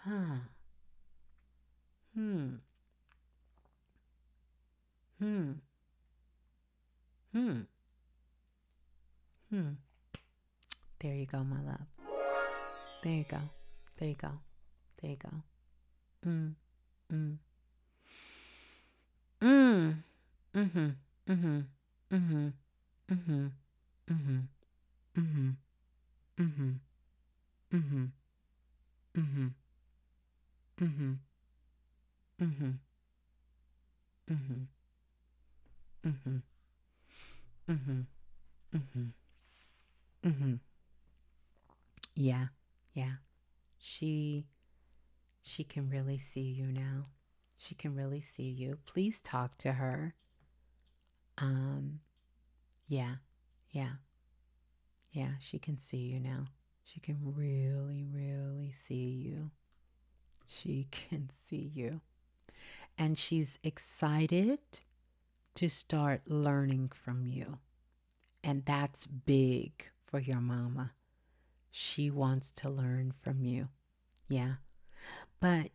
Huh. Hmm. Hmm. Hmm. Hmm. There you go, my love. There you go. There you go. There you go. Mm. Mm. Mm. Mm-hmm. Mm-hmm. Mm-hmm. Mm-hmm. Mm-hmm. Mm-hmm. Mm-hmm. Mm-hmm. Mm-hmm. Mm-hmm. Mm-hmm. Mm-hmm. Mm-hmm. Mm-hmm. Mm-hmm. Mm-hmm. Yeah. Yeah. She she can really see you now. She can really see you. Please talk to her. Um, yeah. Yeah. Yeah, she can see you now. She can really, really see you. She can see you. And she's excited to start learning from you. And that's big for your mama. She wants to learn from you. Yeah. But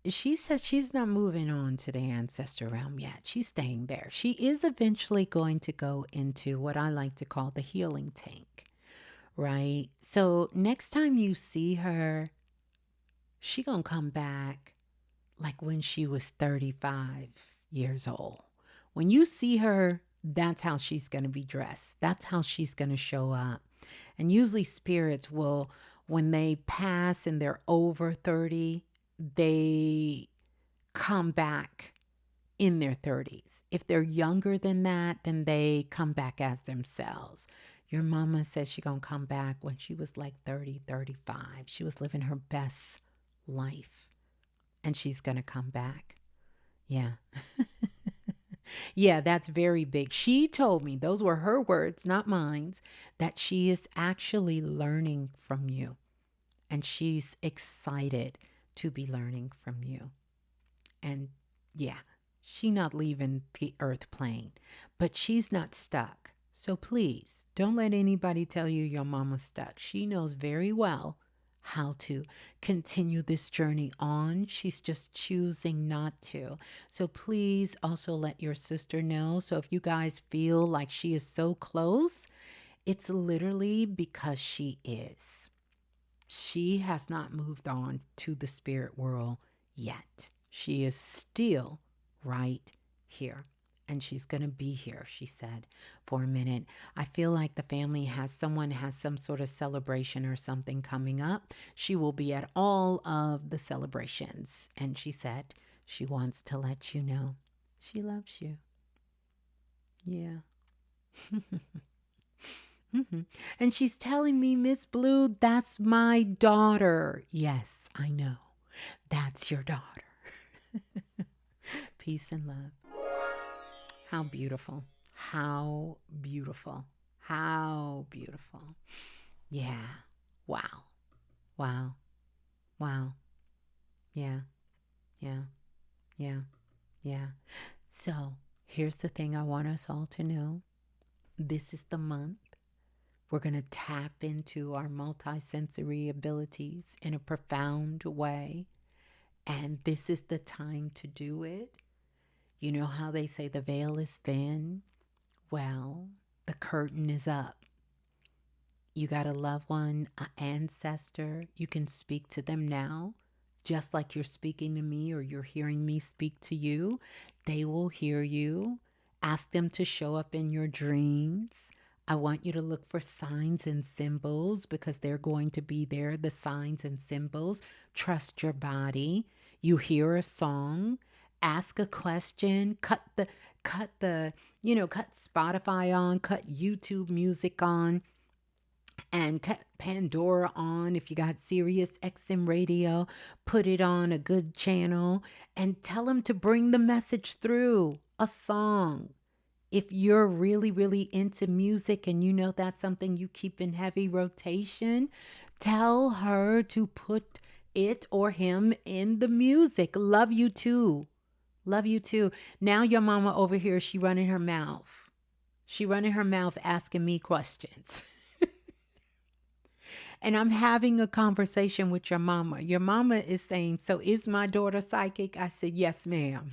she said she's not moving on to the ancestor realm yet. She's staying there. She is eventually going to go into what I like to call the healing tank, right? So next time you see her, she gonna come back like when she was 35 years old. When you see her, that's how she's going to be dressed. That's how she's going to show up. And usually spirits will, when they pass and they're over 30, they come back in their 30s. If they're younger than that, then they come back as themselves. Your mama said she going to come back when she was like 30, 35. She was living her best life, and she's going to come back. Yeah. Yeah, that's very big. She told me, those were her words, not mine, that she is actually learning from you. And she's excited to be learning from you. And yeah, she not leaving the earth plane, but she's not stuck. So please don't let anybody tell you your mama's stuck. She knows very well how to continue this journey on. She's just choosing not to. So please also let your sister know. So if you guys feel like she is so close, it's literally because she is. She has not moved on to the spirit world yet. She is still right here. And she's going to be here, she said, for a minute. I feel like the family someone has some sort of celebration or something coming up. She will be at all of the celebrations. And she said she wants to let you know she loves you. Yeah. And she's telling me, Ms.Blue, that's my daughter. Yes, I know. That's your daughter. Peace and love. How beautiful. How beautiful. How beautiful. Yeah. Wow. Wow. Wow. Yeah. Yeah. Yeah. Yeah. So here's the thing I want us all to know. This is the month. We're going to tap into our multisensory abilities in a profound way. And this is the time to do it. You know how they say the veil is thin? Well, the curtain is up. You got a loved one, an ancestor. You can speak to them now, just like you're speaking to me or you're hearing me speak to you. They will hear you. Ask them to show up in your dreams. I want you to look for signs and symbols because they're going to be there, the signs and symbols. Trust your body. You hear a song, ask a question, cut Spotify on, cut YouTube music on, and Pandora on. If you got Sirius XM radio, put it on a good channel and tell them to bring the message through a song. If you're really, really into music and you know that's something you keep in heavy rotation, tell her to put it or him in the music. Love you too. Love you too. Now your mama over here, she running her mouth. She running her mouth asking me questions. And I'm having a conversation with your mama. Your mama is saying, so is my daughter psychic? I said, yes, ma'am.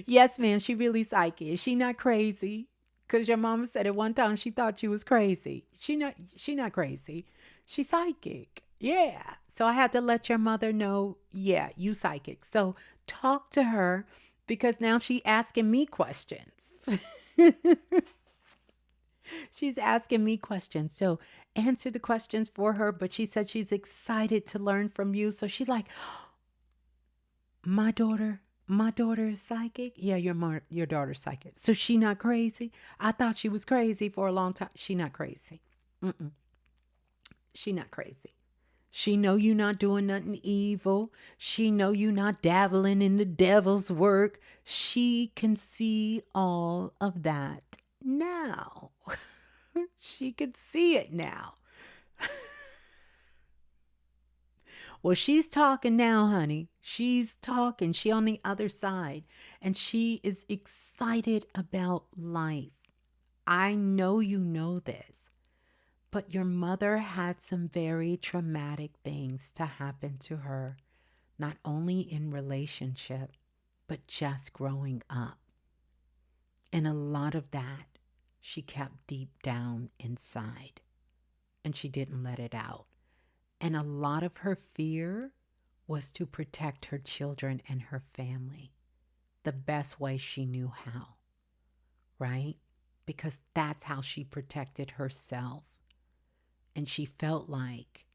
Yes, ma'am. She really psychic. Is she not crazy? Because your mama said at one time she thought she was crazy. She not crazy. She's psychic. Yeah. So I had to let your mother know, yeah, you psychic. So talk to her because now she asking me questions. She's asking me questions. So answer the questions for her. But she said she's excited to learn from you. So she's like, my daughter is psychic. Yeah, your daughter's psychic. So she not crazy. I thought she was crazy for a long time. She not crazy. Mm-mm. She not crazy. She know you not doing nothing evil. She know you not dabbling in the devil's work. She can see all of that now. She could see it now. Well, she's talking now, honey. She's talking. She on the other side. And she is excited about life. I know you know this. But your mother had some very traumatic things to happen to her, not only in relationship, but just growing up. And a lot of that she kept deep down inside. And she didn't let it out. And a lot of her fear was to protect her children and her family the best way she knew how, right? Because that's how she protected herself. And she felt like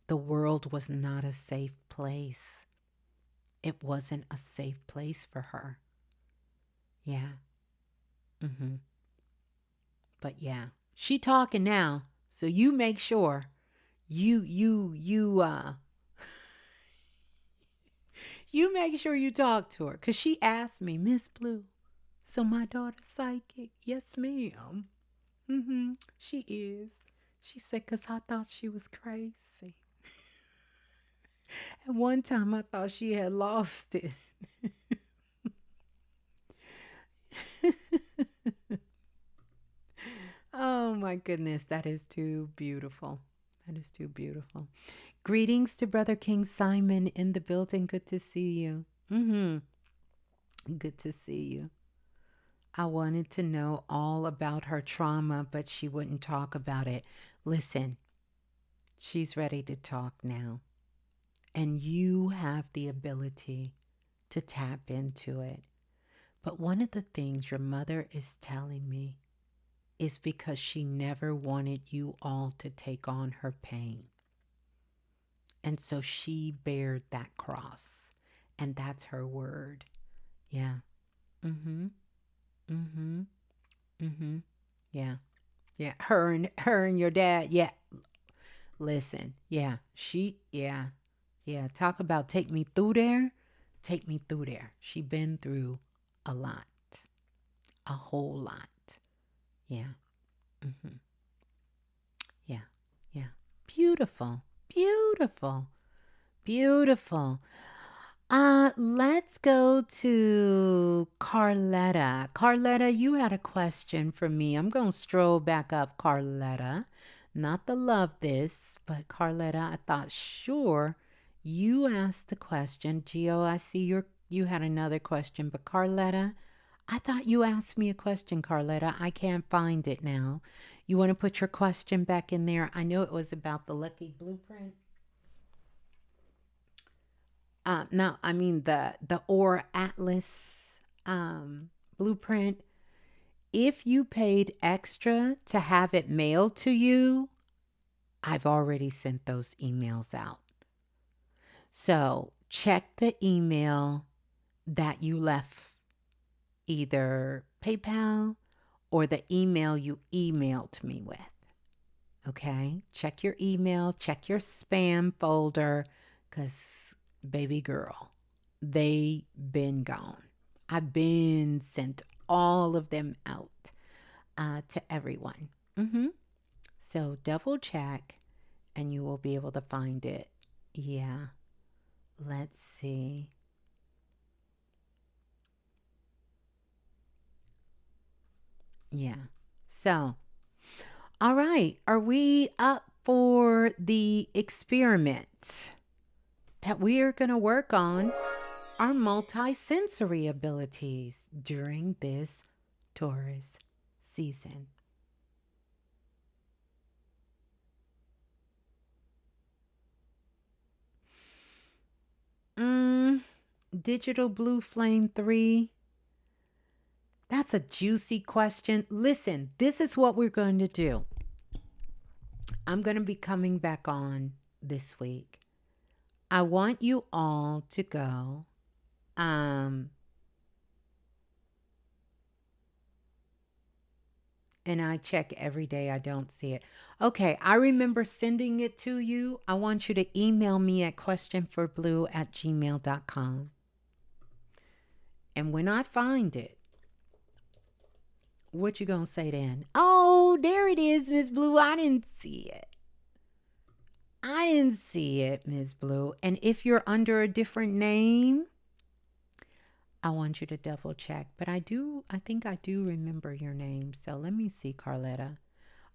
the world was not a safe place. It wasn't a safe place for her. Yeah. Mm-hmm. But yeah, she talking now. So you make sure you you make sure you talk to her. Because she asked me, Ms.Blue, so my daughter's psychic? Yes, ma'am. Mm-hmm. She is. She said, because I thought she was crazy. At one time, I thought she had lost it. Oh, my goodness. That is too beautiful. That is too beautiful. Greetings to Brother King Simon in the building. Good to see you. Mm-hmm. Good to see you. I wanted to know all about her trauma, but she wouldn't talk about it. Listen, she's ready to talk now. And you have the ability to tap into it. But one of the things your mother is telling me is because she never wanted you all to take on her pain. And so she bared that cross. And that's her word. Yeah. Mm-hmm. Mm-hmm. Mm-hmm. Yeah. Yeah. Her and your dad. Yeah. Listen. Yeah. Yeah. Yeah. Talk about take me through there. Take me through there. She been through a lot. A whole lot. Yeah. Mm-hmm. Yeah. Yeah. Beautiful. Beautiful. Beautiful. Let's go to Carletta. Carletta, you had a question for me. I'm going to stroll back up, Carletta. Not the love this, but Carletta, I thought sure you asked the question. Gio, I see you had another question, but Carletta, I thought you asked me a question, Carletta. I can't find it now. You want to put your question back in there? I know it was about the Lucky Blueprint. No, I mean the Or Atlas blueprint. If you paid extra to have it mailed to you, I've already sent those emails out. So check the email that you left, either PayPal or the email you emailed me with. Okay? Check your email, check your spam folder, because, baby girl, they been gone. I've been sent all of them out to everyone. So double check and you will be able to find it. Yeah. Let's see. Yeah. So, all right. Are we up for the experiment that we are going to work on our multisensory abilities during this Taurus season? Mm, Digital Blue Flame 3. That's a juicy question. Listen, this is what we're going to do. I'm going to be coming back on this week. I want you all to go. Um, and I check every day. I don't see it. Okay, I remember sending it to you. I want you to email me at questionforblue@gmail.com. And when I find it, what you gonna say then? Oh, there it is, Ms. Blue. I didn't see it. I didn't see it, Ms. Blue. And if you're under a different name, I want you to double check. But I think I do remember your name. So let me see, Carletta.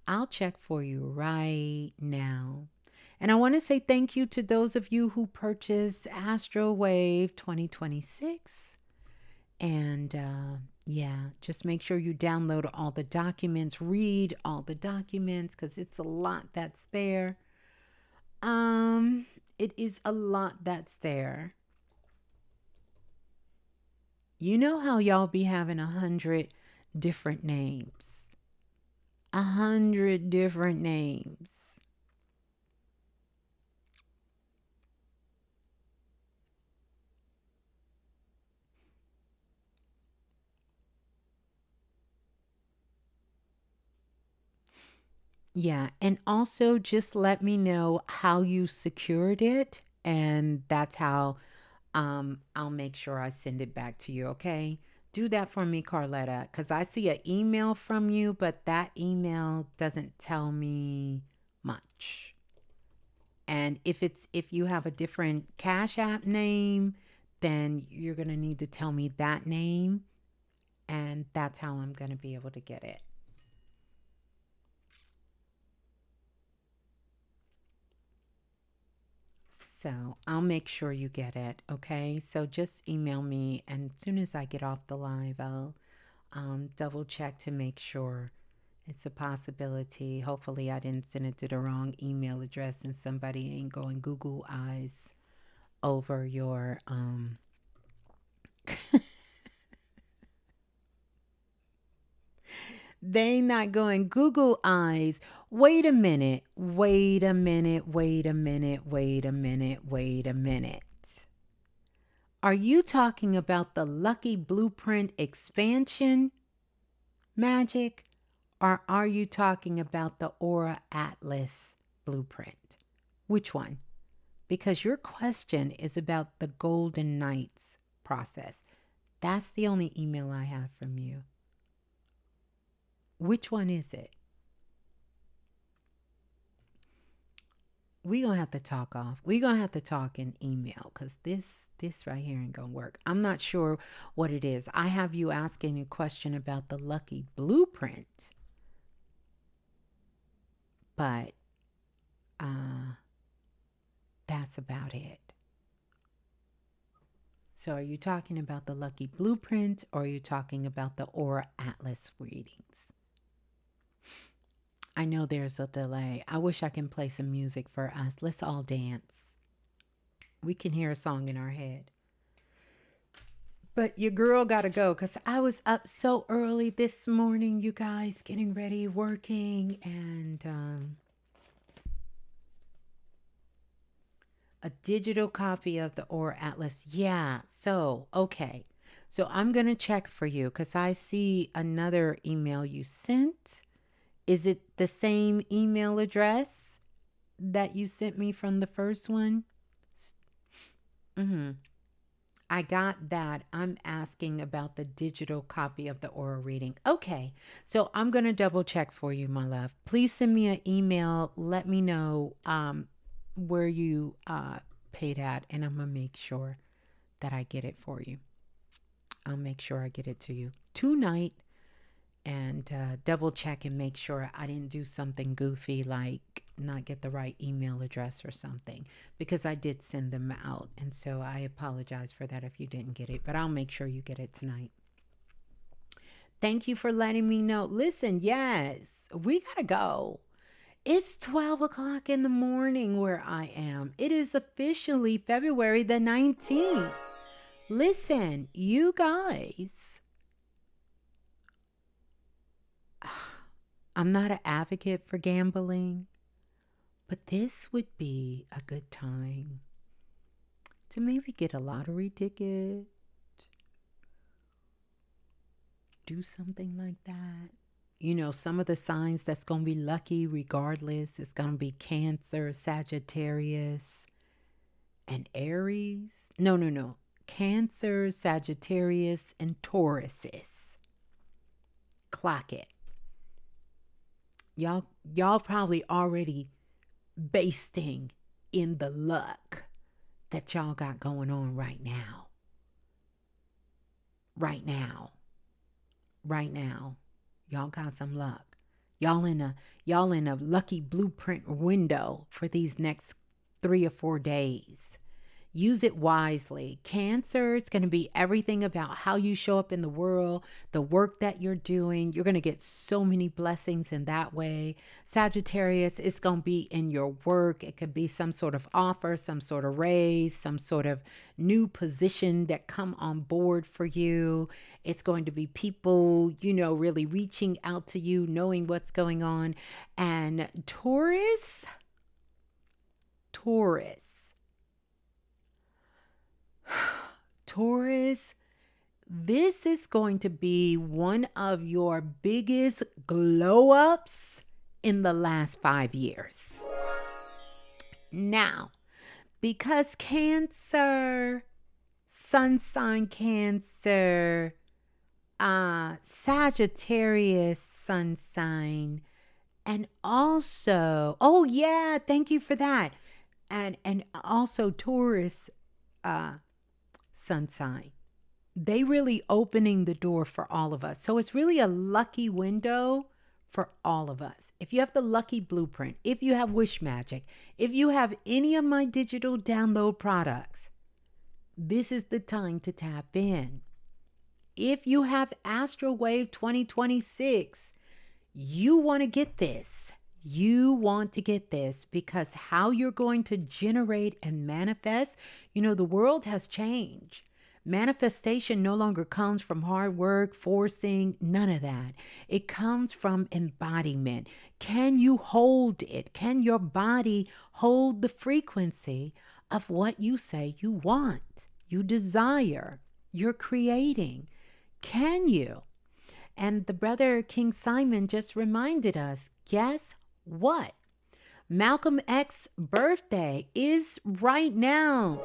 I'll check for you right now. And I want to say thank you to those of you who purchased Astro Wave 2026. And yeah, just make sure you download all the documents, read all the documents, because it's a lot that's there. It is a lot that's there. You know how y'all be having 100 different names. 100 different names. Yeah, and also just let me know how you secured it, and that's how I'll make sure I send it back to you, okay? Do that for me, Carletta, because I see an email from you, but that email doesn't tell me much. And if you have a different Cash App name, then you're going to need to tell me that name, and that's how I'm going to be able to get it. So I'll make sure you get it, okay? So just email me, and as soon as I get off the live, I'll double check to make sure it's a possibility. Hopefully, I didn't send it to the wrong email address, and somebody ain't going Google eyes over your They not going Google eyes. Wait a minute. Wait a minute. Wait a minute. Wait a minute. Wait a minute. Are you talking about the Lucky Blueprint expansion magic? Or are you talking about the Aura Atlas blueprint? Which one? Because your question is about the Golden Knights process. That's the only email I have from you. Which one is it? We gonna have to talk off. We gonna have to talk in email, because this right here ain't gonna work. I'm not sure what it is. I have you asking a question about the Lucky Blueprint, but that's about it. So are you talking about the Lucky Blueprint, or are you talking about the Aura Atlas readings? I know there's a delay. I wish I can play some music for us. Let's all dance. We can hear a song in our head. But your girl got to go, because I was up so early this morning, you guys, getting ready, working, and a digital copy of the Aura Atlas. Yeah, so, okay. So I'm going to check for you, because I see another email you sent. Is it the same email address that you sent me from the first one? Mm-hmm. I got that. I'm asking about the digital copy of the oral reading. Okay, so I'm going to double check for you, my love. Please send me an email. Let me know where you paid at, and I'm going to make sure that I get it for you. I'll make sure I get it to you tonight, and double check and make sure I didn't do something goofy like not get the right email address or something, because I did send them out. And so I apologize for that if you didn't get it, but I'll make sure you get it tonight. Thank you for letting me know. Listen, yes, we got to go. It's 12 o'clock in the morning where I am. It is officially February the 19th. Listen, you guys, I'm not an advocate for gambling, but this would be a good time to maybe get a lottery ticket, do something like that. You know, some of the signs that's going to be lucky regardless, it's going to be Cancer, Sagittarius, and Aries. No. Cancer, Sagittarius, and Tauruses. Clock it. Y'all probably already basting in the luck that y'all got going on right now. Right now. Y'all got some luck. Y'all in a lucky blueprint window for these next 3 or 4 days. Use it wisely. Cancer, it's going to be everything about how you show up in the world, the work that you're doing. You're going to get so many blessings in that way. Sagittarius, it's going to be in your work. It could be some sort of offer, some sort of raise, some sort of new position that come on board for you. It's going to be people, really reaching out to you, knowing what's going on. And Taurus, this is going to be one of your biggest glow ups in the last 5 years. Now, because Cancer, Sun sign Cancer, Sagittarius Sun sign, and also, oh yeah, thank you for that. And also Taurus Sun sign. They really opening the door for all of us. So it's really a lucky window for all of us. If you have the lucky blueprint, if you have Wish Magic, if you have any of my digital download products, this is the time to tap in. If you have Astral Wave 2026, you want to get this. You want to get this because how you're going to generate and manifest, the world has changed. Manifestation no longer comes from hard work, forcing, none of that. It comes from embodiment. Can you hold it? Can your body hold the frequency of what you say you want, you desire, you're creating? Can you? And the brother King Simon just reminded us, guess what? Malcolm X's birthday is right now.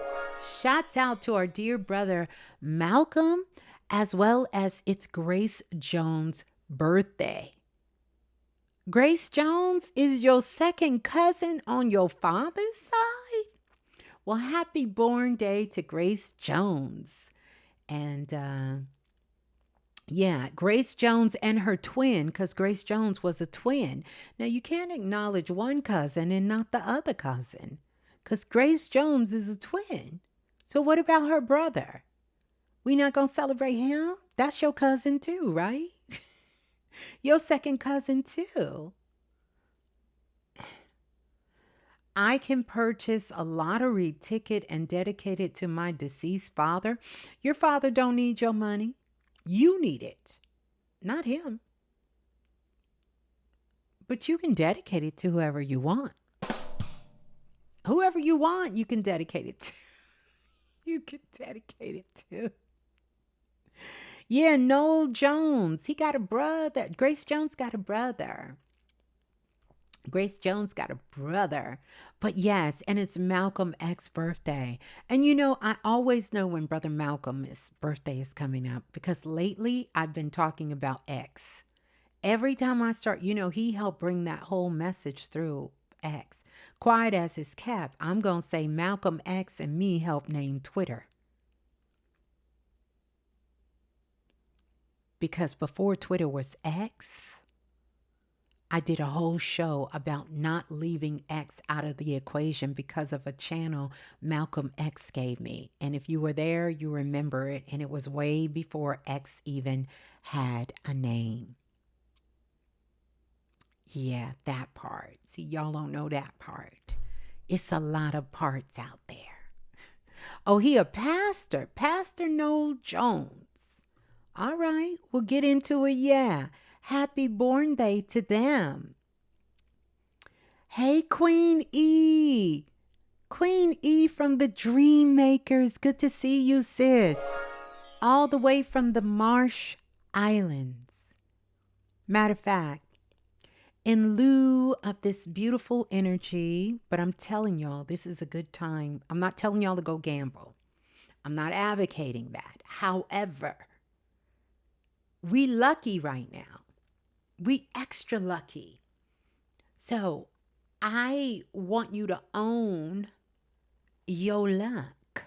Shouts out to our dear brother Malcolm, as well as it's Grace Jones' birthday. Grace Jones is your second cousin on your father's side? Well, happy born day to Grace Jones. And yeah, Grace Jones and her twin, because Grace Jones was a twin. Now, you can't acknowledge one cousin and not the other cousin, because Grace Jones is a twin. So what about her brother? We not going to celebrate him? That's your cousin too, right? Your second cousin too. I can purchase a lottery ticket and dedicate it to my deceased father. Your father don't need your money. You need it, not him. But you can dedicate it to whoever you want. Whoever you want, you can dedicate it to. You can dedicate it to. Yeah, Noel Jones. He got a brother. Grace Jones got a brother. Grace Jones got a brother. But yes, and it's Malcolm X's birthday. And you know, I always know when Brother Malcolm's birthday is coming up because lately I've been talking about X. Every time I start, you know, he helped bring that whole message through X. Quiet as it's kept, I'm going to say Malcolm X and me helped name Twitter. Because before Twitter was X, I did a whole show about not leaving X out of the equation because of a channel Malcolm X gave me. And if you were there, you remember it. And it was way before X even had a name. Yeah, that part. See, y'all don't know that part. It's a lot of parts out there. Oh, he a pastor. Pastor Noel Jones. All right, we'll get into it. Yeah. Happy born day to them. Hey, Queen E. Queen E from the Dream Makers. Good to see you, sis. All the way from the Marsh Islands. Matter of fact, in lieu of this beautiful energy, but I'm telling y'all, this is a good time. I'm not telling y'all to go gamble. I'm not advocating that. However, we lucky right now. We extra lucky. So I want you to own your luck.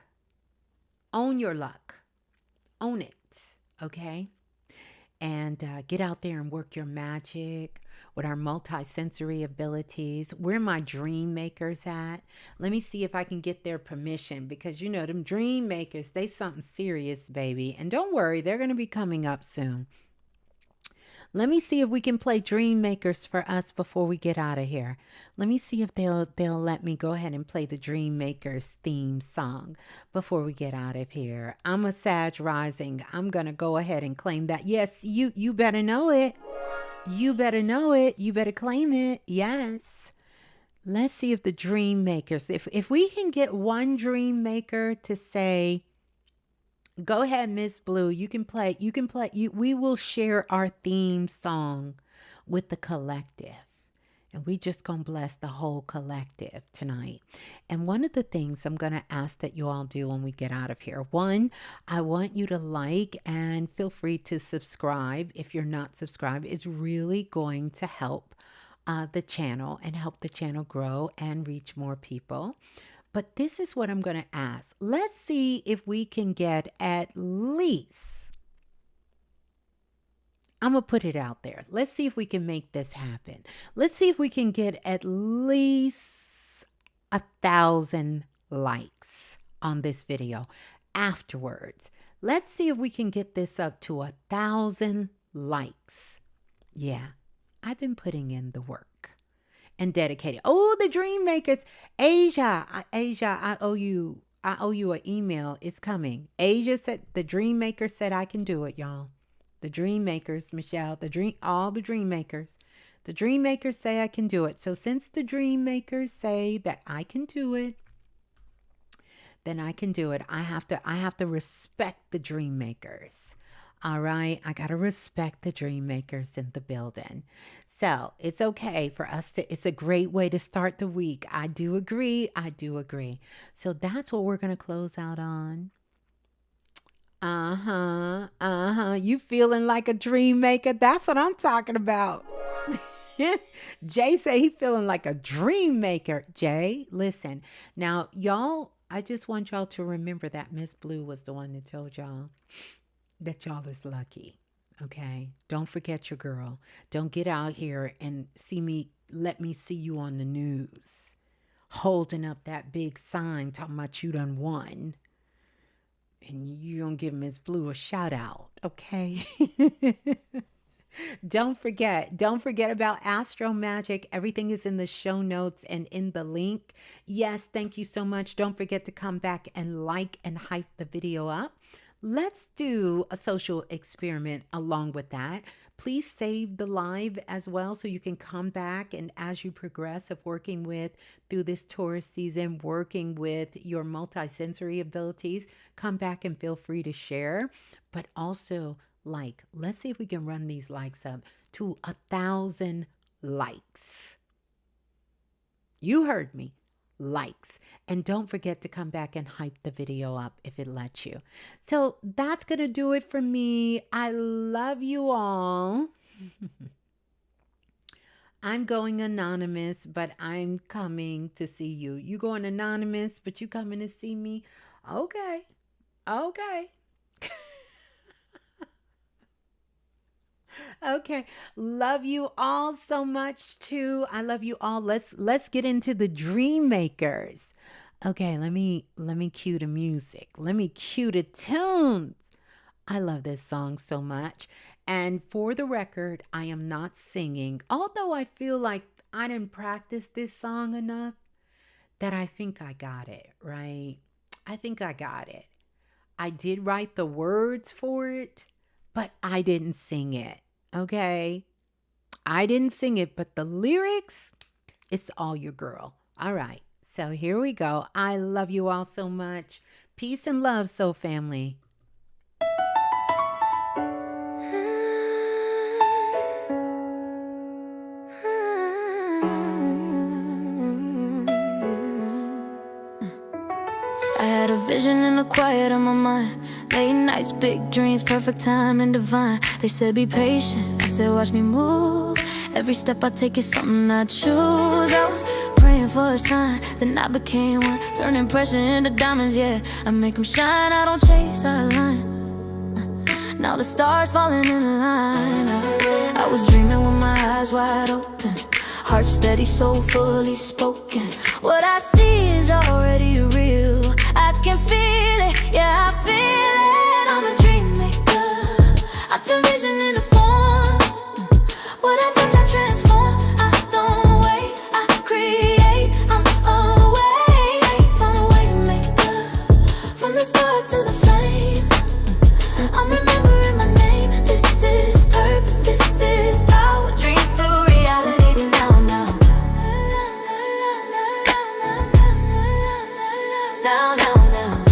Own your luck. Own it. Okay? And get out there and work your magic with our multi-sensory abilities. Where my dream makers at? Let me see if I can get their permission because you know them dream makers, they something serious, baby. And don't worry, they're going to be coming up soon. Let me see if we can play Dream Makers for us before we get out of here. Let me see if they'll let me go ahead and play the Dream Makers theme song before we get out of here. I'm a Sag Rising. I'm gonna go ahead and claim that. Yes, you better know it. You better know it. You better claim it. Yes. Let's see if the Dream Makers, if we can get one Dream Maker to say, go ahead, Ms.Blue. You can play. We will share our theme song with the collective. And we just gonna bless the whole collective tonight. And one of the things I'm gonna ask that you all do when we get out of here. One, I want you to like and feel free to subscribe. If you're not subscribed, it's really going to help the channel and help the channel grow and reach more people. But this is what I'm going to ask. Let's see if we can get at least, I'm going to put it out there. Let's see if we can make this happen. Let's see if we can get at least 1,000 likes on this video afterwards. Let's see if we can get this up to 1,000 likes. Yeah, I've been putting in the work and dedicated. Oh, the Dream Makers. Asia, I owe you an email. It's coming. Asia said, the Dream Maker said I can do it, y'all. The Dream Makers, Michelle, all the Dream Makers. The Dream Makers say I can do it. So since the Dream Makers say that I can do it, then I can do it. I have to respect the Dream Makers. All right, I got to respect the Dream Makers in the building. So it's okay for us to, it's a great way to start the week. I do agree. So that's what we're going to close out on. You feeling like a dream maker? That's what I'm talking about. Jay say he feeling like a dream maker. Jay, listen. Now, y'all, I just want y'all to remember that Ms.Blue was the one that told y'all that y'all is lucky. Okay, don't forget your girl. Don't get out here and let me see you on the news holding up that big sign talking about you done won. And you don't give Ms.Blue a shout out, okay? Don't forget about Astro Magic. Everything is in the show notes and in the link. Yes, thank you so much. Don't forget to come back and like and hype the video up. Let's do a social experiment along with that. Please save the live as well so you can come back and as you progress of working with through this Taurus season, working with your multisensory abilities, come back and feel free to share. But also let's see if we can run these likes up to 1,000 likes. You heard me. Likes. And don't forget to come back and hype the video up if it lets you. So that's going to do it for me. I love you all. I'm going anonymous, but I'm coming to see you. You going anonymous, but you coming to see me? Okay. Okay. Okay. Love you all so much too. I love you all. Let's get into the dream makers. Okay, let me cue the music. Let me cue the tunes. I love this song so much. And for the record, I am not singing, although I feel like I didn't practice this song enough that I think I got it, right? I think I got it. I did write the words for it, but I didn't sing it. Okay? I didn't sing it, but the lyrics, it's all your girl. All right. So here we go. I love you all so much. Peace and love, soul family. I had a vision in the quiet of my mind. Late nights, big dreams, perfect time and divine. They said be patient, I said watch me move. Every step I take is something I choose. I was praying for a sign, then I became one. Turning pressure into diamonds, yeah. I make them shine, I don't chase, I align. Now the stars falling in line. I was dreaming with my eyes wide open, heart steady, soul fully spoken. What I see is already real. I can feel it, yeah, I feel it. I'm a dream maker. I turn vision into form. What I touch, I transform. I don't wait, I create. I'm a way maker. From the spark to the flame, I'm remembering my name. This is purpose, this is power. Dreams to reality now, now. Now, now, now.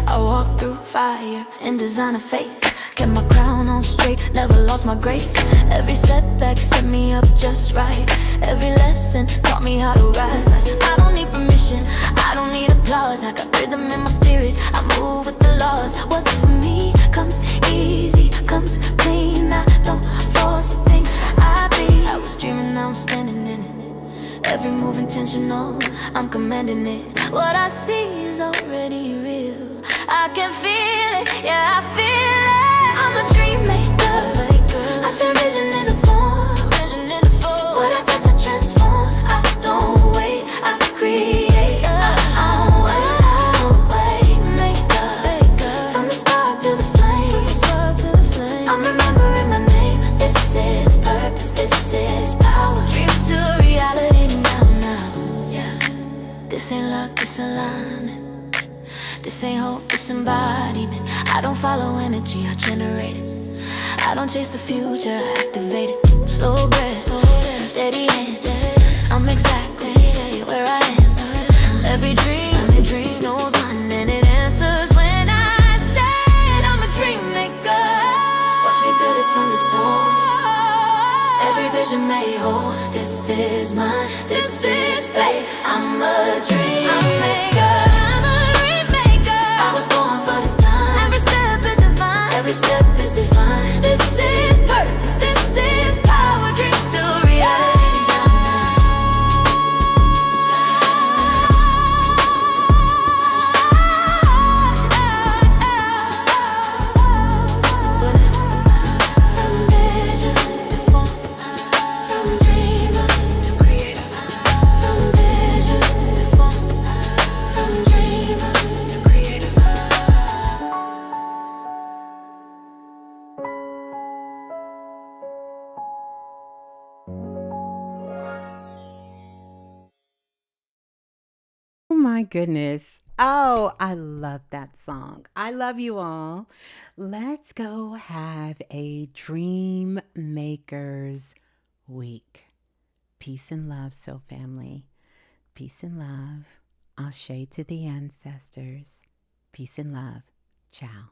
I walk through fire in design of faith. Kept my crown on straight, never lost my grace. Every setback set me up just right. Every lesson taught me how to rise. I don't need permission, I don't need applause. I got rhythm in my spirit, I move with the laws. What's for me comes easy, comes clean. I don't force a thing, I be. I was dreaming, now I'm standing in it. Every move intentional, I'm commanding it. What I see is already real. I can feel it, yeah, I feel it. I'm a dream maker. I turn vision into form. What I touch, I transform. I don't wait, I create. I'm a way maker. From the spark to the flame, I'm remembering my name. This is purpose, this is power. Dreams to reality now, now. Yeah. This ain't luck, this alignment. This ain't hope, this embodiment. I don't follow energy, I generate it. I don't chase the future, I activate it. Slow breath, steady hand. I'm exactly where I am. Every dream knows mine, and it answers when I stand. I'm a dream maker. Watch me build it from the soul. Every vision made whole. This is mine, this is faith. I'm a dream maker. I was born for this time. Every step is divine. Every step is divine. This is purpose. This is power. Dreams to reality. From vision to form. From dreamer to creator. From vision to form. From dreamer to creator. Oh my goodness. Oh, I love that song. I love you all. Let's go have a Dream Makers week. Peace and love, soul family. Peace and love. Ashe to the ancestors. Peace and love. Ciao.